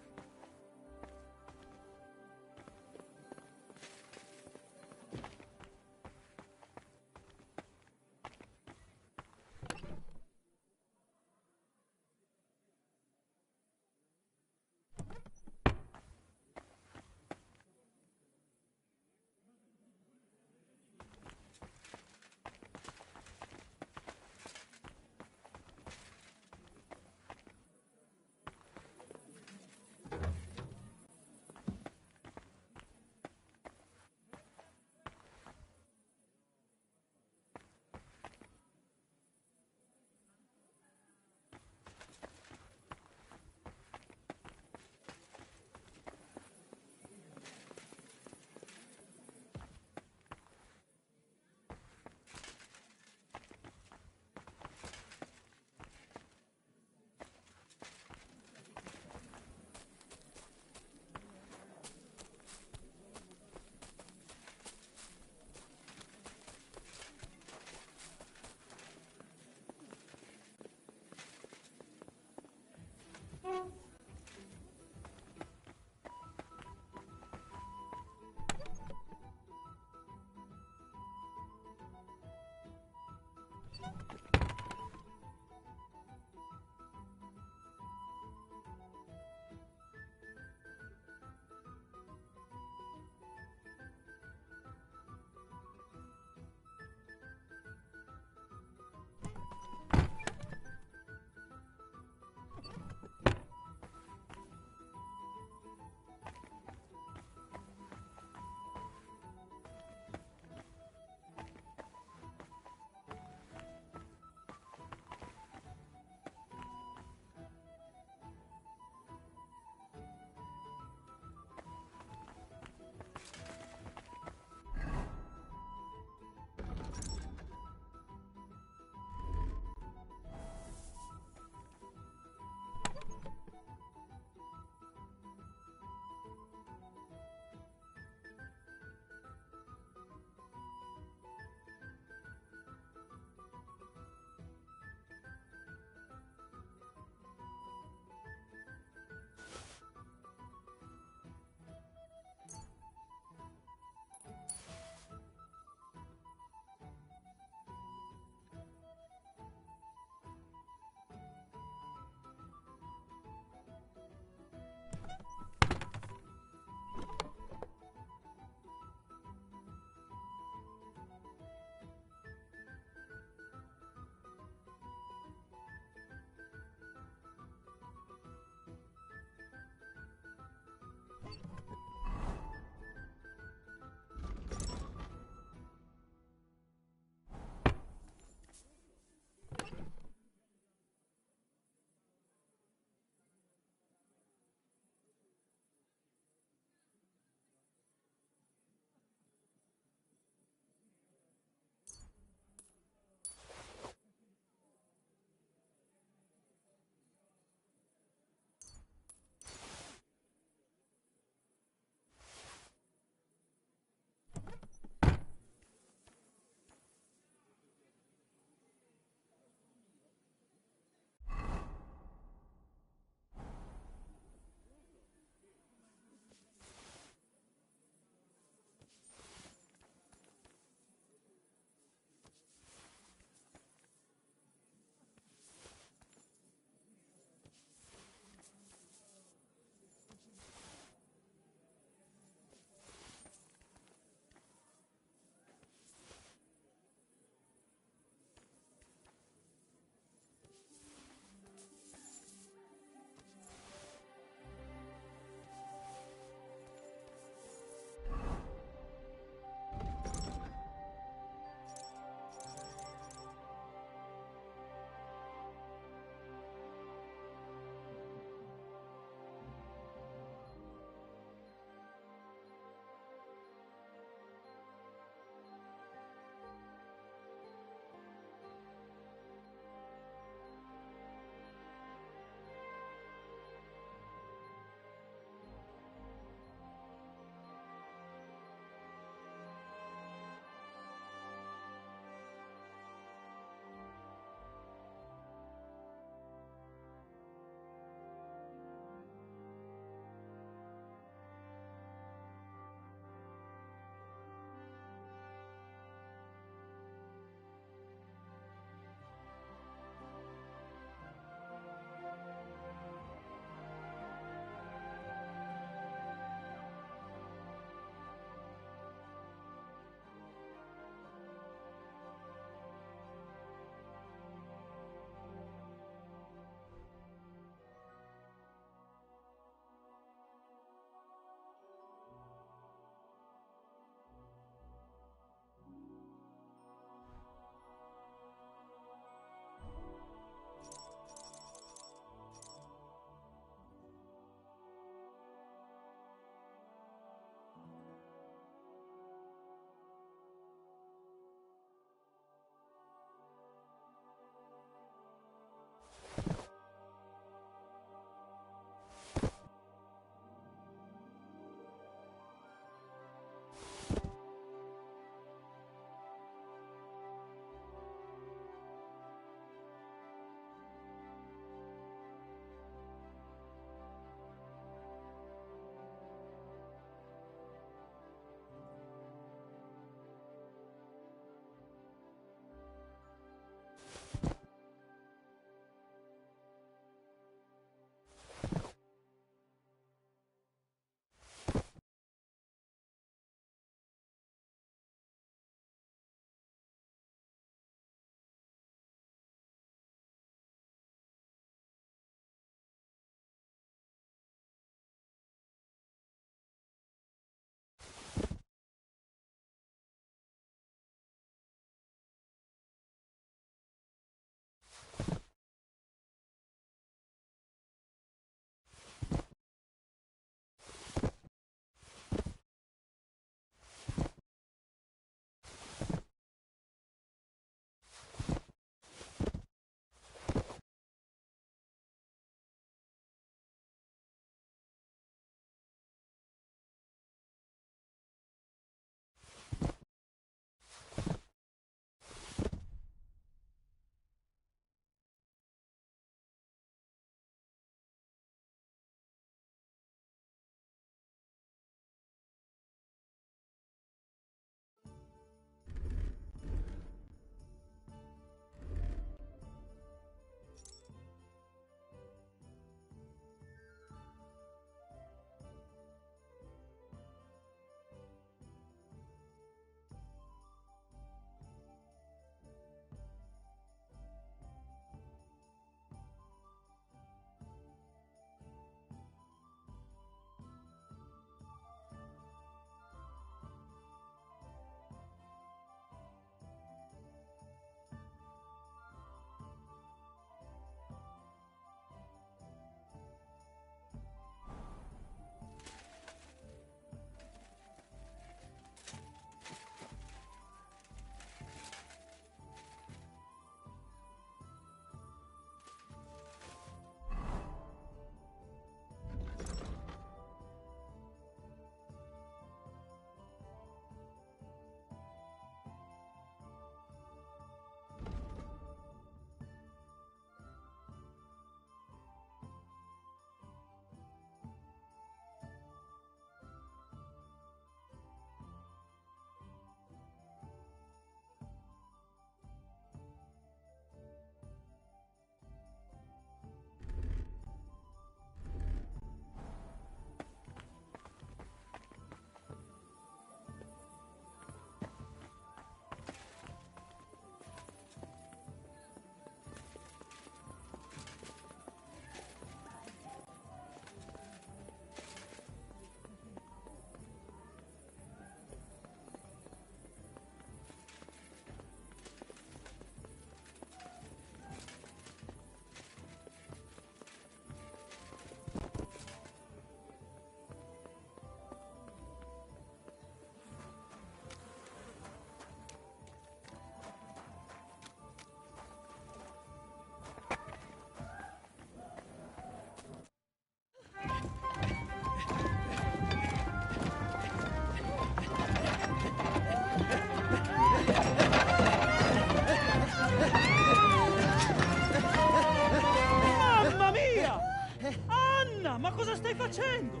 Ma cosa stai facendo?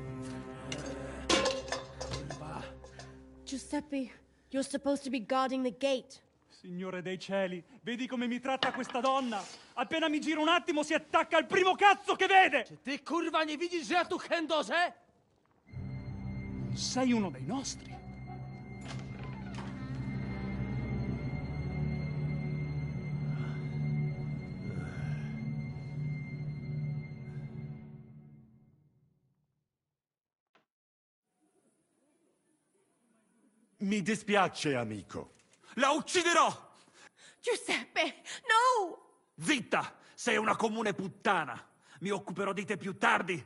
Giuseppe, you're supposed to be guarding the gate. Signore dei cieli, vedi come mi tratta questa donna? Appena mi giro un attimo si attacca al primo cazzo che vede! Czy ty, kurwa, nie widzisz, że ja tu chędożę? Sei uno dei nostri. Mi dispiace, amico. La ucciderò! Giuseppe, no! Zitta! Sei una comune puttana! Mi occuperò di te più tardi!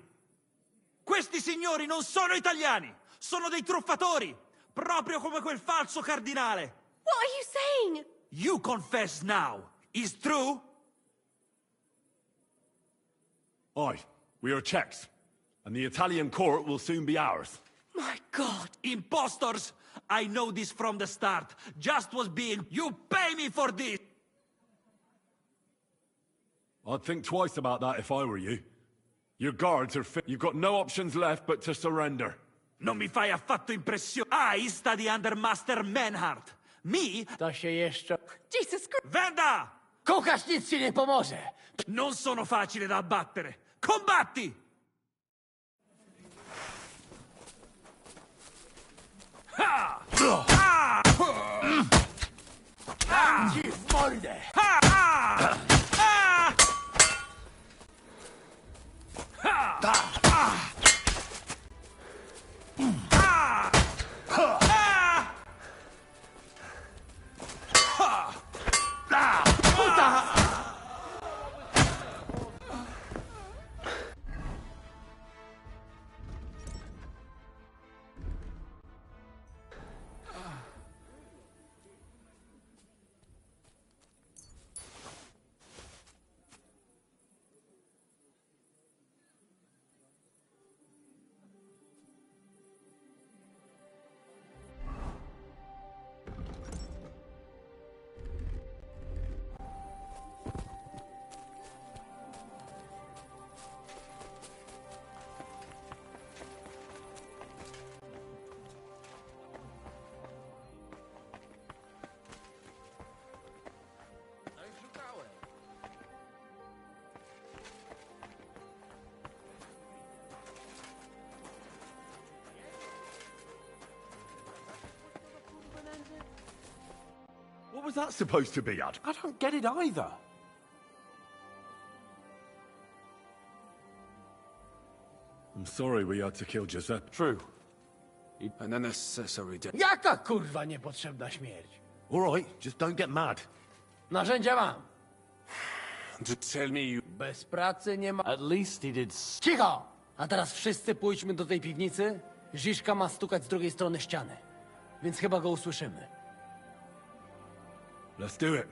Questi signori non sono italiani! Sono dei truffatori! Proprio come quel falso cardinale! What are you saying? You confess now! Is true? Aye, we are Czechs, and the Italian court will soon be ours. My God! Impostors! I know this from the start. Just was being... You pay me for this! I'd think twice about that if I were you. Your guards are fit. You've got no options left but to surrender. Non mi fai affatto impressione. I study under Master Menhart. Me? To się jeszcze... Jesus Christ! Venda! Kukasz, nic ci nie pomoże! Non sono facile da abbattere. Combatti! Ha! Ha! Dam ci w mordę! Ha! Ha! Ha! Ha! What was that supposed to be, Ad? I don't get it either. I'm sorry we had to kill Giuseppe. True. An unnecessary death. Jaka kurwa niepotrzebna śmierć? All right, just don't get mad. Narzędzia mam. Just tell me you... Bez pracy nie ma... At least he did... Cicho! A teraz wszyscy pójdźmy do tej piwnicy. Ziszka ma stukać z drugiej strony ściany. Więc chyba go usłyszymy. Let's do it.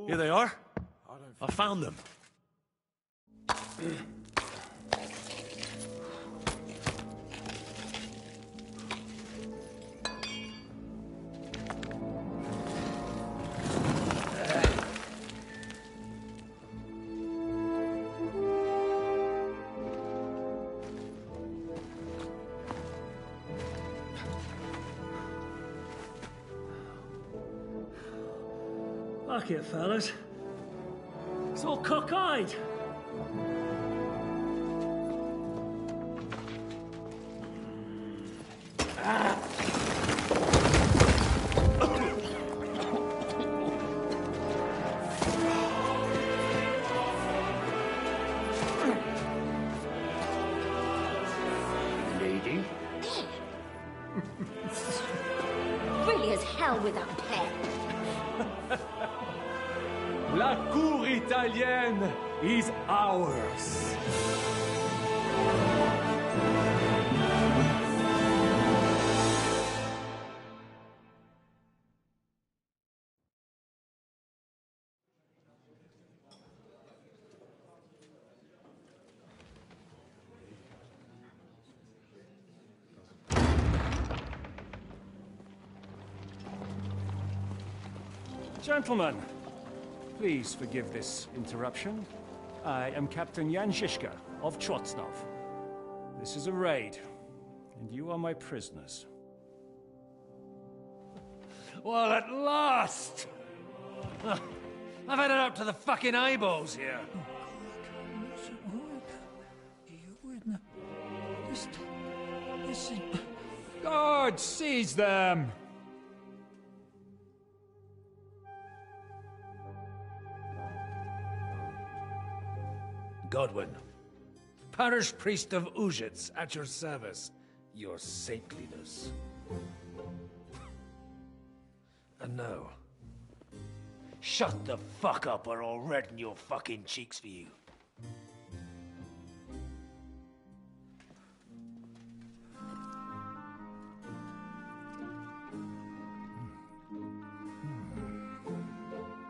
Here they are. I found them. Fuck it, fellas. It's all cockeyed. Lady? Really as hell without pay. La cour italienne is ours. Gentlemen, please forgive this interruption. I am Captain Jan Žižka of Trotznov. This is a raid, and you are my prisoners. Well, at last! I've had it up to the fucking eyeballs here. God, seize them! Godwin, parish priest of Uzhitz, at your service, your saintliness. And now, shut the fuck up or I'll redden your fucking cheeks for you.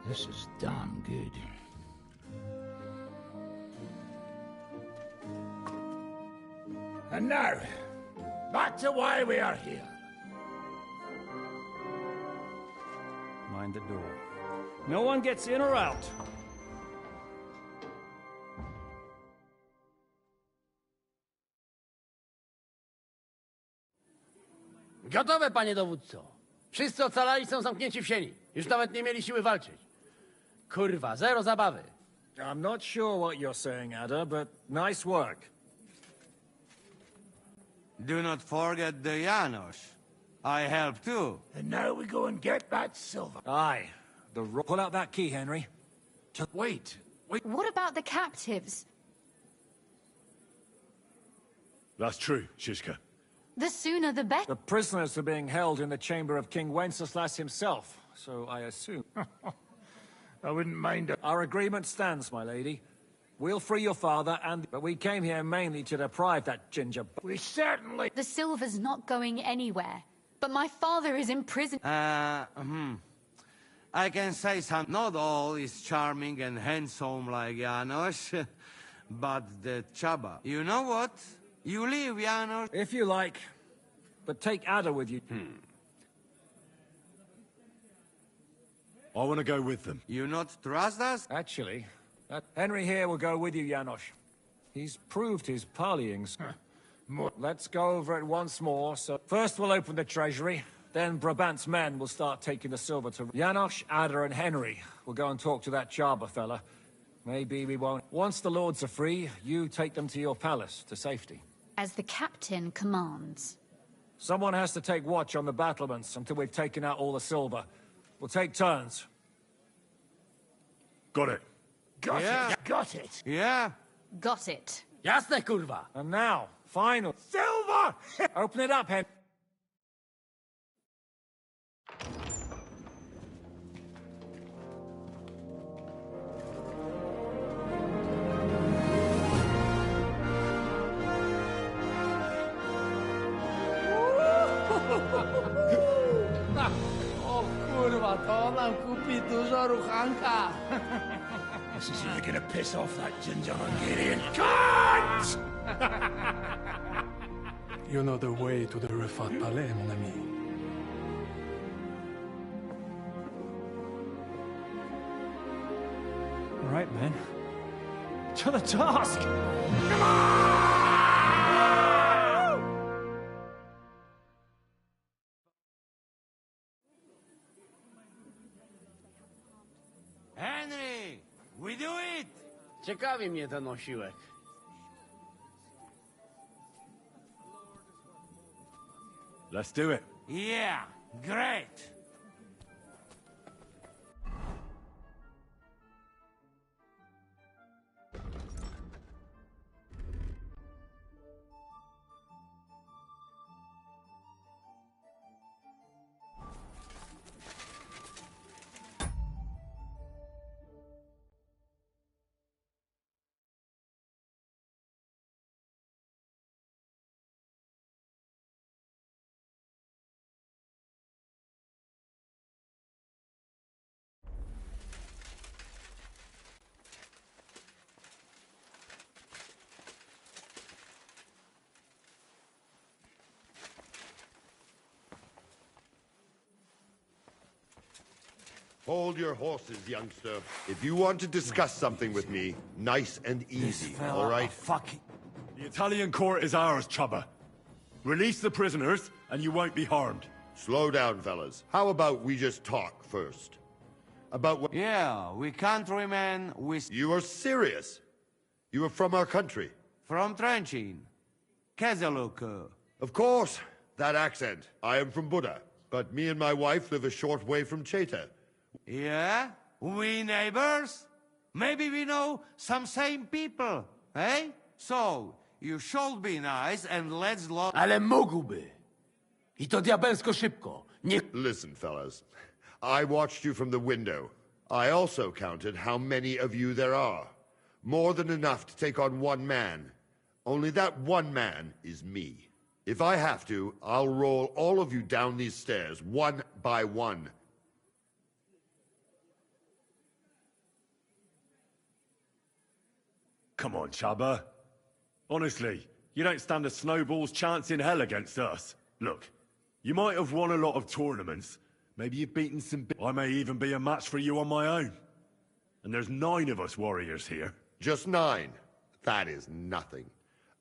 This is damn good. And now, back to why we are here. Mind the door. No one gets in or out. Gotowe, panie dowódco. Wszyscy ocalali są zamknięci w sieni. Już nawet nie mieli siły walczyć. Kurwa, zero zabawy. I'm not sure what you're saying, Ada, but nice work. Do not forget the Janos. I help too. And now we go and get that silver. Aye. Pull out that key, Henry. Wait. What about the captives? That's true, Shishka. The sooner the better. The prisoners are being held in the chamber of King Wenceslas himself, so I assume... I wouldn't mind it. Our agreement stands, my lady. We'll free your father, but we came here mainly to deprive that ginger... We certainly... The silver's not going anywhere. But my father is in prison. I can say something. Not all is charming and handsome like Janos, but the Chaba. You know what? You leave, Janos. If you like, but take Ada with you. I want to go with them. You not trust us? Actually, Henry here will go with you, Janos. He's proved his parleyings. Let's go over it once more. So first we'll open the treasury, then Brabant's men will start taking the silver to... Janos, Ada, and Henry will go and talk to that Chaba fella. Maybe we won't. Once the lords are free, you take them to your palace, to safety. As the captain commands. Someone has to take watch on the battlements until we've taken out all the silver. We'll take turns. Got it. Got it. Got it. Yeah. Got it. Jasne, kurwa. And now, final. Silver! Open it up, Henry. O kurwa, to nam kupi dużo ruchanka. This is really gonna piss off that ginger Hungarian cunt! You know the way to the Rifat Palais, mon ami. All right, men. To the task! Come on! Henry! We do it! Ciekawi mnie ten osiłek. Let's do it. Yeah, great! Hold your horses, youngster. If you want to discuss something with me, nice and easy, all right? The Italian court is ours, Chubba. Release the prisoners, and you won't be harmed. Slow down, fellas. How about we just talk first? About what... Yeah, we countrymen, You are serious? You are from our country? From Trenchin. Kezeluk. Of course, that accent. I am from Buda, but me and my wife live a short way from Cheta. Yeah? We neighbors? Maybe we know some same people, eh? So, you should be nice and let's Ale mógłby. I to diabelsko szybko. Nie... Listen, fellas. I watched you from the window. I also counted how many of you there are. More than enough to take on one man. Only that one man is me. If I have to, I'll roll all of you down these stairs, one by one. Come on, Chubba. Honestly, you don't stand a snowball's chance in hell against us. Look, you might have won a lot of tournaments. Maybe you've beaten some... I may even be a match for you on my own. And there's 9 of us warriors here. Just 9? That is nothing.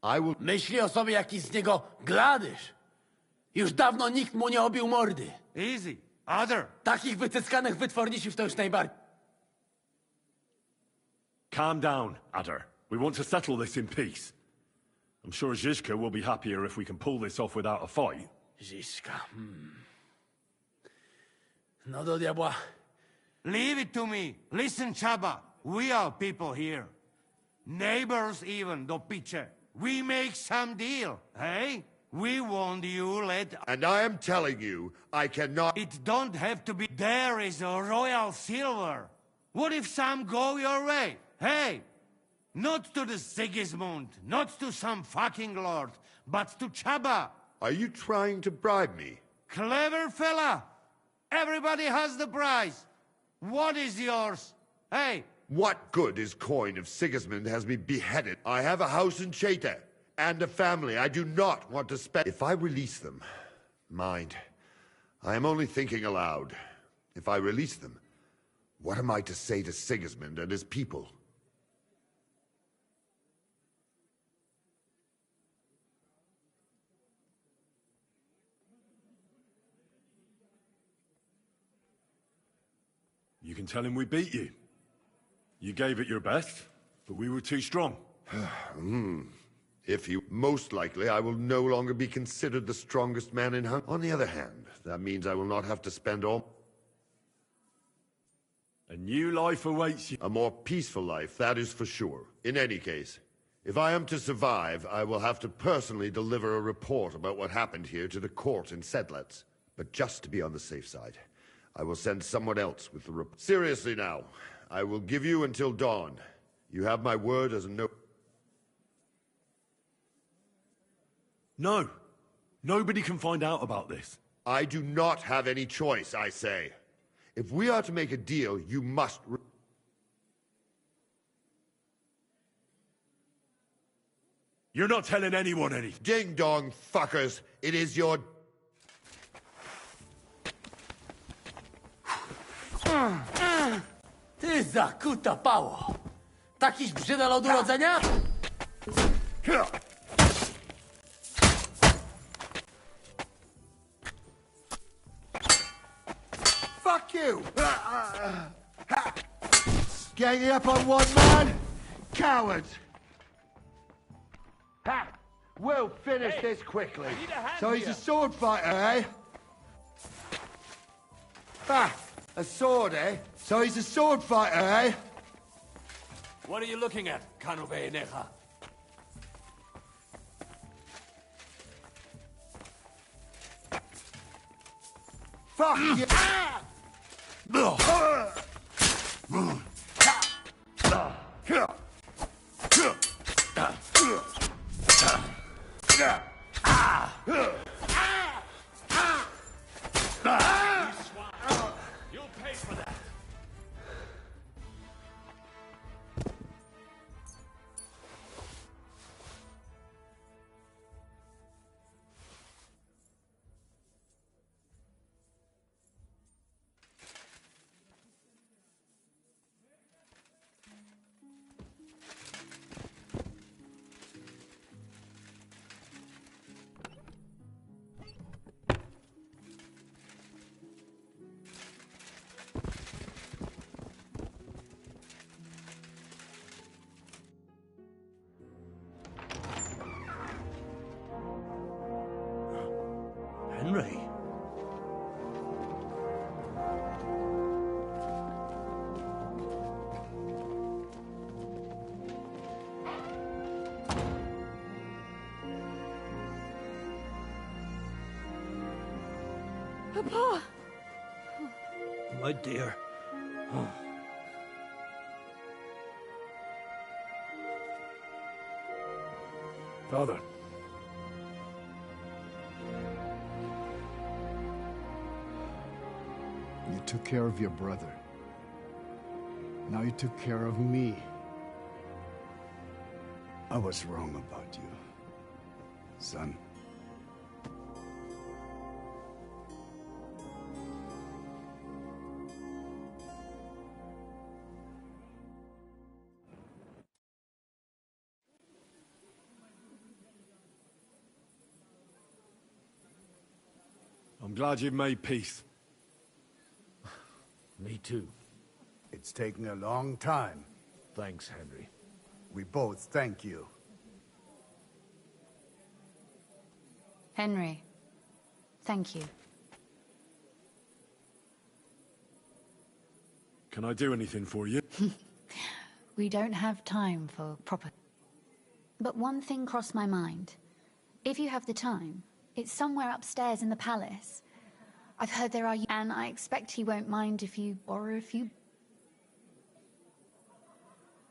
I will... Myśli o sobie jakiś z niego gladysz. Już dawno nikt mu nie obił mordy. Easy. Other. Takich wycyckanych wytworników to już najbardziej. Calm down, Adder. We want to settle this in peace. I'm sure Zizka will be happier if we can pull this off without a fight. Zizka, No do diabła. Leave it to me. Listen, Chaba. We are people here. Neighbors even, do piche. We make some deal, eh? We won't you let... And I am telling you, I cannot... It don't have to be... There is a royal silver. What if some go your way? Hey! Not to the Sigismund, not to some fucking lord, but to Chaba. Are you trying to bribe me? Clever fella. Everybody has the prize. What is yours? Hey! What good is coin if Sigismund has me beheaded? I have a house in Cheta, and a family. I do not want to spend... If I release them... Mind, I am only thinking aloud. If I release them, what am I to say to Sigismund and his people? You can tell him we beat you. You gave it your best, but we were too strong. If you... Most likely, I will no longer be considered the strongest man in Hungary. On the other hand, that means I will not have to spend all... A new life awaits you. A more peaceful life, that is for sure. In any case, if I am to survive, I will have to personally deliver a report about what happened here to the court in Sedlets. But just to be on the safe side, I will send someone else with the report. Seriously now, I will give you until dawn. You have my word as a no... No. Nobody can find out about this. I do not have any choice, I say. If we are to make a deal, you must... You're not telling anyone anything. Ding-dong, fuckers. It is your... Ty zakuta pało. Takiś brzydal od urodzenia? Fuck you! Ganging up on one man? Cowards! Ha! We'll finish this quickly. So he's a sword fighter, eh? Ha! A sword, eh? So he's a sword fighter, eh? What are you looking at, Kanove Necha? Fuck you! You'll pay for that. Papa! My dear. Father. You took care of your brother. Now you took care of me. I was wrong about you, son. I'm glad you've made peace. Me too. It's taken a long time. Thanks, Henry. We both thank you. Henry, thank you. Can I do anything for you? We don't have time for proper... But one thing crossed my mind. If you have the time, it's somewhere upstairs in the palace. I've heard there are... And I expect he won't mind if you borrow a few...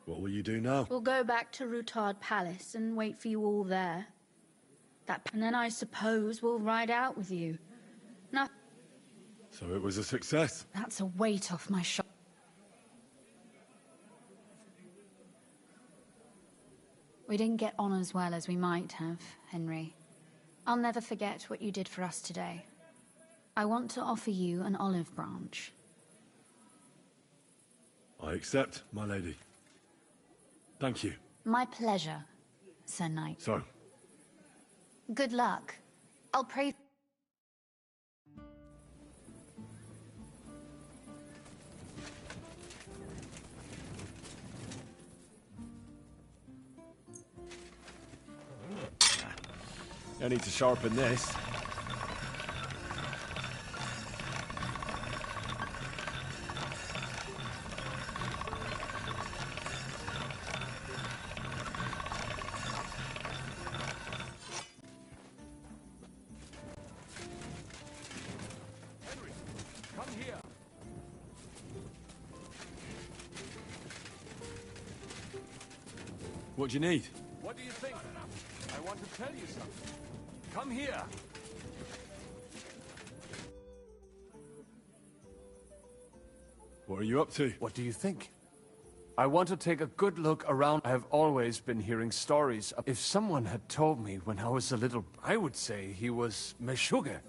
What will you do now? We'll go back to Rutard Palace and wait for you all there. And then I suppose we'll ride out with you. Now... So it was a success? That's a weight off my shoulders. We didn't get on as well as we might have, Henry. I'll never forget what you did for us today. I want to offer you an olive branch. I accept, my lady. Thank you. My pleasure, Sir Knight. So, Good luck. I'll pray... I need to sharpen this. Come here. What do you need? What do you think? I want to tell you something. Come here. What are you up to? What do you think? I want to take a good look around. I have always been hearing stories. If someone had told me when I was a little, I would say he was Meshuggah.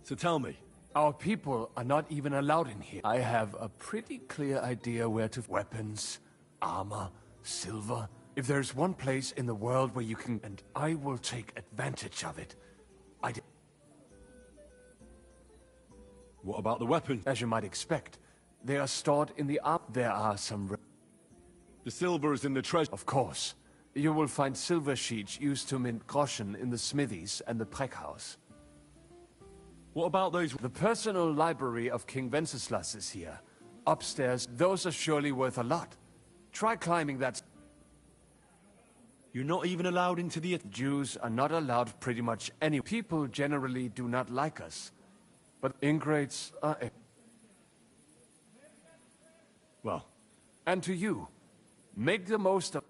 So tell me. Our people are not even allowed in here. I have a pretty clear idea where to... Weapons, armor, silver. If there's one place in the world where you can... And I will take advantage of it. What about the weapons? As you might expect, they are stored in the There are some... The silver is in the treasure. Of course. You will find silver sheets used to mint groschen in the smithies and the Preck house. What about those... The personal library of King Wenceslas is here. Upstairs, those are surely worth a lot. Try climbing that... You're not even allowed into the... Jews are not allowed pretty much any... People generally do not like us. But ingrates are... Well. And to you, make the most of...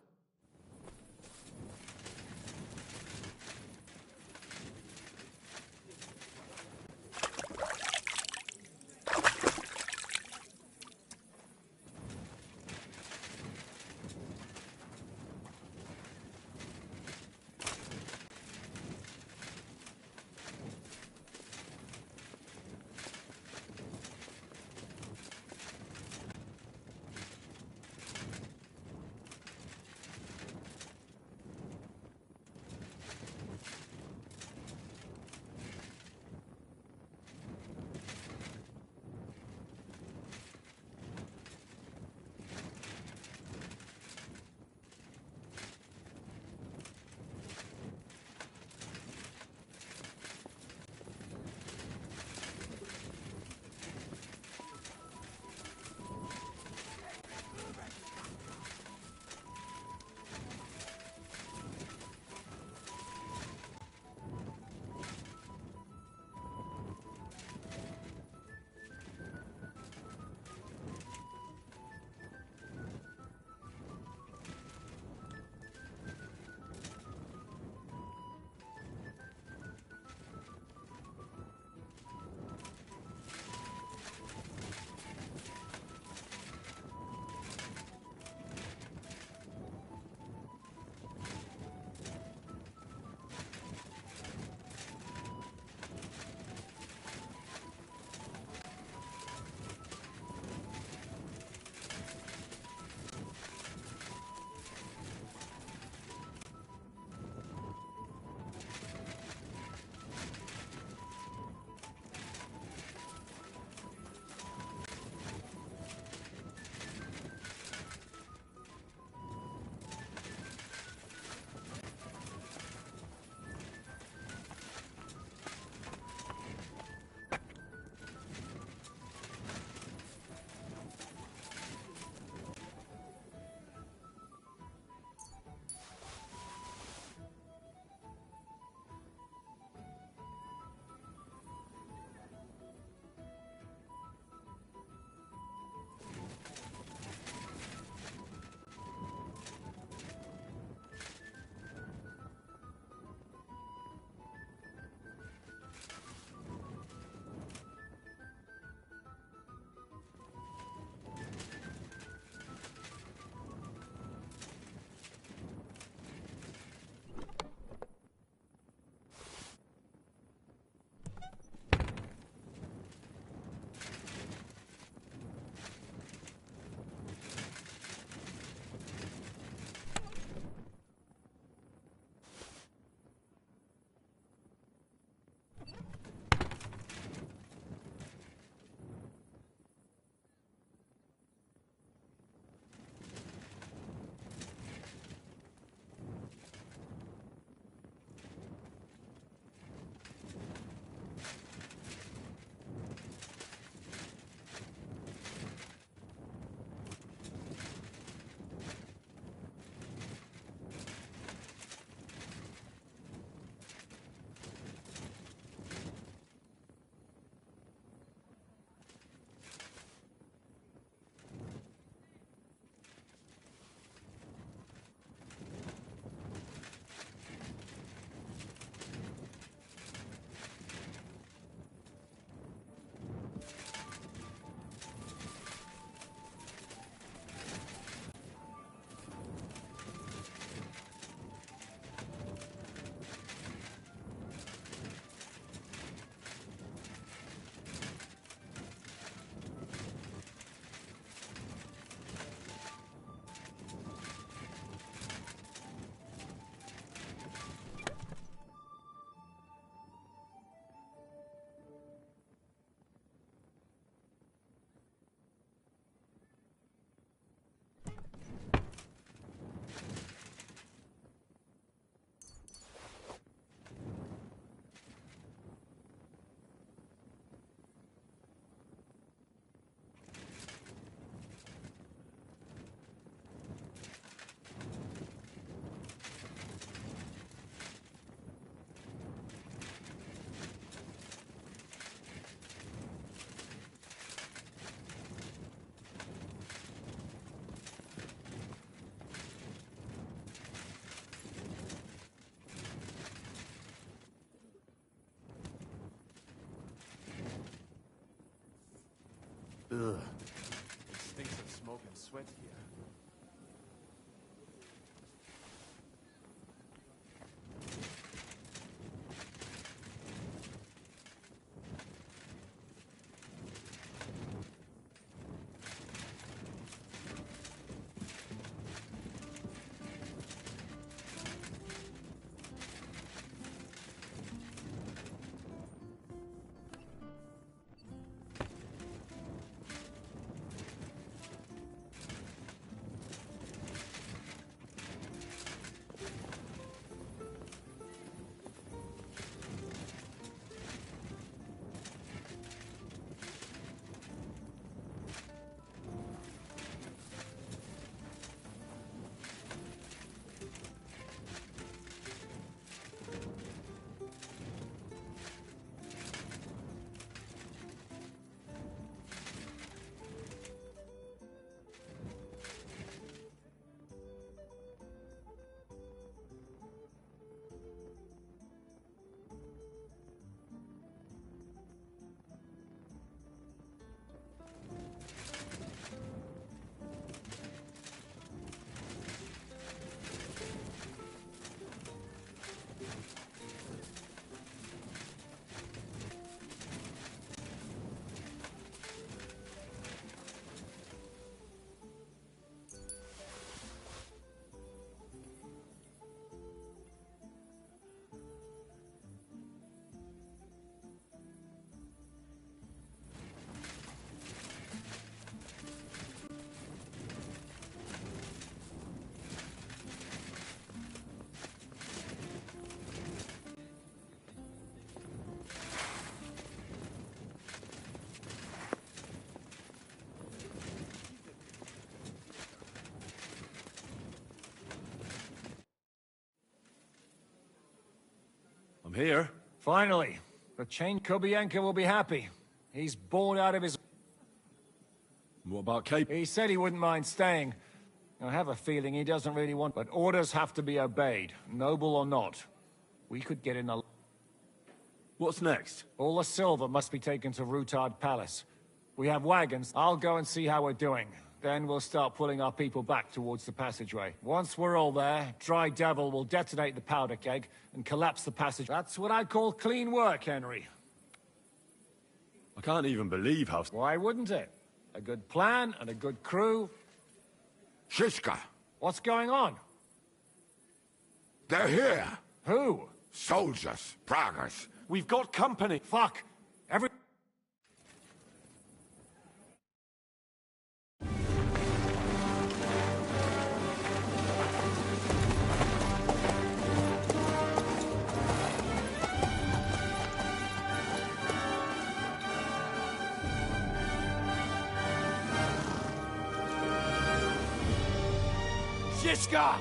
Ugh. It stinks of smoke and sweat here. I'm here. Finally. The chained Kubienka will be happy. He's bored out of his... What about Cape? He said he wouldn't mind staying. I have a feeling he doesn't really want... But orders have to be obeyed, noble or not. We could get in a... What's next? All the silver must be taken to Rutard Palace. We have wagons. I'll go and see how we're doing. Then we'll start pulling our people back towards the passageway. Once we're all there, Dry Devil will detonate the powder keg and collapse the passage. That's what I call clean work, Henry. I can't even believe how... Why wouldn't it? A good plan and a good crew. Shishka. What's going on? They're here. Who? Soldiers. Pragas. We've got company. Fuck. Every... Shishka!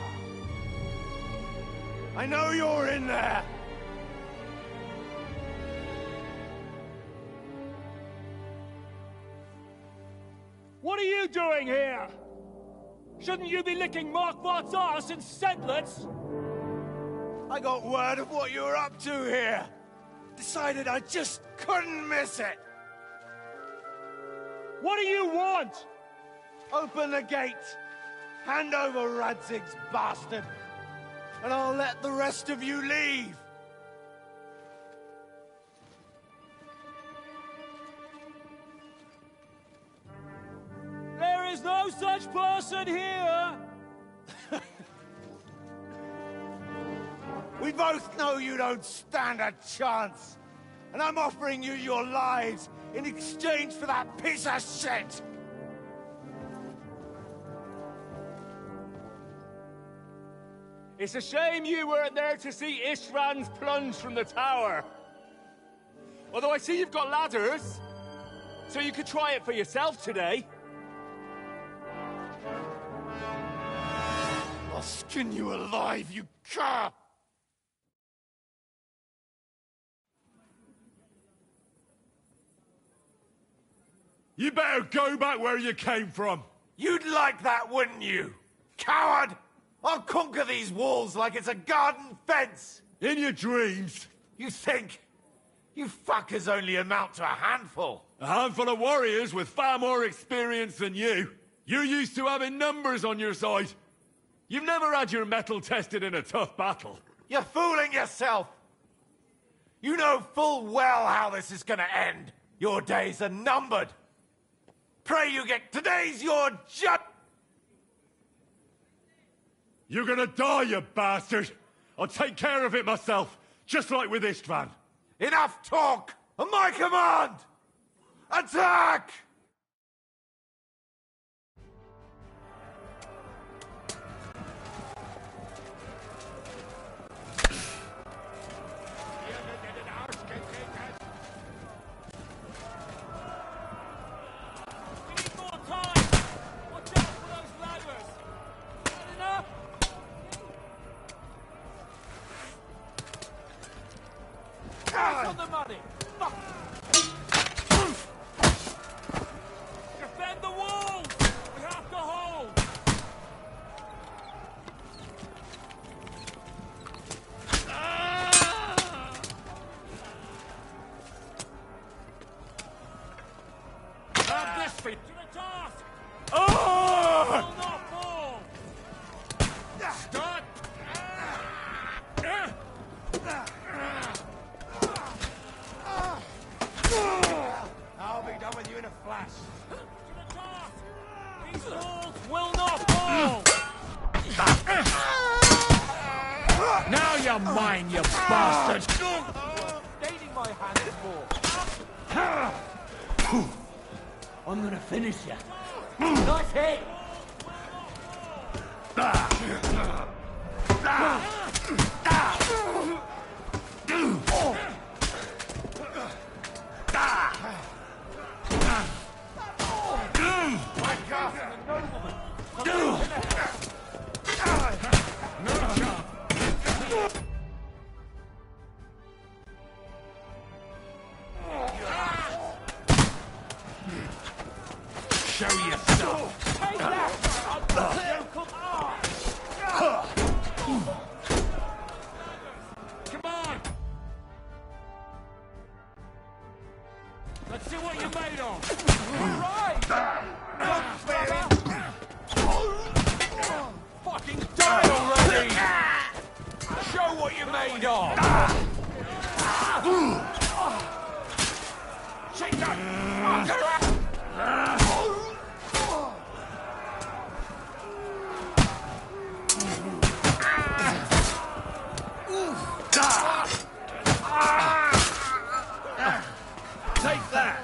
I know you're in there! What are you doing here? Shouldn't you be licking Markvart's ass in Sedlitz? I got word of what you were up to here. Decided I just couldn't miss it. What do you want? Open the gate. Hand over Radzig's bastard. And I'll let the rest of you leave. There is no such person here! We both know you don't stand a chance. And I'm offering you your lives in exchange for that piece of shit! It's a shame you weren't there to see Ishrand's plunge from the tower. Although I see you've got ladders, so you could try it for yourself today. I'll skin you alive, you cur! You better go back where you came from. You'd like that, wouldn't you? Coward! I'll conquer these walls like it's a garden fence! In your dreams. You think? You fuckers only amount to a handful. A handful of warriors with far more experience than you. You're used to having numbers on your side. You've never had your mettle tested in a tough battle. You're fooling yourself! You know full well how this is gonna end. Your days are numbered. Pray you get... Today's your You're gonna die, you bastard! I'll take care of it myself, just like with Istvan. Enough talk! On my command! Attack! On the money! Fuck! Defend the walls! We have to hold! Have this feet! To the task! Will not fall! Start! I'll be done with you in a flash. To the task! These walls will not fall! Now you're mine, you bastard! Staining my hand for. I'm gonna finish you. Nice hit! Show yourself! Come on! Let's see what you're made of! Right! Fucking die already! Show what you're made of! Shake that! Take that!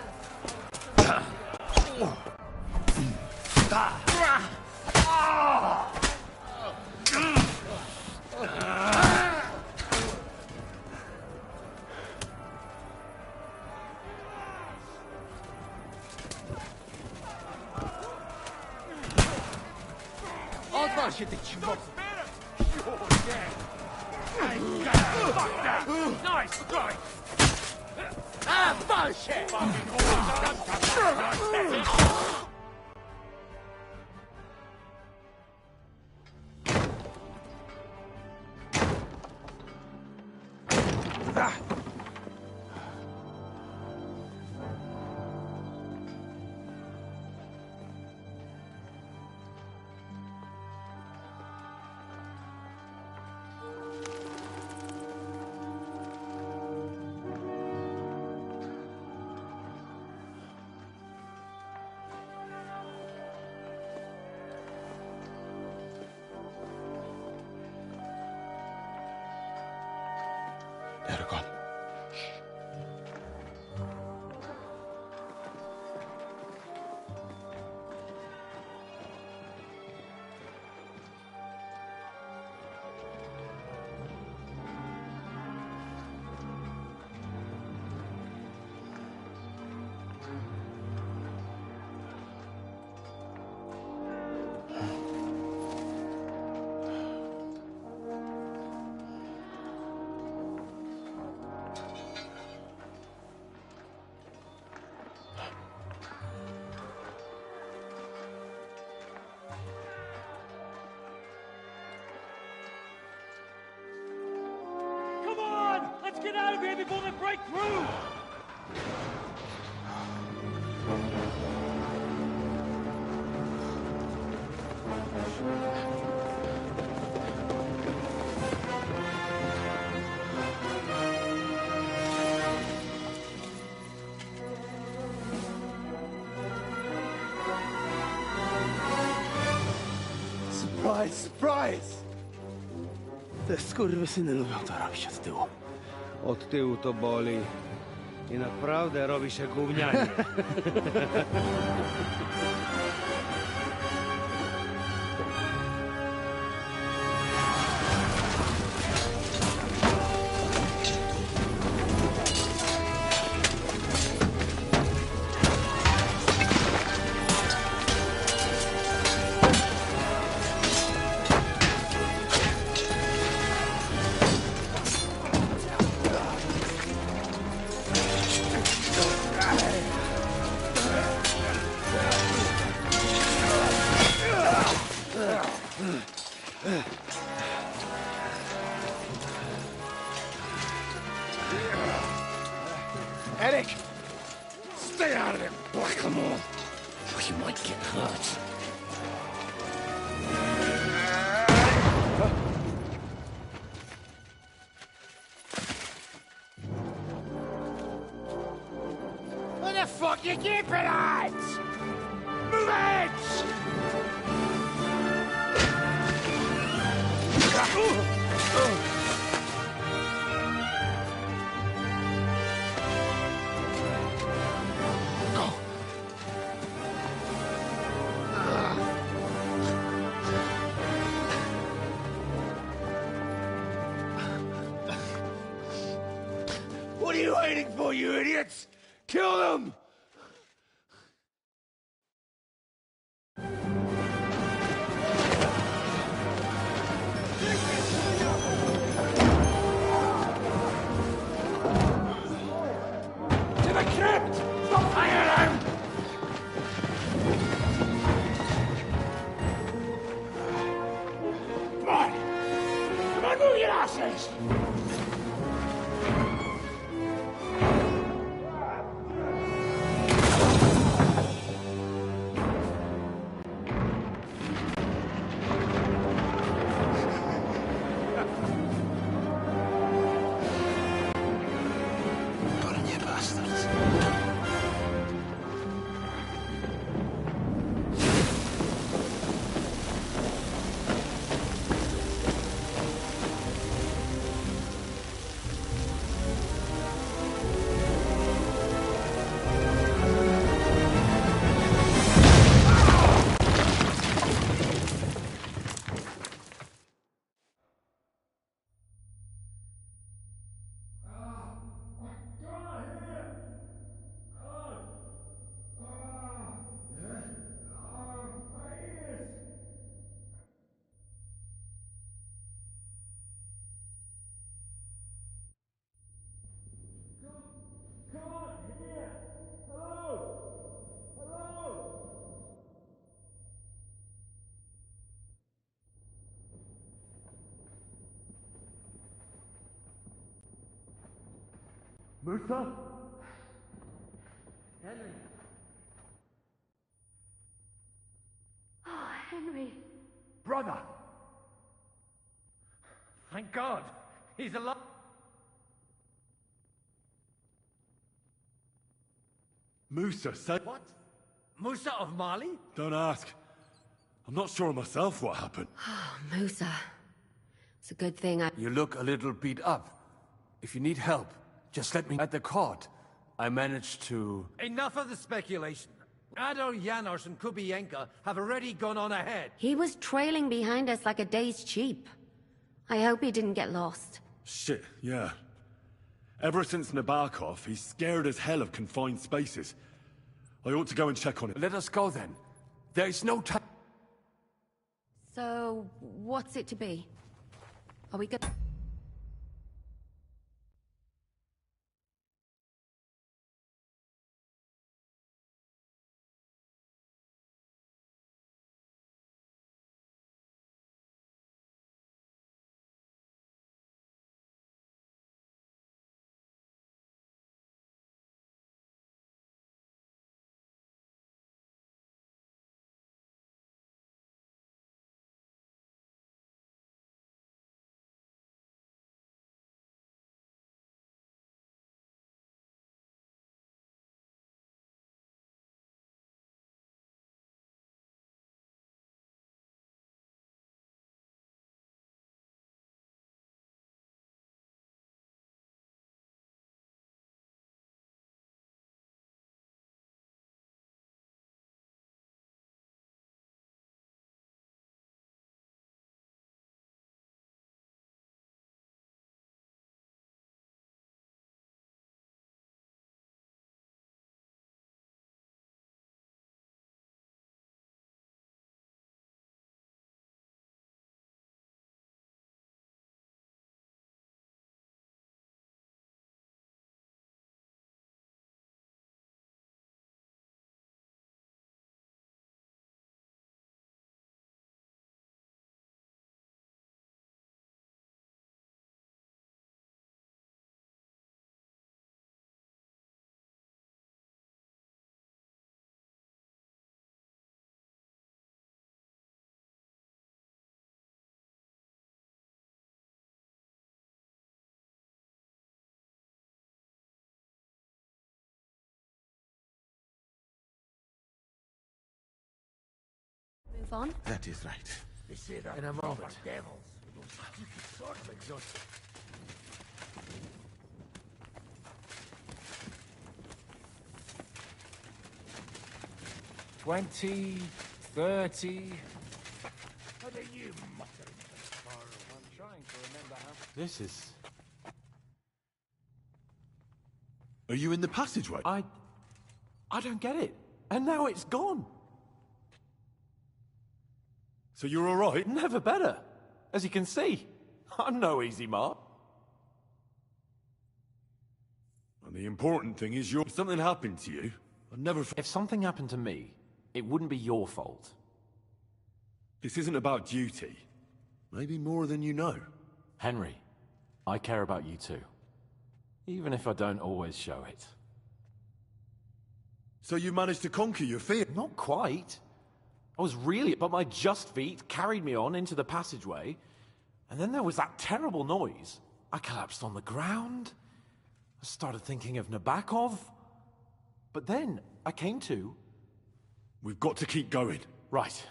Odwal się, ty ćmo! Nice! Right! A, wal się! Eragon. Let's get out of here before they break through! Surprise, surprise! Te skurwysyny lubią to robić od tyłu. Od tyłu to boli. I naprawdę robi się gównianie. Eric! Stay out of it, Blackamoor! Or you might get hurt. What the fuck you keeping at? Move it! What are you waiting for, you idiots? Kill them! To the crypt! Stop firing! Come on! Come on, move your asses! Musa? Henry. Oh, Henry. Brother! Thank God. He's alive. Musa, say... What? Musa of Mali? Don't ask. I'm not sure myself what happened. Musa. It's a good thing I... You look a little beat up. If you need help, just let me at the court. I managed to... Enough of the speculation. Adol Janos and Kubienka have already gone on ahead. He was trailing behind us like a dazed sheep. I hope he didn't get lost. Shit, yeah. Ever since Nabokov, he's scared as hell of confined spaces. I ought to go and check on it. Let us go then. There is no time. So, what's it to be? Are we good? move on? That is right. In a moment. $20, $30. What are you muttering? I'm trying to remember how. This is... Are you in the passageway? I don't get it. And now it's gone. So you're all right? Never better. As you can see, I'm no easy mark. And the important thing is if something happened to you, I'd never... If something happened to me, it wouldn't be your fault. This isn't about duty. Maybe more than you know. Henry, I care about you too. Even if I don't always show it. So you managed to conquer your fear? Not quite. I was really... But my just feet carried me on into the passageway, and then there was that terrible noise. I collapsed on the ground. I started thinking of Nabokov. But then I came to... We've got to keep going. Right.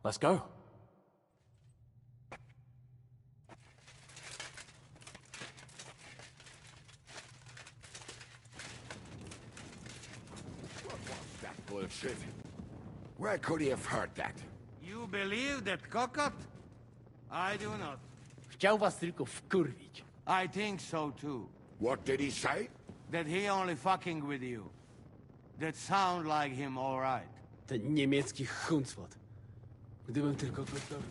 Let's go. Bullshit. Where could he have heard that? You believe that cockot? I do not. Chciał was tylko wkurwić. I think so too. What did he say? That he only fucking with you. That sound like him all right. Ten niemiecki chuncwot. Gdybym tylko go dorwał.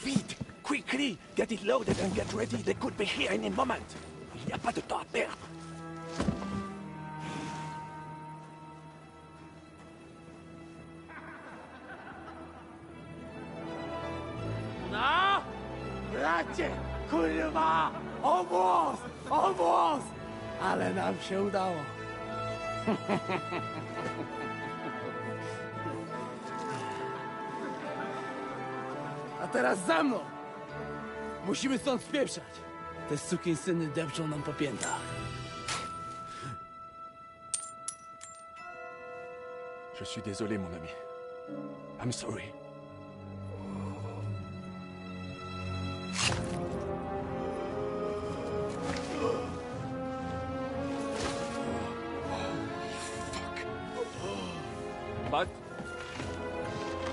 Vite! Quickly! Get it loaded and get ready. They could be here in a moment. Il n'y a pas de temps à perdre. No! Bracie! Kurwa! Obóz! Obóz! Ale nam się udało. A teraz za mną! Musimy stąd spieprzać. Te sukinsyny depczą nam po piętach. Je suis désolé, mon ami. I'm sorry. But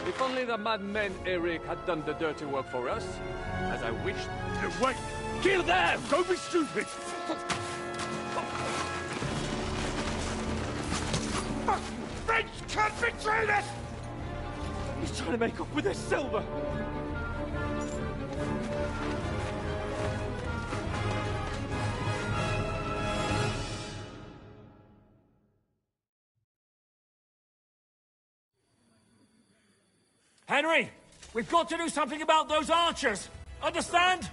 if only the madman Eric had done the dirty work for us, as I wished. Wait! Kill them! Don't be stupid! French can't betray us! He's trying to make off with his silver! Henry! We've got to do something about those archers! Understand?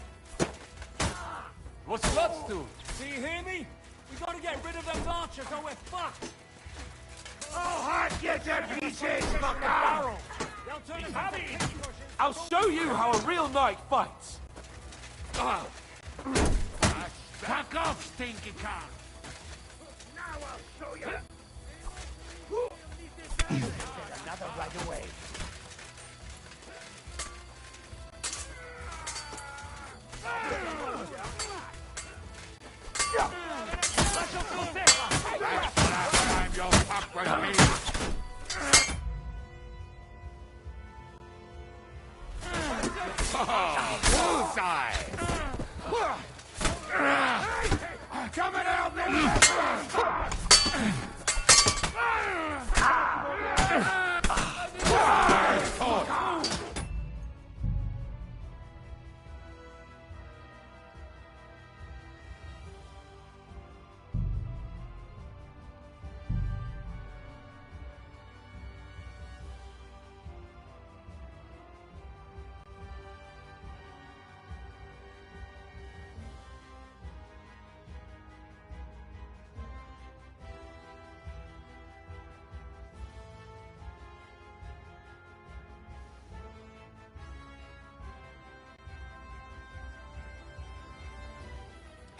What's that do? Do you hear me? We gotta get rid of those archers or we're fucked! Oh, hard get to pieces, fucker! They'll turn us heavy! I'll show you how a real knight fights! Fuck off, stinky cock! Now I'll show you! Another right away. Time you'll fuck with me! Bullseye! Coming out there!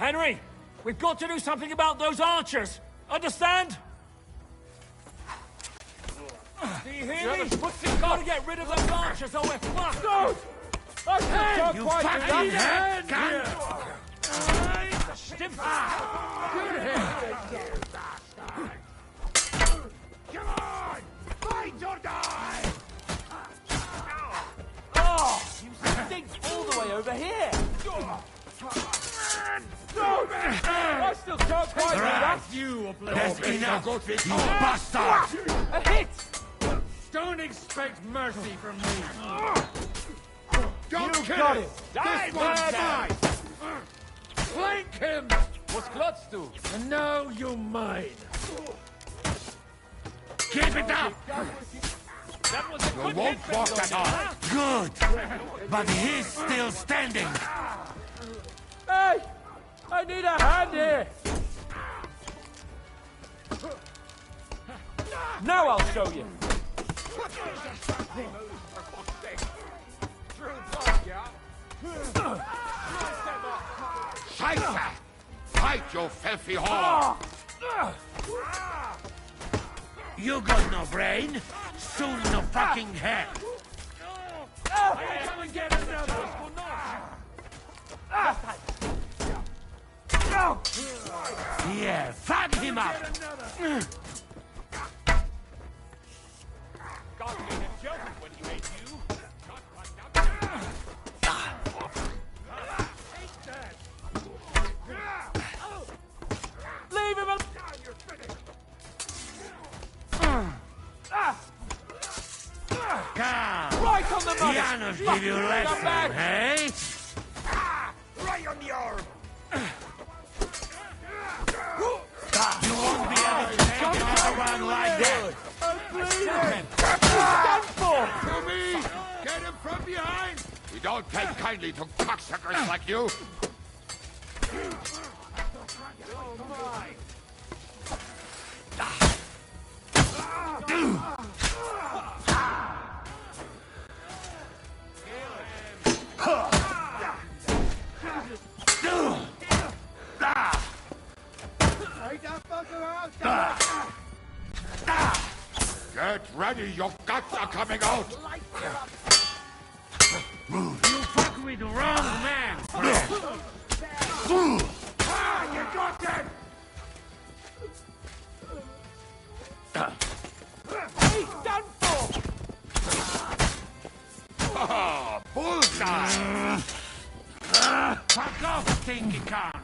Henry, we've got to do something about those archers. Understand? Do you hear me? We've got to get rid of those archers or we're fucked. Dude! I can't You quite do fucking that. head, cunt! Good head. Come on! Fight or die! Oh, you stink all the way over here. I still can't quite do that. You, that's enough, you bastard! A hit! Don't expect mercy from me. Don't kill got him! it. This one's mine! Flank him! What's Klutz do? And now you mine. Keep it up! That was a You good won't hit, walk Benzo. at all. Good! But he's still standing! Hey! I need a hand here! Now I'll show you! Scheiße! Fight, you filthy whore! You got no brain, soon no fucking head! Come and get another! Yeah, fuck him up! God made him joking when he made you. Leave him alone! Come! Right on the money! Janos give you lesson, hey? Right on the arm! You won't be able to take another one like that! Stand for! To me! Get him from behind! We don't take kindly to cocksuckers like you! Get ready, your guts are coming out! You fuck with the wrong man, friend! You got it! He's done for! Ah, bullseye! Fuck off, stinky cunt!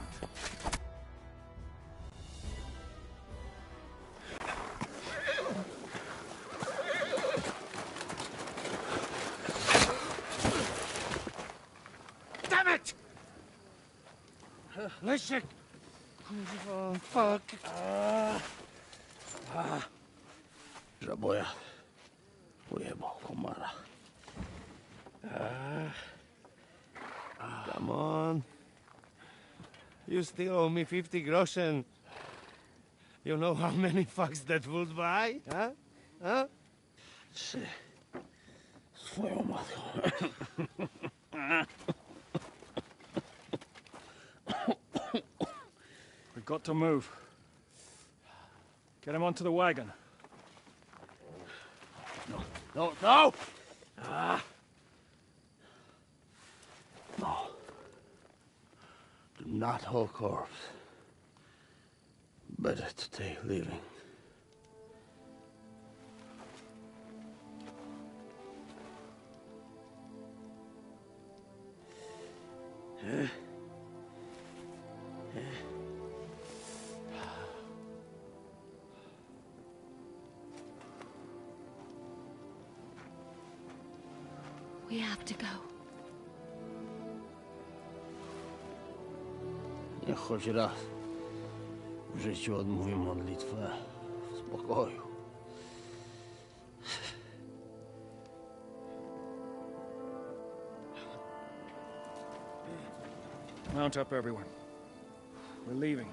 Damn it! Leszek! Fuck. Żaboja. Ujebał komara. Come on. You still owe me 50 groschen. You know how many fucks that would buy? Huh? Huh? Swoją matką. We've got to move. Get him onto the wagon. No, no! No. Do not hold corpse. Better to stay living. We have to go. Niech choć raz w życiu odmówię modlitwę w spokoju. Mount up, everyone. We're leaving.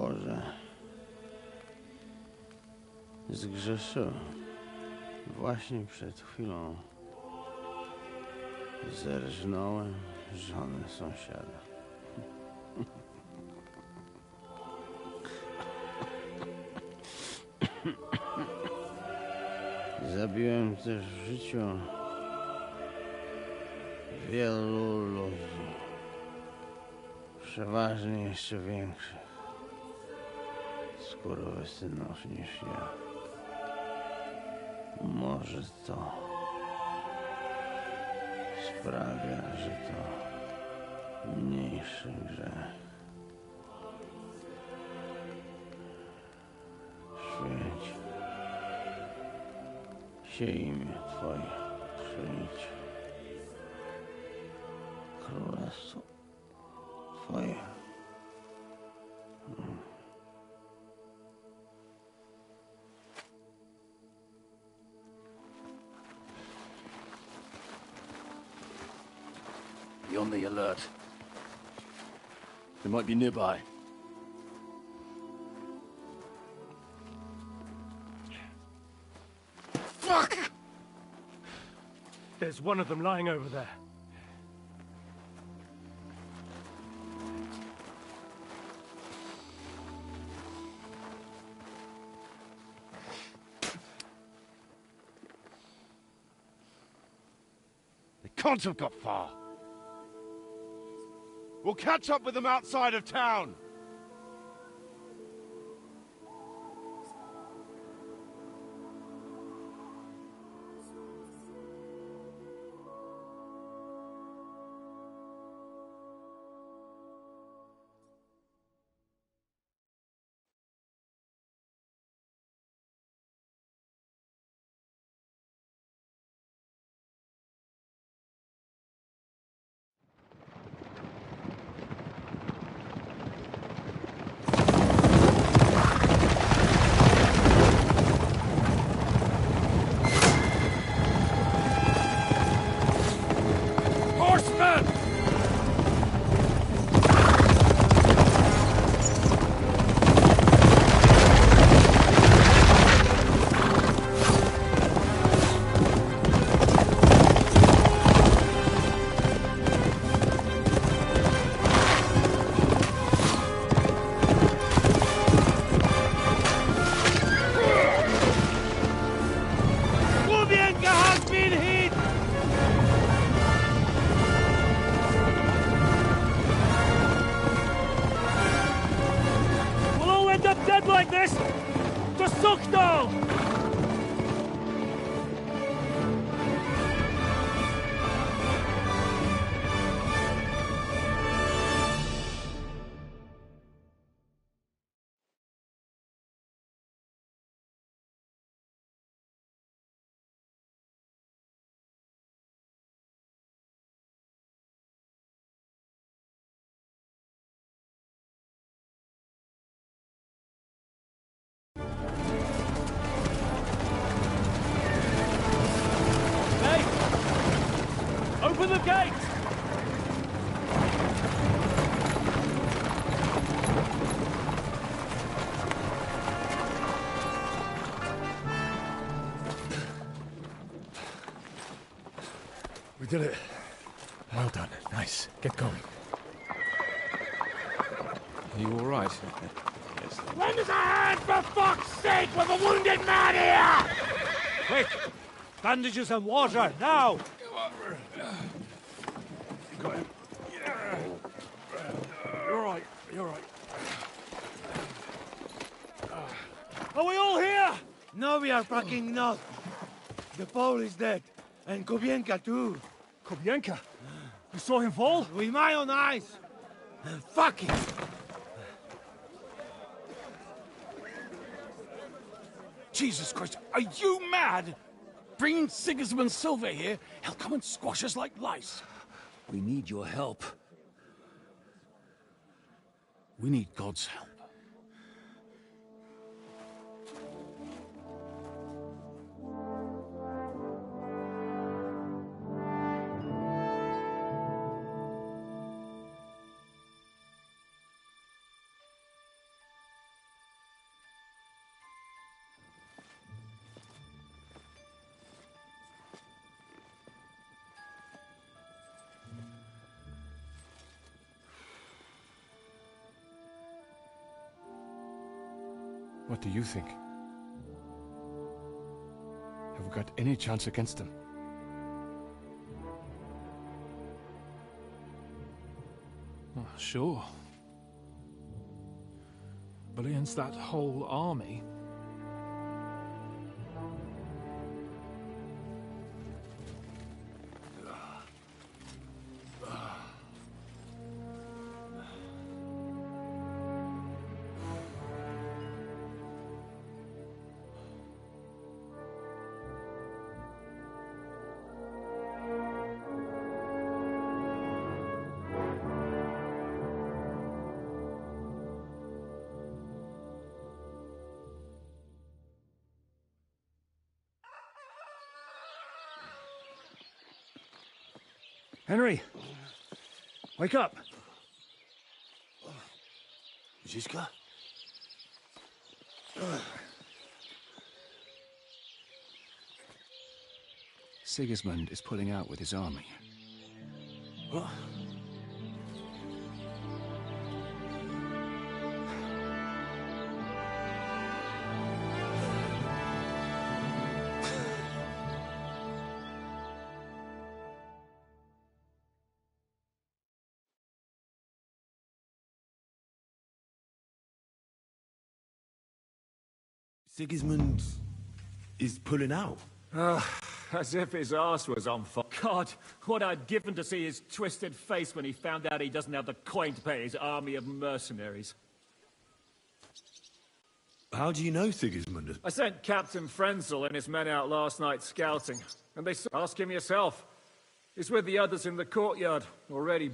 Boże. Zgrzeszyłem. Właśnie przed chwilą zerżnąłem żonę sąsiada. Zabiłem też w życiu wielu ludzi. Przeważnie jeszcze większych skurwysynów niż ja. Może to sprawia, że to mniejszy grzech. Święć się imię Twoje, przyjdź królestwo Twoje. Be on the alert. They might be nearby. Fuck! There's one of them lying over there. They can't have got far. We'll catch up with them outside of town. Like this! To Sukdal! Open the gate! We did it. Well done. Nice. Get going. Are you all right? Lend us a hand, for fuck's sake! We've a wounded man here! Quick! Bandages and water, now! Got him. You're right. You're right. Are we all here? No, we are fucking not. The Pole is dead. And Kobienka too. Kobienka? You saw him fall? With my own eyes. Fuck it. Jesus Christ, are you mad? Bringing Sigismund Silva here, he'll come and squash us like lice. We need your help. We need God's help. What do you think? Have we got any chance against them? Oh, sure. But against that whole army... Henry! Wake up! Ziska? Sigismund is pulling out with his army. What? Sigismund is pulling out. As if his arse was on fire. God, what I'd given to see his twisted face when he found out he doesn't have the coin to pay his army of mercenaries. How do you know Sigismund? I sent Captain Frenzel and his men out last night scouting, and they said, ask him yourself. He's with the others in the courtyard already.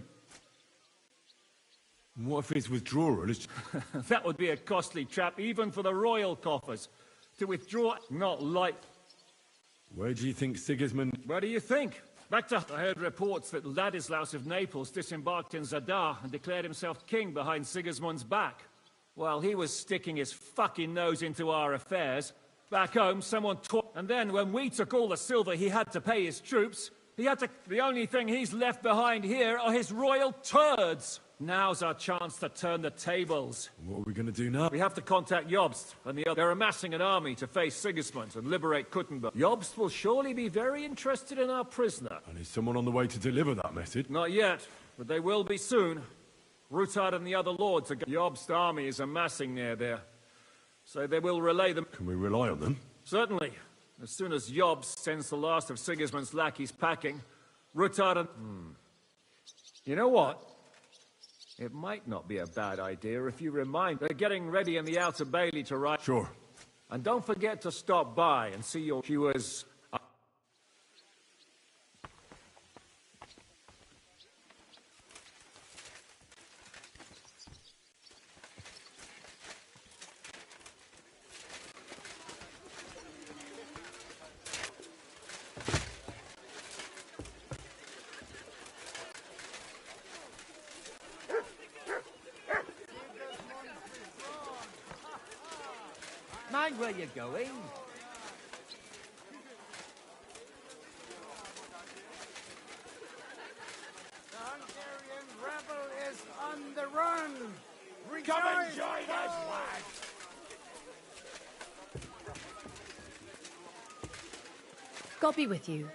What if his withdrawal is... That would be a costly trap, even for the royal coffers. To withdraw, not light. Where do you think Sigismund... Where do you think? Back to... I heard reports that Ladislaus of Naples disembarked in Zadar and declared himself king behind Sigismund's back. While he was sticking his fucking nose into our affairs, back home someone took... And then when we took all the silver he had to pay his troops, he had to... The only thing he's left behind here are his royal turds! Now's our chance to turn the tables. What are we going to do now? We have to contact Jobst and the other. They're amassing an army to face Sigismund and liberate Kuttenberg. Jobst will surely be very interested in our prisoner. And is someone on the way to deliver that message? Not yet, but they will be soon. Rutard and the other lords are... Jobst's army is amassing near there, so they will relay them. Can we rely on them? Certainly. As soon as Jobst sends the last of Sigismund's lackeys packing, Rutard and... You know what? It might not be a bad idea if you remind... They're getting ready in the Outer Bailey to ride... Sure. And don't forget to stop by and see your... She was... Mind where you're going. The Hungarian rebel is on the run! Come and join us, lads! God be with you.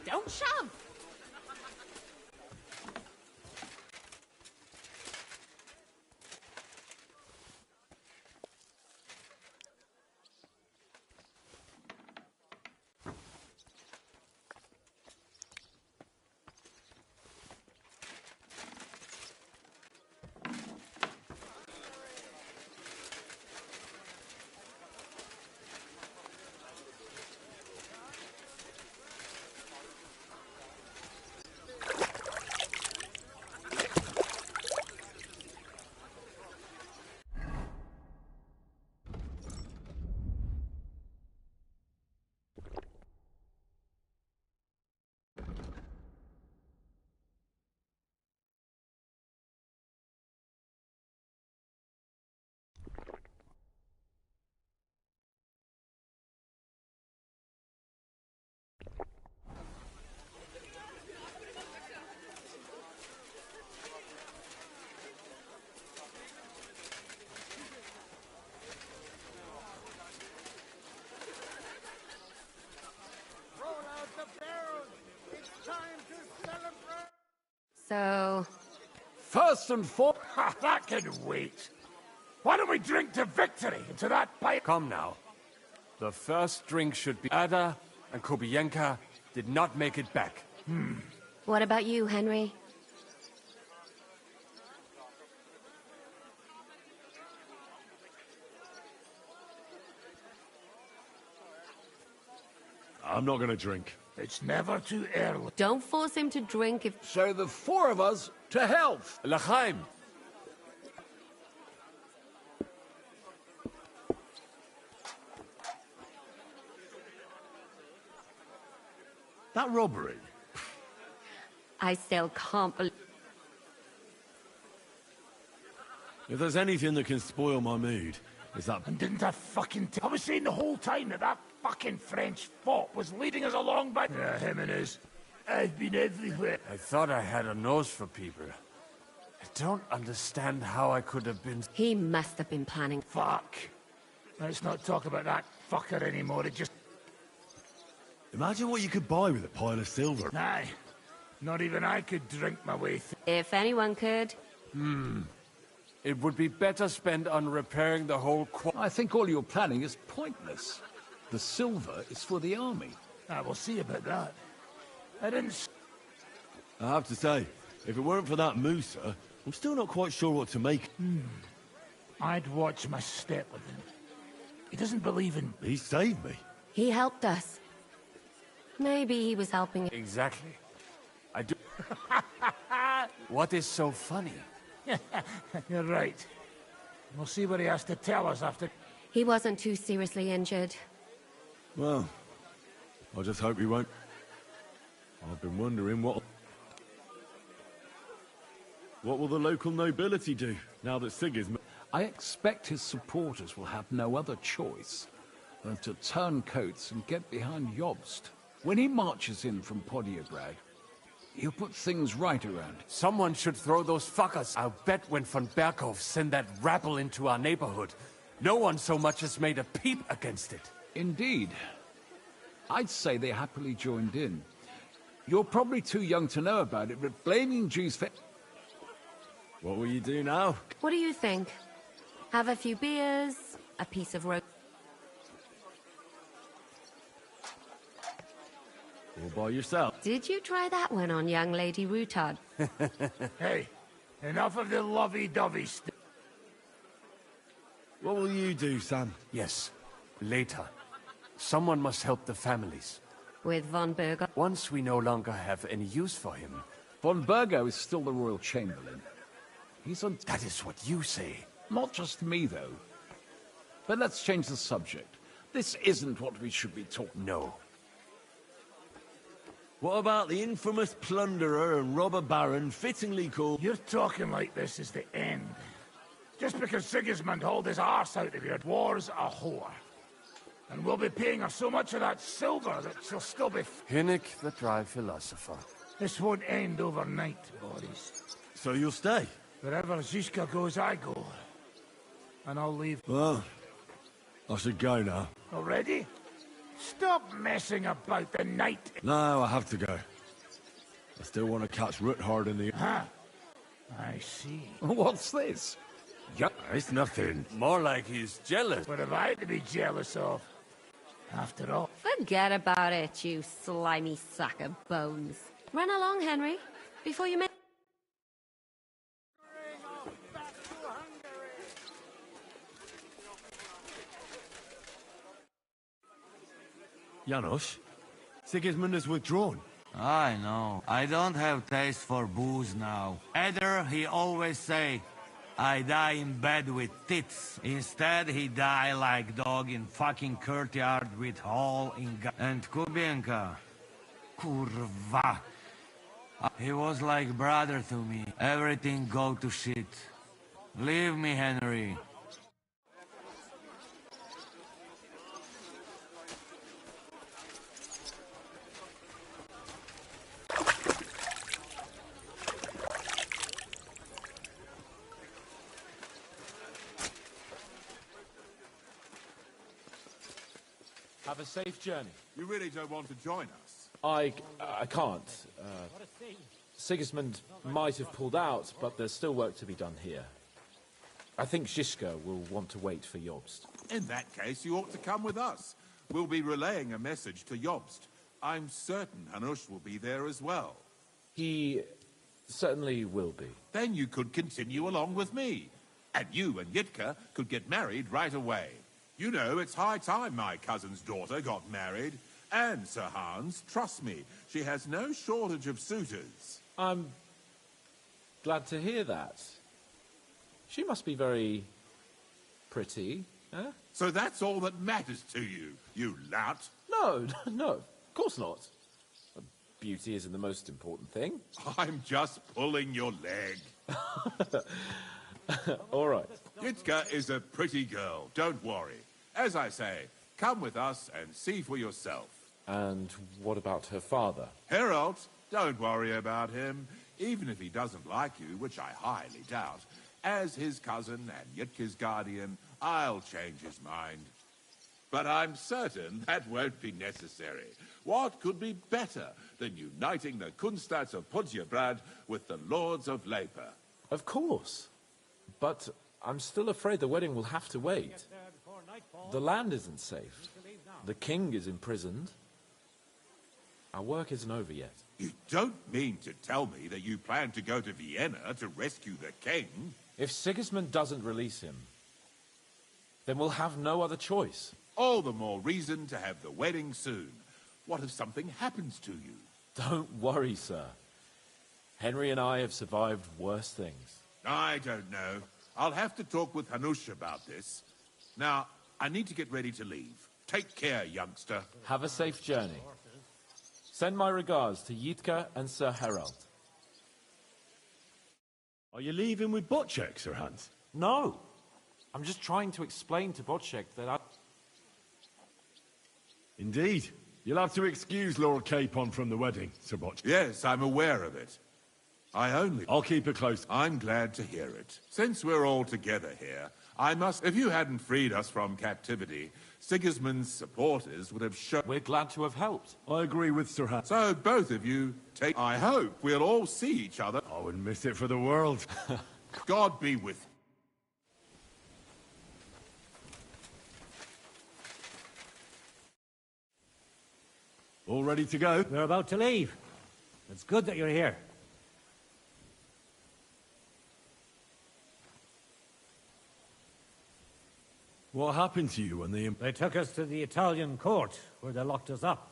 Don't shove! So... First and foremost... That can wait. Why don't we drink to victory and to that pipe? Come now. The first drink should be... Ada and Kubienka did not make it back. What about you, Henry? I'm not gonna drink. It's never too early. Don't force him to drink if... So the four of us, to health! L'chaim! That robbery? I still can't believe... If there's anything that can spoil my mood, it's that... And didn't I fucking... I was saying the whole time that fucking French fop was leading us along by... Yeah, him and his... I've been everywhere. I thought I had a nose for people. I don't understand how I could have been... He must have been planning... Fuck. Let's not talk about that fucker anymore. It just... Imagine what you could buy with a pile of silver. Aye. Not even I could drink my way through. If anyone could... It would be better spent on repairing the whole I think all your planning is pointless. The silver is for the army. We'll see about that. I didn't... I have to say, if it weren't for that Musa, I'm still not quite sure what to make. I'd watch my step with him. He doesn't believe in... He saved me. He helped us. Maybe he was helping... Exactly. I do... What is so funny? You're right. We'll see what he has to tell us after... He wasn't too seriously injured. Well, I just hope he won't. I've been wondering what will the local nobility do, now that Sig is... I expect his supporters will have no other choice than to turn coats and get behind Jobst when he marches in from Podiebrad. He'll put things right around. Someone should throw those fuckers. I'll bet when von Berghoff sent that rabble into our neighborhood, no one so much as made a peep against it. Indeed. I'd say they happily joined in. You're probably too young to know about it, but blaming Jews for... What will you do now? What do you think? Have a few beers, a piece of roast... All by yourself. Did you try that one on young Lady Routard? Hey, enough of the lovey-dovey stuff. What will you do, Sam? Yes, later. Someone must help the families. With von Berger? Once we no longer have any use for him. Von Berger is still the Royal Chamberlain. He's on... That is what you say. Not just me, though. But let's change the subject. This isn't what we should be talking... No. What about the infamous plunderer and robber baron fittingly called... You're talking like this is the end. Just because Sigismund hauled his arse out of your war's a whore. And we'll be paying her so much of that silver that she'll still be... Hinnick, the dry philosopher. This won't end overnight, boys. So you'll stay? Wherever Zizka goes, I go. And I'll leave... Well, I should go now. Already? Stop messing about the night. No, I have to go. I still want to catch Ruthard in the... Huh? I see. What's this? Yeah, it's nothing. More like he's jealous. What have I to be jealous of? After all... Forget about it, you slimy sack of bones. Run along, Henry, before you make... Janos, Sigismund has withdrawn. I know. I don't have taste for booze now. Either he always say, I die in bed with tits. Instead, he die like dog in fucking courtyard with hole in and Kubienka. Kurva. He was like brother to me. Everything go to shit. Leave me, Henry. Have a safe journey. You really don't want to join us? I can't. Sigismund might have pulled out, but there's still work to be done here. I think Zizka will want to wait for Jobst. In that case, you ought to come with us. We'll be relaying a message to Jobst. I'm certain Hanush will be there as well. He certainly will be. Then you could continue along with me. And you and Yitka could get married right away. You know, it's high time my cousin's daughter got married. And, Sir Hans, trust me, she has no shortage of suitors. I'm glad to hear that. She must be very pretty, huh? So that's all that matters to you, you lout? No, no, of course not. Beauty isn't the most important thing. I'm just pulling your leg. All right. Yitka is a pretty girl, don't worry. As I say, come with us and see for yourself. And what about her father? Harold, don't worry about him. Even if he doesn't like you, which I highly doubt, as his cousin and Yitka's guardian, I'll change his mind. But I'm certain that won't be necessary. What could be better than uniting the Kunstads of Podjebrad with the Lords of Leper? Of course. But I'm still afraid the wedding will have to wait. The land isn't safe. The king is imprisoned. Our work isn't over yet. You don't mean to tell me that you plan to go to Vienna to rescue the king? If Sigismund doesn't release him, then we'll have no other choice. All the more reason to have the wedding soon. What if something happens to you? Don't worry, sir. Henry and I have survived worse things. I don't know. I'll have to talk with Hanush about this. Now, I need to get ready to leave. Take care, youngster. Have a safe journey. Send my regards to Yitka and Sir Harold. Are you leaving with Bocek, Sir Hans? No. I'm just trying to explain to Bocek that Indeed. You'll have to excuse Lord Capon from the wedding, Sir Botch. Yes, I'm aware of it. I'll keep it close. I'm glad to hear it. Since we're all together here, I must... If you hadn't freed us from captivity, Sigismund's supporters would have shown... We're glad to have helped. I agree with Sir Hat. So both of you take... I hope we'll all see each other. I wouldn't miss it for the world. God be with you. All ready to go? We're about to leave. It's good that you're here. What happened to you when They took us to the Italian court, where they locked us up.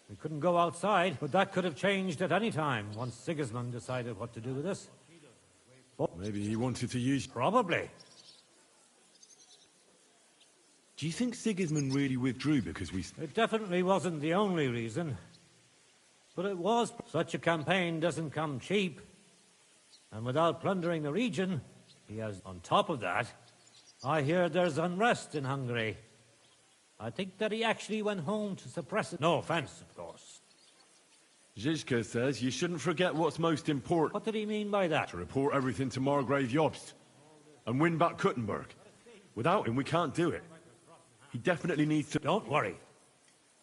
We couldn't go outside, but that could have changed at any time, once Sigismund decided what to do with us. Maybe he wanted to use... Probably. Do you think Sigismund really withdrew because we... It definitely wasn't the only reason. But it was. Such a campaign doesn't come cheap. And without plundering the region, he has... On top of that, I hear there's unrest in Hungary. I think that he actually went home to suppress it. No offense, of course. Zizka says you shouldn't forget what's most important. What did he mean by that? To report everything to Margrave Jobst and win back Kuttenberg. Without him, we can't do it. He definitely needs to... Don't worry.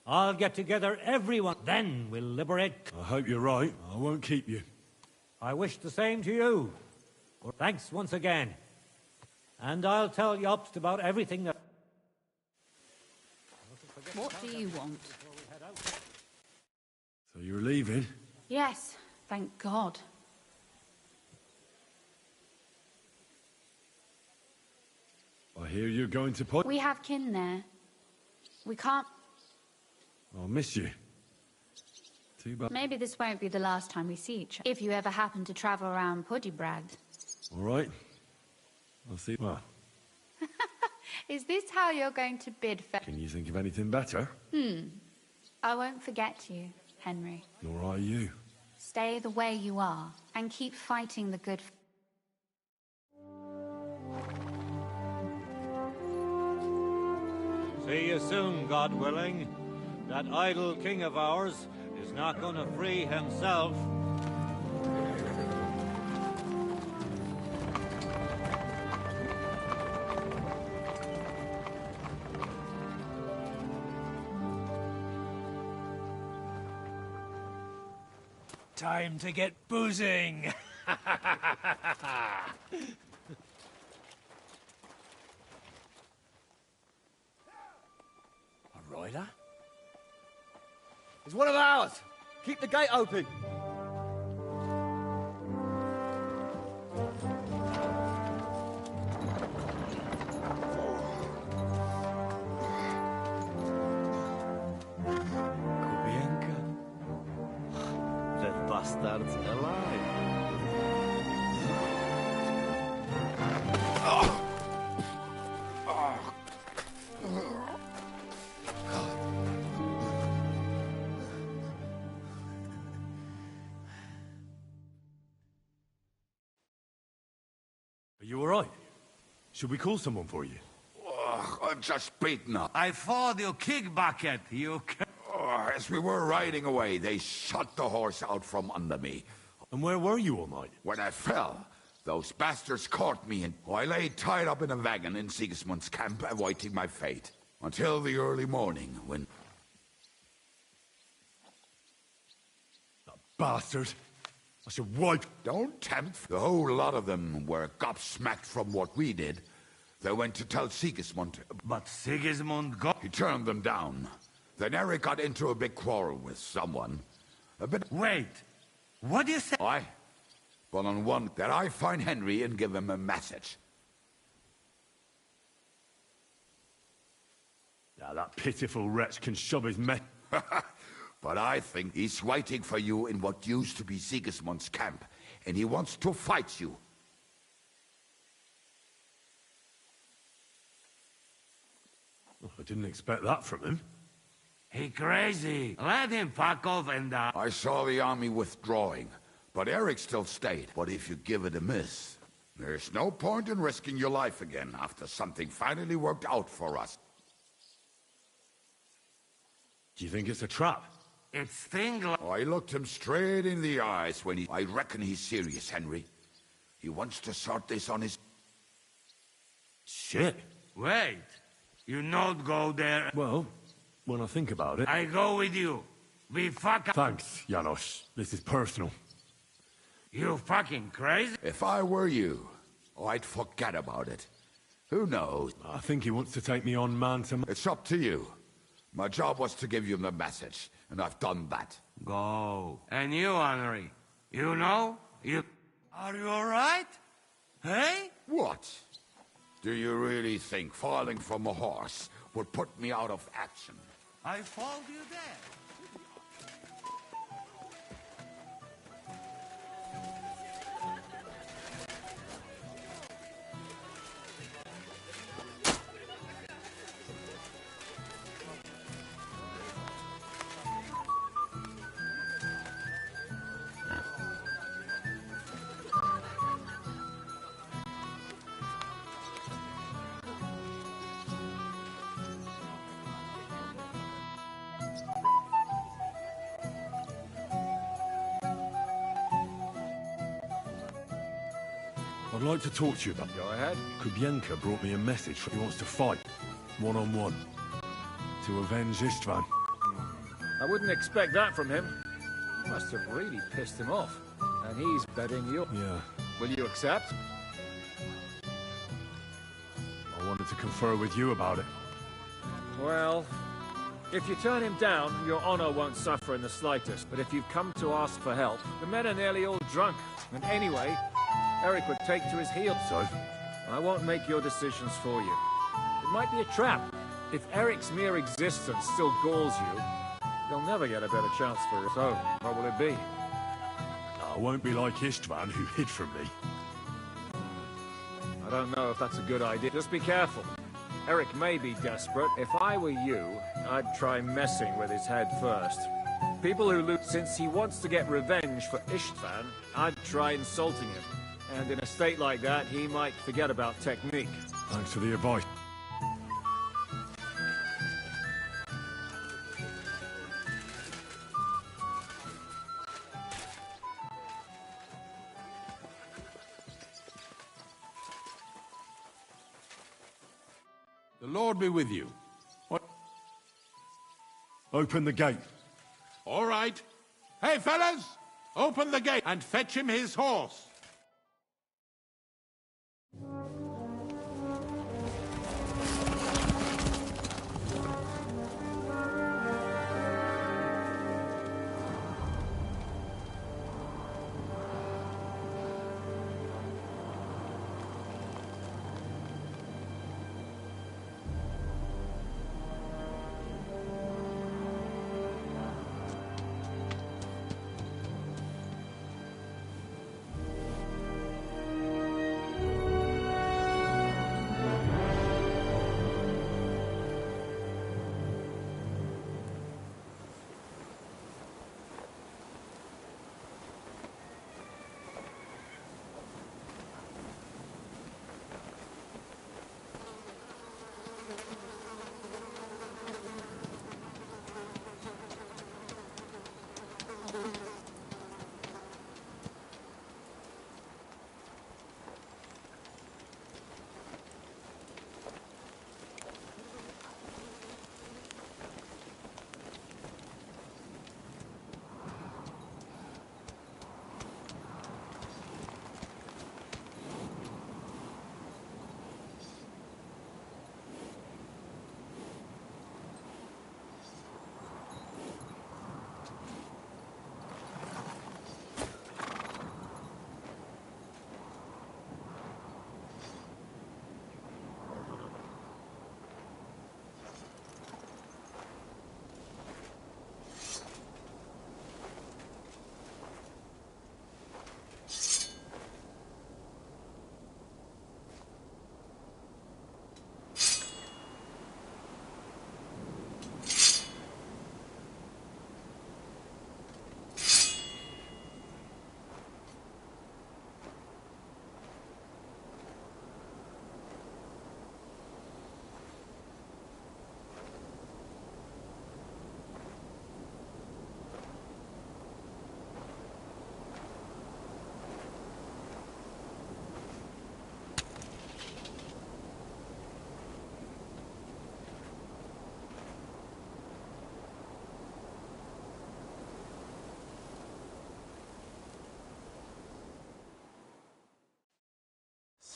I'll get together everyone. Then we'll liberate... I hope you're right. I won't keep you. I wish the same to you. Thanks once again. And I'll tell Jobst about everything that... What do you want? So you're leaving? Yes, thank God. I hear you're going to put... We have kin there. We can't... I'll miss you. Too bad. Maybe this won't be the last time we see each other. If you ever happen to travel around Puddybrag. All right. I'll see... Well... Is this how you're going to bid for... Can you think of anything better? I won't forget you, Henry. Nor are you. Stay the way you are, and keep fighting the good... See you soon, God willing. That idle king of ours is not going to free himself. Time to get boozing! A rider? It's one of ours! Keep the gate open! Bastards alive. Are you all right? Should we call someone for you? I'm just beaten up. I thought you kick bucket, you... As we were riding away, they shot the horse out from under me. And where were you all night? When I fell, those bastards caught me and I lay tied up in a wagon in Sigismund's camp awaiting my fate. Until the early morning, when... That bastard! I should wipe... Don't tempt. The whole lot of them were gobsmacked from what we did. They went to tell Sigismund. But Sigismund got... He turned them down. Then Eric got into a big quarrel with someone. Wait, what do you say? Well, on one, that I find Henry and give him a message. Now that pitiful wretch can shove his mess. But I think he's waiting for you in what used to be Sigismund's camp, and he wants to fight you. I didn't expect that from him. He crazy. Let him fuck off and... I saw the army withdrawing, but Eric still stayed. But if you give it a miss, there's no point in risking your life again after something finally worked out for us. Do you think it's a trap? It's thing like... I looked him straight in the eyes when he... I reckon he's serious, Henry. He wants to sort this on his... Shit. Wait. You not go there... Well, when I think about it... I go with you. We fuck... Thanks, Janos. This is personal. You fucking crazy? If I were you, I'd forget about it. Who knows? I think he wants to take me on man to man. It's up to you. My job was to give you the message, and I've done that. Go. And you, Henry, you know? You... Are you alright? Hey? What? Do you really think falling from a horse would put me out of action? I followed you there. I'd like to talk to you about... Go ahead. Kubienka brought me a message. He wants to fight, one-on-one, to avenge Istvan. I wouldn't expect that from him. You must have really pissed him off. And he's betting you. Yeah. Will you accept? I wanted to confer with you about it. Well, if you turn him down, your honor won't suffer in the slightest. But if you've come to ask for help, the men are nearly all drunk. And anyway, Eric would take to his heels. So? I won't make your decisions for you. It might be a trap. If Eric's mere existence still galls you, you'll never get a better chance for it. So, what will it be? I won't be like Istvan, who hid from me. I don't know if that's a good idea. Just be careful. Eric may be desperate. If I were you, I'd try messing with his head first. People who loot, since he wants to get revenge for Istvan, I'd try insulting him. And in a state like that, he might forget about technique. Thanks for the advice. The Lord be with you. What? Open the gate. All right. Hey, fellas! Open the gate and fetch him his horse.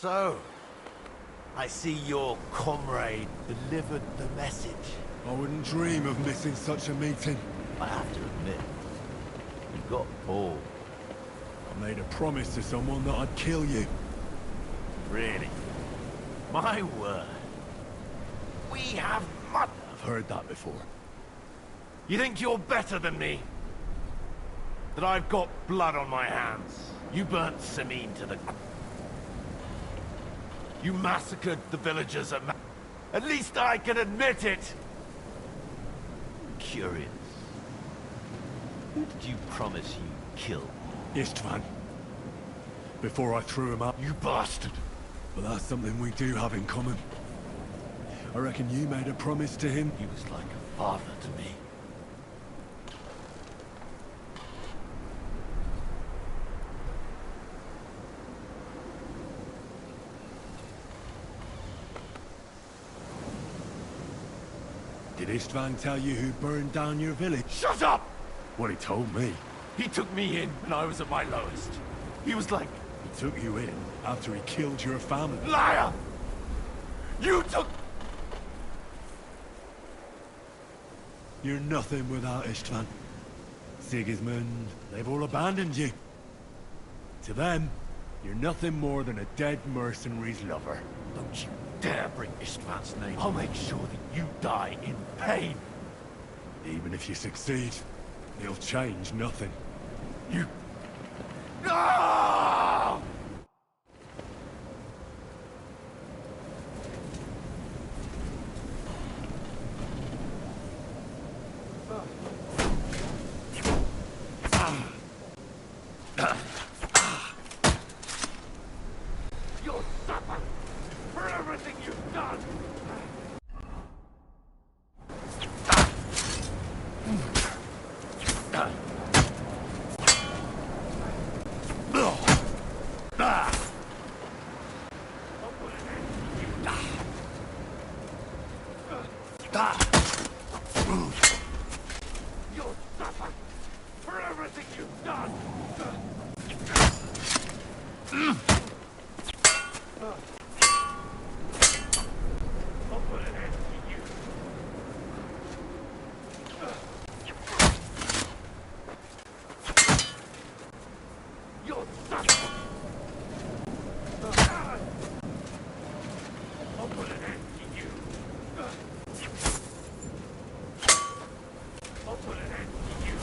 So, I see your comrade delivered the message. I wouldn't dream of missing such a meeting. I have to admit, you got bored. I made a promise to someone that I'd kill you. Really? My word. We have much. I've heard that before. You think you're better than me? That I've got blood on my hands? You burnt Sameen to the... You massacred the villagers at least I can admit it! Curious. Who did you promise you'd kill? Istvan. Before I threw him up. You bastard! But that's something we do have in common. I reckon you made a promise to him. He was like a father to me. Did Istvan tell you who burned down your village? Shut up! What he told me. He took me in when I was at my lowest. He was like... He took you in after he killed your family. Liar! You took... You're nothing without Istvan. Sigismund, they've all abandoned you. To them, you're nothing more than a dead mercenary's lover. Don't you dare bring Istvan's name. I'll make sure that you die in pain. Even if you succeed, he'll change nothing. You... No! You'll suffer for everything you've done! You'll suffer for everything you've done! I'll put an end to you. You'll suffer! I'll put an end to you. I'll put an end to you.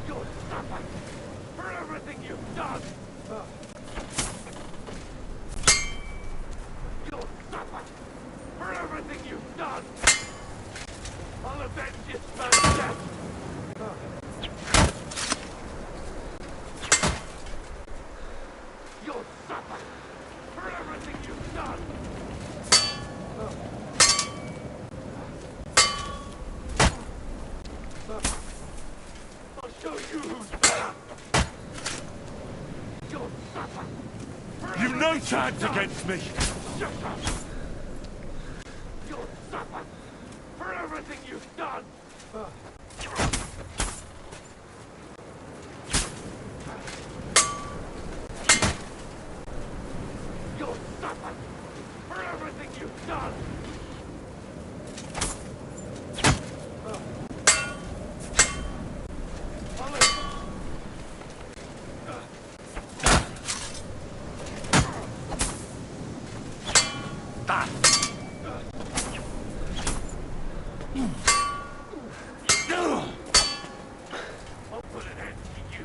You'll suffer for everything you've done. You'll suffer for everything you've done. I'll avenge this man's death. You'll suffer for everything you've done. I'll show you who's better. You'll suffer. You've no chance against me! Shut up. You'll suffer for everything you've done. You'll suffer for everything you've done. I'll put an end to you.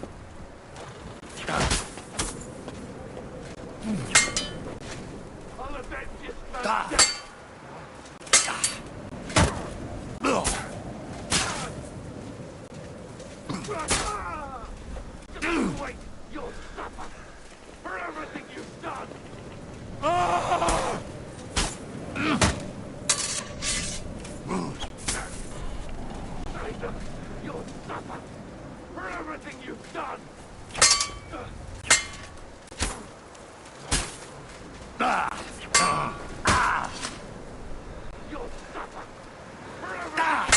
I'll avenge this man's death. Just wait, you'll suffer for everything you've done. You'll suffer for everything you've done. You'll suffer for everything.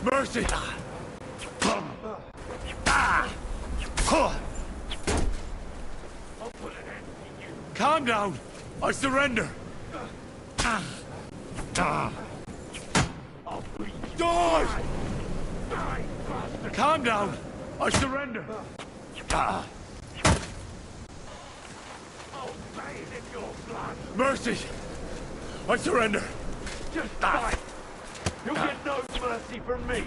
Mercy! Calm down! I surrender! Die! Calm down! I surrender! Mercy! I surrender! Just die! You'll get no mercy from me!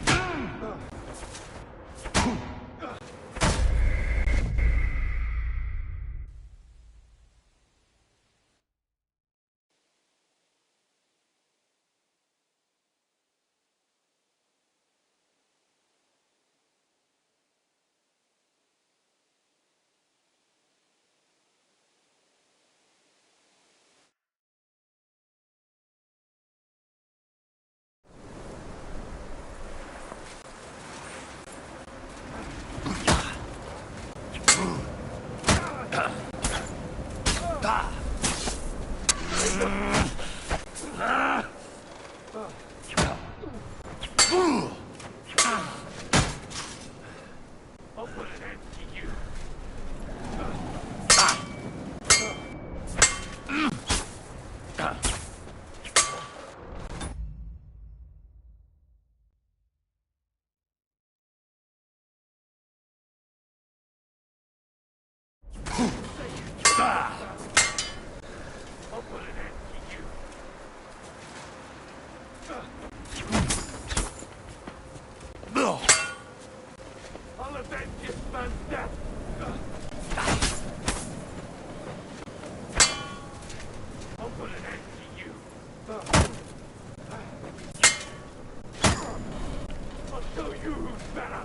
I'll avenge this man's death! I'll put an end to you! I'll show you who's better!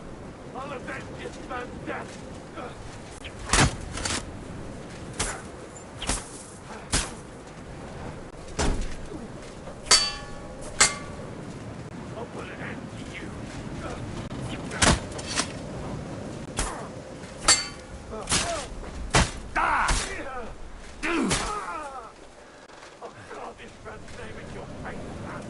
I'll avenge this man's death! I'll put an end to you! I'll carve this man's name in your face, man!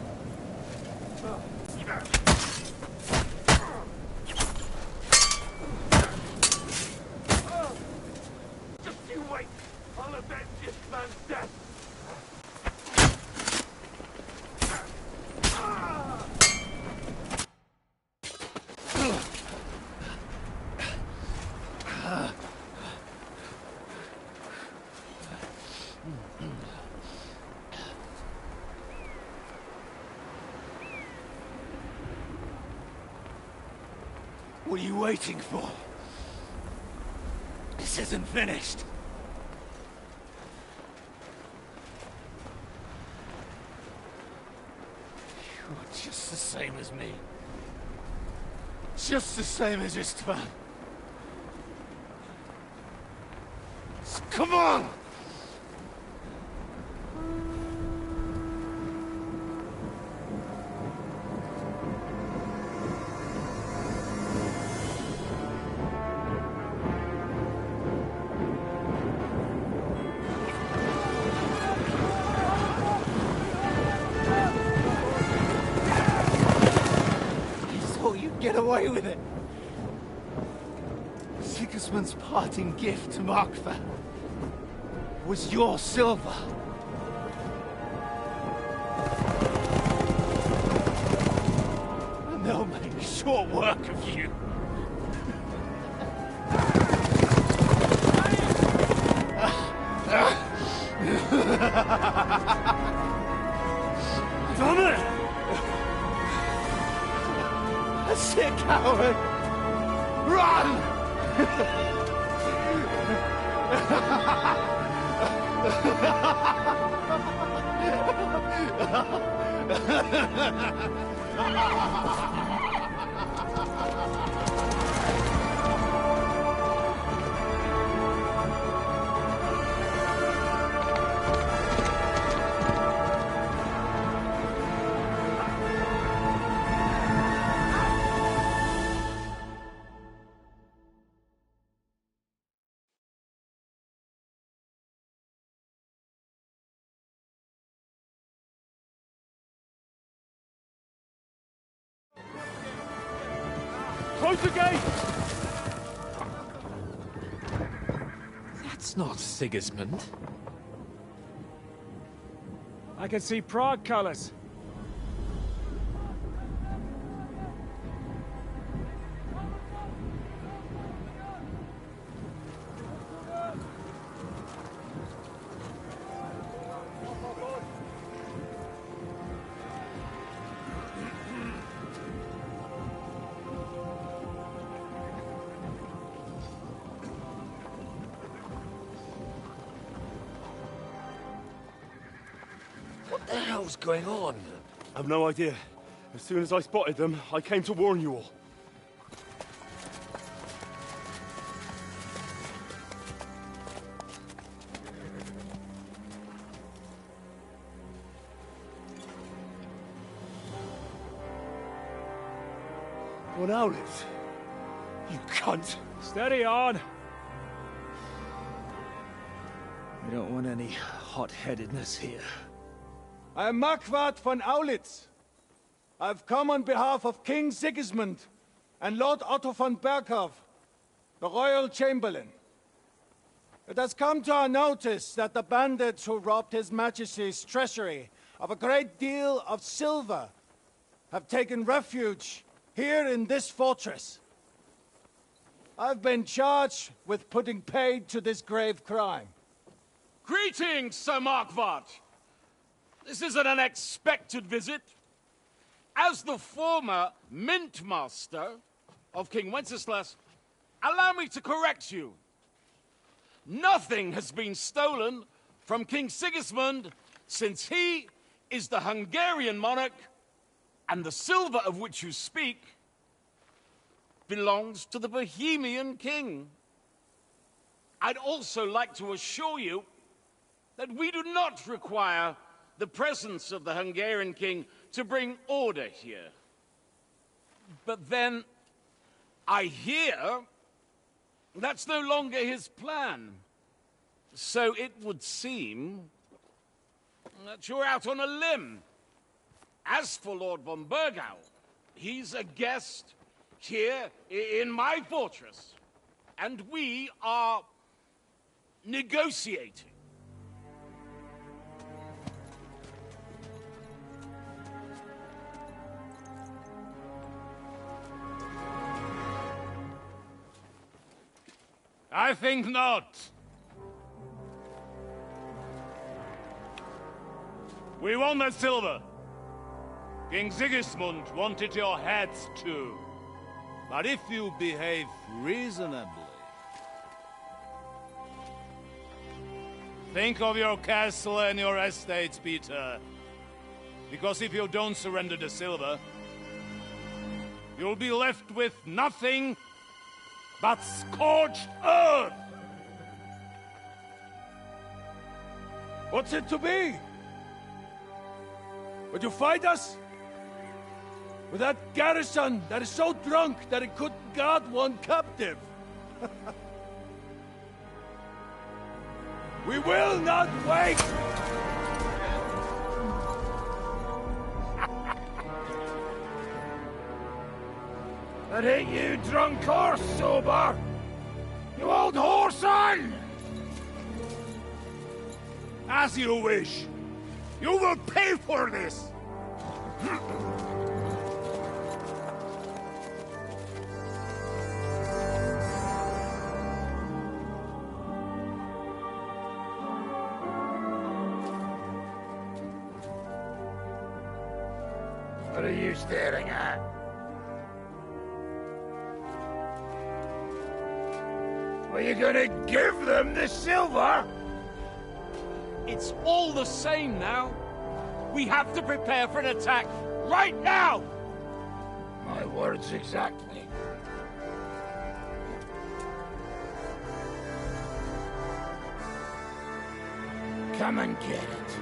What are you waiting for? This isn't finished. You're just the same as me. Just the same as Istvan. Come on! Get away with it. Sigismund's parting gift to Markvar was your silver. And they'll make short work of you. Damn it! That's it, coward! Run! Close the gate! That's not Sigismund. I can see Prague colors. What the hell's going on? I've no idea. As soon as I spotted them, I came to warn you all. What out is? You cunt! Steady on! We don't want any hot-headedness here. I am Markvart von Aulitz. I've come on behalf of King Sigismund and Lord Otto von Berghoff, the Royal Chamberlain. It has come to our notice that the bandits who robbed His Majesty's treasury of a great deal of silver have taken refuge here in this fortress. I've been charged with putting paid to this grave crime. Greetings, Sir Markvart! This is an unexpected visit. As the former Mint Master of King Wenceslas, allow me to correct you. Nothing has been stolen from King Sigismund since he is the Hungarian monarch, and the silver of which you speak belongs to the Bohemian king. I'd also like to assure you that we do not require the presence of the Hungarian king to bring order here. But then, I hear that's no longer his plan. So it would seem that you're out on a limb. As for Lord von Bergau, he's a guest here in my fortress, and we are negotiating. I think not. We want that silver. King Sigismund wanted your heads too. But if you behave reasonably... Think of your castle and your estates, Peter. Because if you don't surrender the silver, you'll be left with nothing but scorched earth! What's it to be? Would you fight us? With that garrison that is so drunk that it couldn't guard one captive? We will not wait! That ain't you, drunk or sober! You old whoreson! As you wish. You will pay for this! What are you staring at? Are you gonna give them the silver? It's all the same now. We have to prepare for an attack right now! My words exactly. Come and get it.